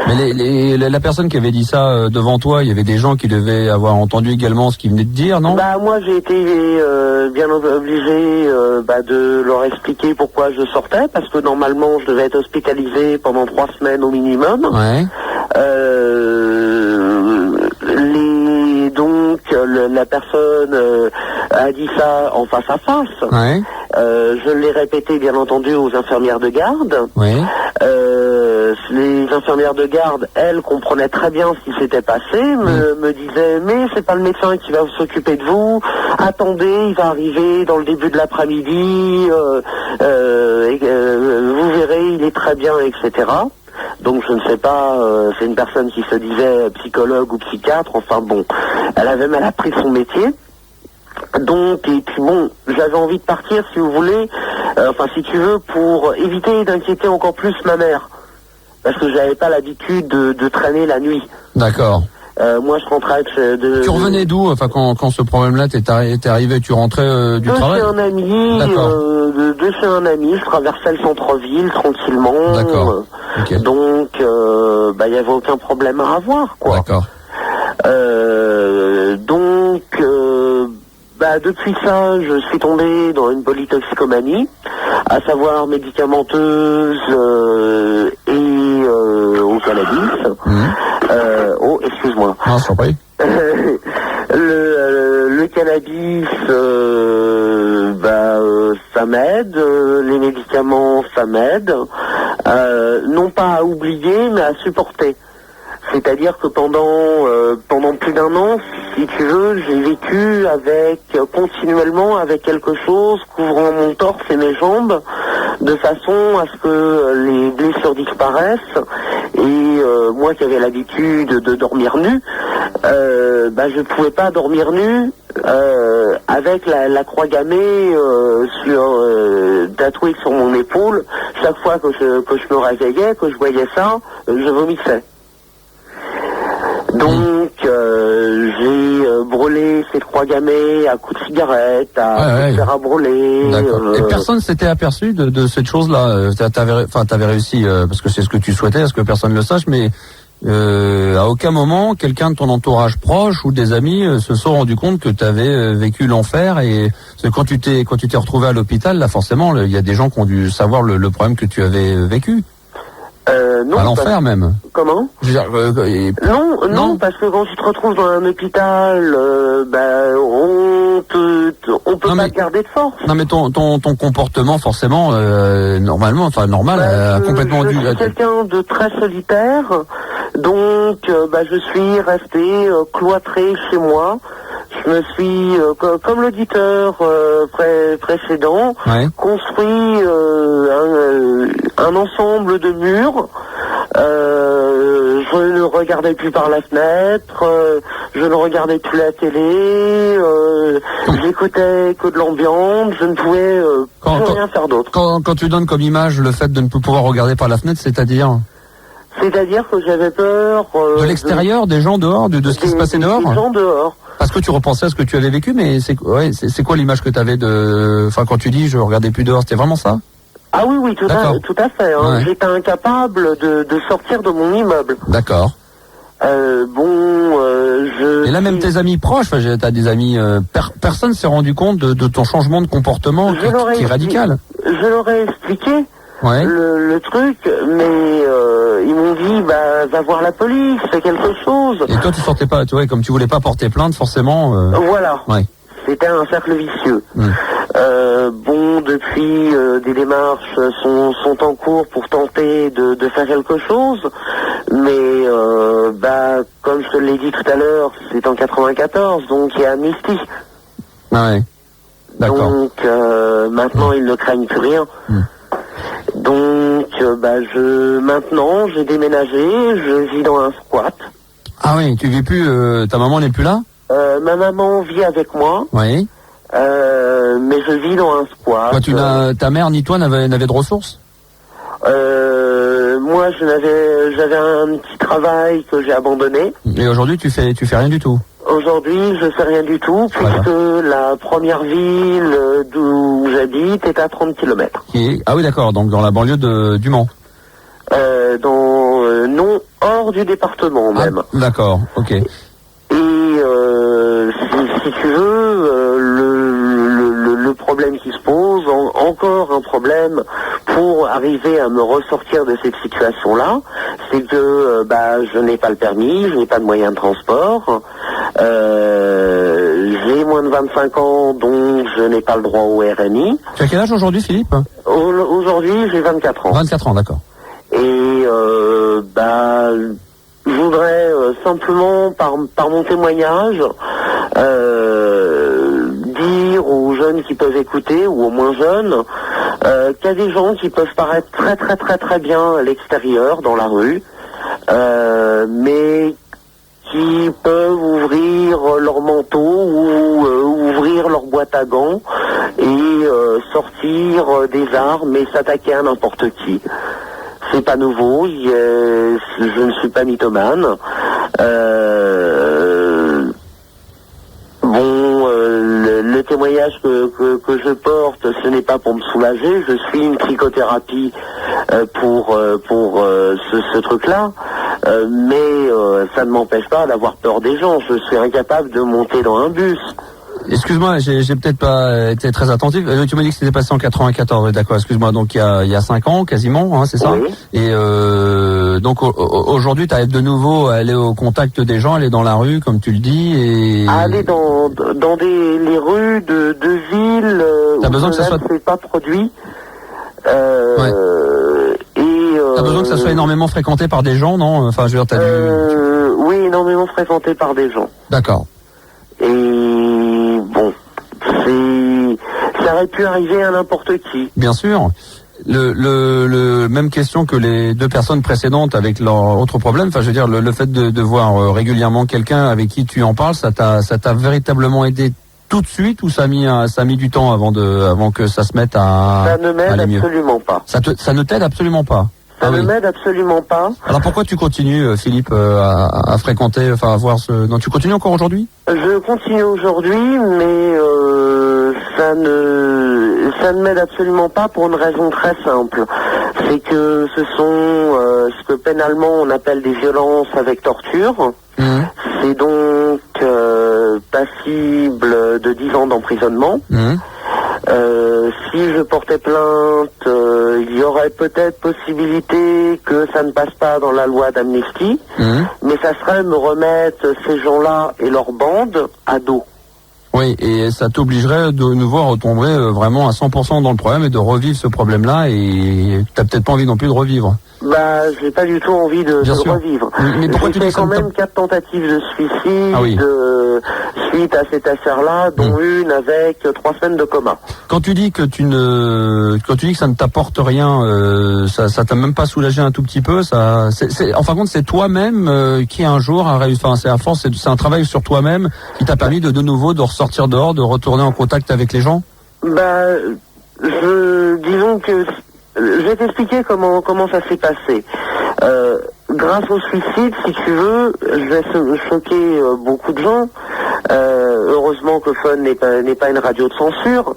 Mais la personne qui avait dit ça devant toi, il y avait des gens qui devaient avoir entendu également ce qu'il venait de dire, non? Moi j'ai été bien obligé de leur expliquer pourquoi je sortais, parce que normalement je devais être hospitalisé pendant 3 semaines au minimum. La personne a dit ça en face à face. Je l'ai répété bien entendu aux infirmières de garde. Les infirmières de garde, elles, comprenaient très bien ce qui s'était passé, me disaient « Mais c'est pas le médecin qui va s'occuper de vous, attendez, il va arriver dans le début de l'après-midi, vous verrez, il est très bien, etc. » Donc je ne sais pas, c'est une personne qui se disait psychologue ou psychiatre, enfin bon, elle avait mal appris son métier. Donc, et puis bon, j'avais envie de partir, si vous voulez, si tu veux, pour éviter d'inquiéter encore plus ma mère. Parce que j'avais pas l'habitude de traîner la nuit. D'accord. Moi, je rentrais Tu revenais d'où, quand ce problème-là t'est arrivé? Tu rentrais du travail? De chez un ami, de chez un ami, je traversais le centre-ville tranquillement. D'accord. Donc, il y avait aucun problème à avoir, quoi. D'accord. Depuis ça, je suis tombé dans une polytoxicomanie, à savoir médicamenteuse et au cannabis. Excuse-moi. Non, je t'en prie. Le cannabis, ça m'aide. Les médicaments, ça m'aide. Non pas à oublier, mais à supporter. C'est-à-dire que pendant plus d'1 an, si tu veux, j'ai vécu continuellement avec quelque chose couvrant mon torse et mes jambes, de façon à ce que les blessures disparaissent. Et moi qui avais l'habitude de dormir nu, je pouvais pas dormir nu avec la croix gammée tatouée sur mon épaule. Chaque fois que je me réveillais, que je voyais ça, je vomissais. Donc j'ai brûlé cette croix gammée à coups de cigarette, à faire à brûler. Et personne s'était aperçu de cette chose-là. T'avais réussi parce que c'est ce que tu souhaitais, à ce que personne le sache, mais à aucun moment quelqu'un de ton entourage proche ou des amis se sont rendu compte que tu avais vécu l'enfer. Et quand tu t'es retrouvé à l'hôpital, là forcément il y a des gens qui ont dû savoir le problème que tu avais vécu. Non. À l'enfer même. Comment? Je veux dire, Non, parce que quand tu te retrouves dans un hôpital, on peut pas te garder de force. Non, mais ton comportement, forcément, normalement, enfin normal, complètement dû. Je suis quelqu'un de très solitaire, donc je suis resté cloîtré chez moi. Je me suis, comme l'auditeur précédent, construit un ensemble de murs. Je ne regardais plus par la fenêtre, je ne regardais plus la télé, j'écoutais que de l'ambiance, je ne pouvais plus rien faire d'autre. Quand tu donnes comme image le fait de ne plus pouvoir regarder par la fenêtre, c'est-à-dire que j'avais peur... de l'extérieur, des gens dehors, de ce qui se passait dehors? Des gens dehors. Parce que tu repensais à ce que tu avais vécu, mais c'est quoi l'image que tu avais de... Enfin, quand tu dis je regardais plus dehors, c'était vraiment ça? Ah oui, tout à fait. Hein. Ouais. J'étais incapable de sortir de mon immeuble. D'accord. Et là, même tes amis proches, t'as des amis... personne s'est rendu compte de ton changement de comportement qui est radical. Je leur ai expliqué le truc, mais ils m'ont dit, va voir la police, fais quelque chose. Et toi, tu sortais pas, tu vois, comme tu voulais pas porter plainte, forcément... Voilà. Ouais. C'était un cercle vicieux. Depuis, des démarches sont en cours pour tenter de faire quelque chose, mais comme je te l'ai dit tout à l'heure, c'est en 94, donc il y a amnistie. Ah ouais. D'accord. Donc maintenant ils ne craignent plus rien. Donc maintenant j'ai déménagé, je vis dans un squat. Ah oui, tu vis plus, ta maman n'est plus là? Ma maman vit avec moi. Oui. Mais je vis dans un squat. Toi, ta mère ni toi n'avait de ressources? Moi, j'avais un petit travail que j'ai abandonné. Et aujourd'hui, tu fais rien du tout? Aujourd'hui, je fais rien du tout, puisque la première ville d'où j'habite est à 30 km. Ah oui, d'accord, donc dans la banlieue du Mans. Non, hors du département même. D'accord, ok. Et si tu veux, le problème qui se pose, encore un problème pour arriver à me ressortir de cette situation-là, c'est que je n'ai pas le permis, je n'ai pas de moyen de transport, j'ai moins de 25 ans, donc je n'ai pas le droit au RMI. Tu as quel âge aujourd'hui, Philippe? Aujourd'hui, j'ai 24 ans. 24 ans, d'accord. Et je voudrais simplement, par mon témoignage, dire aux jeunes qui peuvent écouter, ou aux moins jeunes, qu'il y a des gens qui peuvent paraître très très très très bien à l'extérieur, dans la rue, mais qui peuvent ouvrir leur manteau ou ouvrir leur boîte à gants et sortir des armes et s'attaquer à n'importe qui. C'est pas nouveau, je ne suis pas mythomane. Le témoignage que je porte, ce n'est pas pour me soulager, je suis une psychothérapie pour ce truc-là, mais ça ne m'empêche pas d'avoir peur des gens. Je suis incapable de monter dans un bus. Excuse-moi, j'ai peut-être pas été très attentif. Tu m'as dit que c'était passé en 94, d'accord, excuse-moi, donc il y a 5 ans quasiment, hein, c'est ça? Oui. Et donc aujourd'hui, tu as de nouveau aller au contact des gens, aller dans la rue, comme tu le dis, et... Aller dans les rues de villes où cela ne s'est pas produit. T'as besoin que ça soit énormément fréquenté par des gens, non? Enfin, je veux dire, Oui, énormément fréquenté par des gens. D'accord. Et ça aurait pu arriver à n'importe qui. Bien sûr. Même question que les deux personnes précédentes avec leur autre problème. Enfin, je veux dire, le fait de voir régulièrement quelqu'un avec qui tu en parles, ça t'a véritablement aidé tout de suite, ou ça a mis du temps avant que ça se mette à Ça ne m'aide absolument pas. Ça ne t'aide absolument pas. Ça ne m'aide absolument pas. Alors pourquoi tu continues, Philippe, à fréquenter, enfin à voir ce... Non, tu continues encore aujourd'hui? Je continue aujourd'hui, mais ça ne m'aide absolument pas pour une raison très simple. C'est que ce sont ce que pénalement on appelle des violences avec torture. C'est donc passible de 10 ans d'emprisonnement. Si je portais plainte, il y aurait peut-être possibilité que ça ne passe pas dans la loi d'amnistie, mais ça serait me remettre ces gens-là et leur bande à dos. Oui, et ça t'obligerait de nouveau à retomber vraiment à 100% dans le problème et de revivre ce problème-là, et t'as peut-être pas envie non plus de revivre. Bah, j'ai pas du tout envie de revivre. Mais pourquoi tu fais dis quand même 4 tentatives de suicide suite à cette affaire-là, dont une avec 3 semaines de coma. Quand tu dis que quand tu dis que ça ne t'apporte rien, ça t'a même pas soulagé un tout petit peu, en fin de compte, c'est toi-même qui un jour a réussi. Enfin, c'est à force, c'est un travail sur toi-même qui t'a permis de nouveau de ressortir dehors, de retourner en contact avec les gens. Bah, disons que je vais t'expliquer comment ça s'est passé. Grâce au suicide, si tu veux, je vais choquer beaucoup de gens. Heureusement que Fun n'est pas une radio de censure.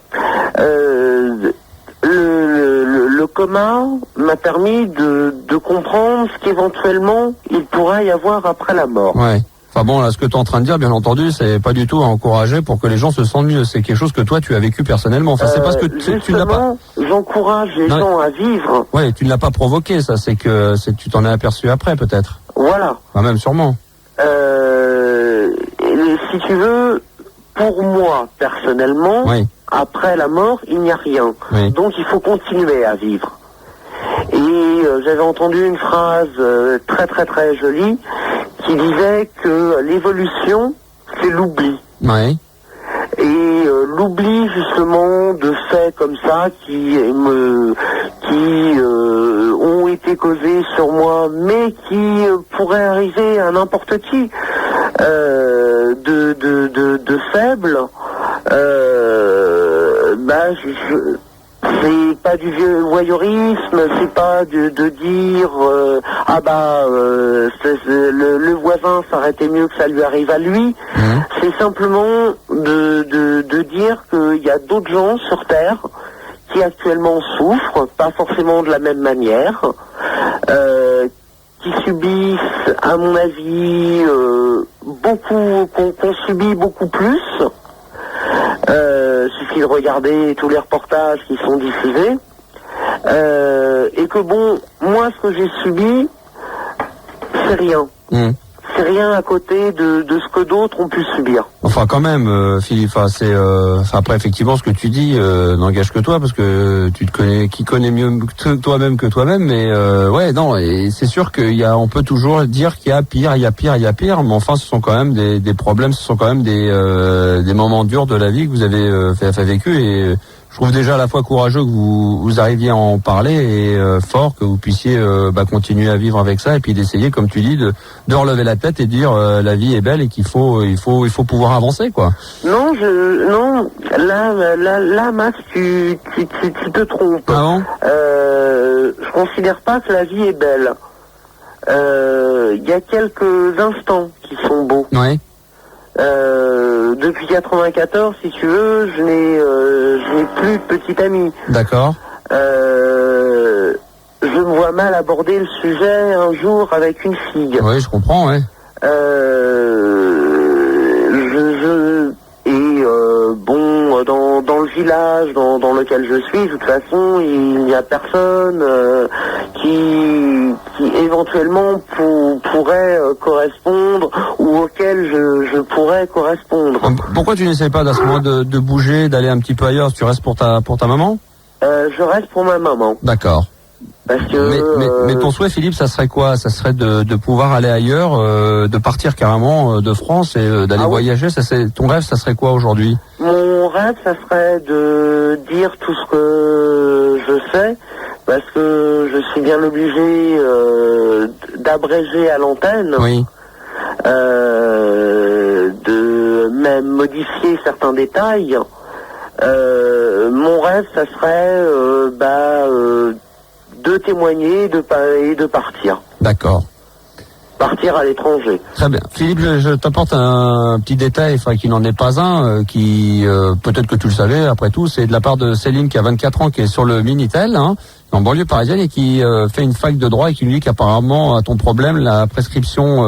Le coma m'a permis de comprendre ce qu'éventuellement il pourrait y avoir après la mort. Ouais. Enfin bon, là, ce que tu es en train de dire, bien entendu, c'est pas du tout à encourager pour que les gens se sentent mieux. C'est quelque chose que toi, tu as vécu personnellement. Enfin, c'est parce que tu n'as pas. J'encourage les gens à vivre. Ouais, tu ne l'as pas provoqué, ça. C'est que tu t'en es aperçu après, peut-être. Voilà. Enfin, même sûrement. Si tu veux, pour moi, personnellement, après la mort, il n'y a rien. Oui. Donc, il faut continuer à vivre. Et j'avais entendu une phrase très très très jolie qui disait que l'évolution, c'est l'oubli. Oui. Et l'oubli justement de faits comme ça qui ont été causés sur moi, mais qui pourraient arriver à n'importe qui, de faibles. C'est pas du vieux voyeurisme, c'est pas de dire le voisin ça aurait été mieux que ça lui arrive à lui. C'est simplement de dire qu'il y a d'autres gens sur Terre qui actuellement souffrent, pas forcément de la même manière, qui subissent, à mon avis, qu'on subit beaucoup plus. Suffit de regarder tous les reportages qui sont diffusés, et que bon, moi ce que j'ai subi, c'est rien. C'est rien à côté de ce que d'autres ont pu subir. Enfin quand même, Philippe, après effectivement ce que tu dis n'engage que toi, parce que tu te connais, qui connaît mieux toi-même que toi-même, mais et c'est sûr on peut toujours dire qu'il y a pire, mais enfin ce sont quand même des problèmes, ce sont quand même des moments durs de la vie que vous avez fait vécu, et je trouve déjà à la fois courageux que vous arriviez à en parler, et fort que vous puissiez continuer à vivre avec ça, et puis d'essayer, comme tu dis, de relever la tête et de dire la vie est belle et qu'il faut pouvoir avancer, quoi. Non, là, Max, tu te trompes. Ah bon? Je considère pas que la vie est belle. Il y a quelques instants qui sont beaux. Ouais. Depuis 94, si tu veux, je n'ai plus de petite amie. D'accord. Je me vois mal aborder le sujet un jour avec une fille. Oui, je comprends, ouais. Dans le village dans lequel je suis, de toute façon, il n'y a personne qui éventuellement pourrait correspondre, ou auquel je pourrais correspondre. Pourquoi tu n'essayes pas à ce moment de bouger, d'aller un petit peu ailleurs? Tu restes pour ta maman? Je reste pour ma maman. D'accord. Parce que mais ton souhait, Philippe, ça serait quoi? Ça serait de pouvoir aller ailleurs, de partir carrément de France et d'aller voyager. Ton rêve, ça serait quoi aujourd'hui? Mon rêve, ça serait de dire tout ce que je sais, parce que je suis bien obligé d'abréger à l'antenne. Oui. De même modifier certains détails. Mon rêve, ça serait de témoigner et de partir. D'accord. Partir à l'étranger. Très bien. Philippe, je t'apporte un petit détail, qui n'en est pas un, qui peut-être que tu le savais, après tout, c'est de la part de Céline qui a 24 ans, qui est sur le Minitel, en banlieue parisienne, et qui fait une fac de droit, et qui nous dit qu'apparemment, à ton problème, la prescription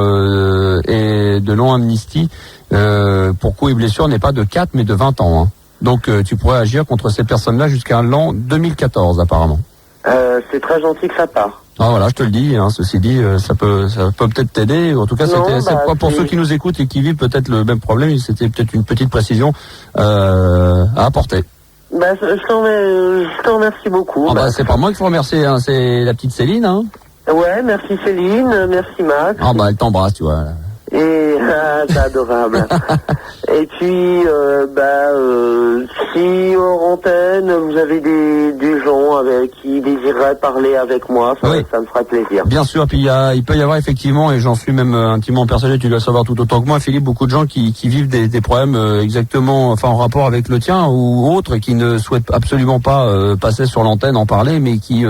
est de non-amnistie pour coups et blessures n'est pas de 4 mais de 20 ans. Donc tu pourrais agir contre ces personnes-là jusqu'à l'an 2014 apparemment. C'est très gentil que ça part. Ah voilà, je te le dis, hein, ceci dit, ça peut peut-être t'aider. En tout cas, c'est pas pour ceux qui nous écoutent et qui vivent peut-être le même problème, c'était peut-être une petite précision à apporter. Bah, je t'en remercie beaucoup. Ah bah, c'est pas moi qu'il faut remercier, hein, c'est la petite Céline. Hein. Ouais, merci Céline, merci Max. Ah bah elle t'embrasse, tu vois. Et c'est adorable. Et puis, si hors antenne, vous avez des gens avec qui désireraient parler avec moi, ça me fera plaisir. Bien sûr, puis il peut y avoir effectivement, et j'en suis même intimement persuadé, tu dois savoir tout autant que moi, Philippe, beaucoup de gens qui vivent des problèmes exactement, enfin en rapport avec le tien ou autres, et qui ne souhaitent absolument pas passer sur l'antenne, en parler, mais qui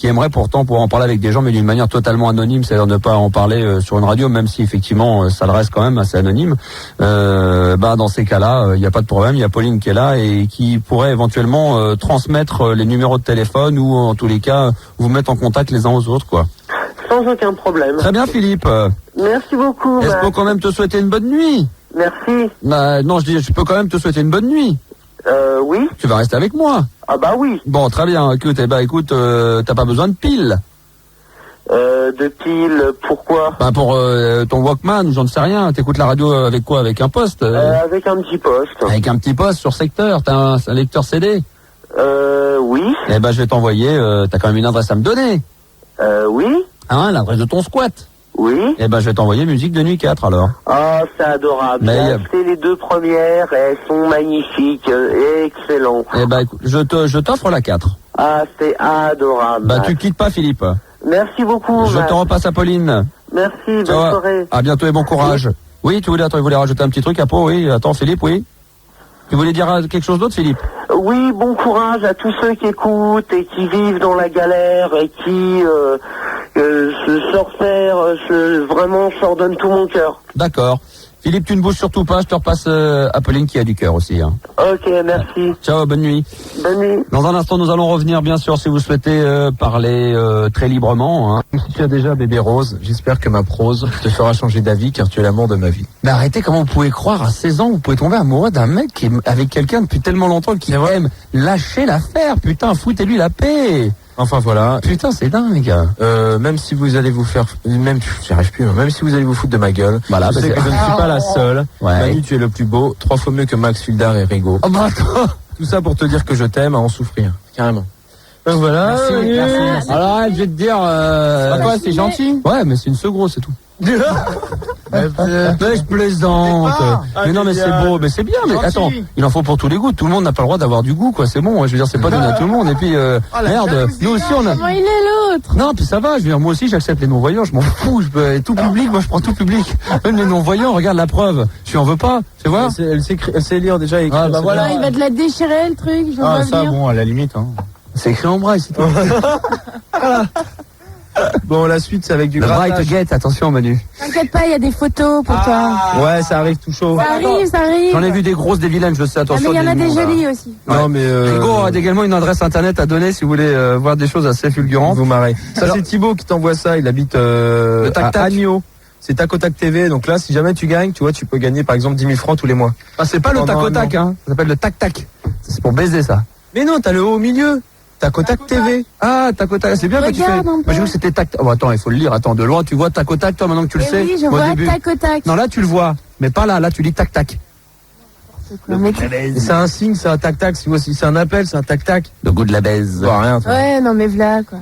aimeraient pourtant pouvoir en parler avec des gens, mais d'une manière totalement anonyme, c'est-à-dire ne pas en parler sur une radio, même si effectivement ça le reste quand même assez anonyme. Dans ces cas-là, il n'y a pas de problème, il y a Pauline qui est là et qui pourrait éventuellement transmettre les numéros de téléphone ou en tous les cas vous mettre en contact les uns aux autres, quoi. Sans aucun problème. Très bien, Philippe. Merci beaucoup. Est-ce qu'on peut quand même te souhaiter une bonne nuit? Merci. Non, je peux quand même te souhaiter une bonne nuit. Oui. Tu vas rester avec moi? Ah bah oui. Bon, très bien. Écoute, t'as pas besoin de piles. De piles, pourquoi? Pour ton Walkman, j'en sais rien. T'écoutes la radio avec quoi? Avec un poste? Avec un petit poste. Avec un petit poste sur secteur. T'as un lecteur CD? Oui. Je vais t'envoyer. T'as quand même une adresse à me donner? Oui. Hein, l'adresse de ton squat? Oui. Je vais t'envoyer Musique de Nuit 4 alors. Ah, c'est adorable. J'ai acheté les 2 premières, elles sont magnifiques, excellentes. Écoute, je t'offre la 4. Ah, c'est adorable. Tu quittes pas, Philippe. Merci beaucoup. Je te repasse à Pauline. Merci, bonne soirée. À bientôt et bon courage. Oui, tu voulais rajouter un petit truc à Pau, oui. Attends, Philippe, oui. Tu voulais dire quelque chose d'autre, Philippe? Oui, bon courage à tous ceux qui écoutent et qui vivent dans la galère et qui vraiment, je leur donne tout mon cœur. D'accord. Philippe, tu ne bouges surtout pas, je te repasse à Pauline qui a du cœur aussi. Hein. Ok, merci. Ciao, bonne nuit. Bonne nuit. Dans un instant, nous allons revenir, bien sûr, si vous souhaitez parler très librement. Hein. Si tu as déjà bébé Rose, j'espère que ma prose te fera changer d'avis car tu es l'amour de ma vie. Mais arrêtez, comment vous pouvez croire à 16 ans, vous pouvez tomber amoureux d'un mec qui est avec quelqu'un depuis tellement longtemps qui aime lâcher l'affaire, putain, foutez-lui la paix. Enfin voilà. Putain, c'est dingue. Même si vous allez vous faire, même si vous allez vous foutre de ma gueule, voilà, je sais que je ne suis pas la seule. Ouais. Manu, tu es le plus beau, 3 fois mieux que Max Fildar et Rigo. Tout ça pour te dire que je t'aime à en souffrir, carrément. Donc voilà. Merci. Alors, je vais te dire. Quoi, c'est gentil. Ouais, mais c'est une seconde, c'est tout. Mais je plaisante. Mais non, mais c'est beau, mais c'est bien. Mais attends, il en faut pour tous les goûts. Tout le monde n'a pas le droit d'avoir du goût, quoi. C'est bon. Je veux dire, c'est pas donné à tout le monde. Et puis, merde, nous aussi on a. Comment il est l'autre? Non, puis ça va. Je veux dire, moi aussi j'accepte les non-voyants. Je m'en fous. Je peux tout public. Moi, je prends tout public. Même les non-voyants. Regarde la preuve. Tu en veux pas? Tu vois? Elle sait lire déjà. Écrire. Ah bah voilà. Il va te la déchirer le truc. Je veux pas ça, dire. bon, à la limite. Hein. C'est écrit en braille, c'est tout. Bon, la suite, c'est avec du braille te guette, attention Manu. T'inquiète pas, il y a des photos pour toi. Ouais, ça arrive tout chaud. Ça arrive. J'en ai vu des grosses, des vilaines, je sais, attention. Mais il y en a des jolies aussi. Non, mais Rigo a également une adresse internet à donner si vous voulez voir des choses assez fulgurantes. Vous marrez. Ça, c'est Thibaut qui t'envoie ça, il habite à Agneau. C'est Tac au Tac TV, donc là, si jamais tu gagnes, tu vois, tu peux gagner par exemple 10 000 francs tous les mois. Ah, c'est pas le Tac au Tac, hein. Ça s'appelle le Tac Tac. C'est pour baiser ça. Mais non, t'as le haut au milieu. Tac au Tac TV. Ah, Tac au Tac, c'est bien que tu fais. Moi, je vois que c'était Tac. Oh, attends, il faut le lire. Attends, de loin, tu vois Tac au Tac, toi, maintenant que tu le sais. Oui, je vois Tac au Tac. Non, là, tu le vois. Mais pas là, là, tu lis Tac Tac. C'est un signe, c'est un Tac Tac. Si c'est un appel, c'est un Tac Tac. Le goût de la baise. Rien, ouais, non, mais voilà, quoi.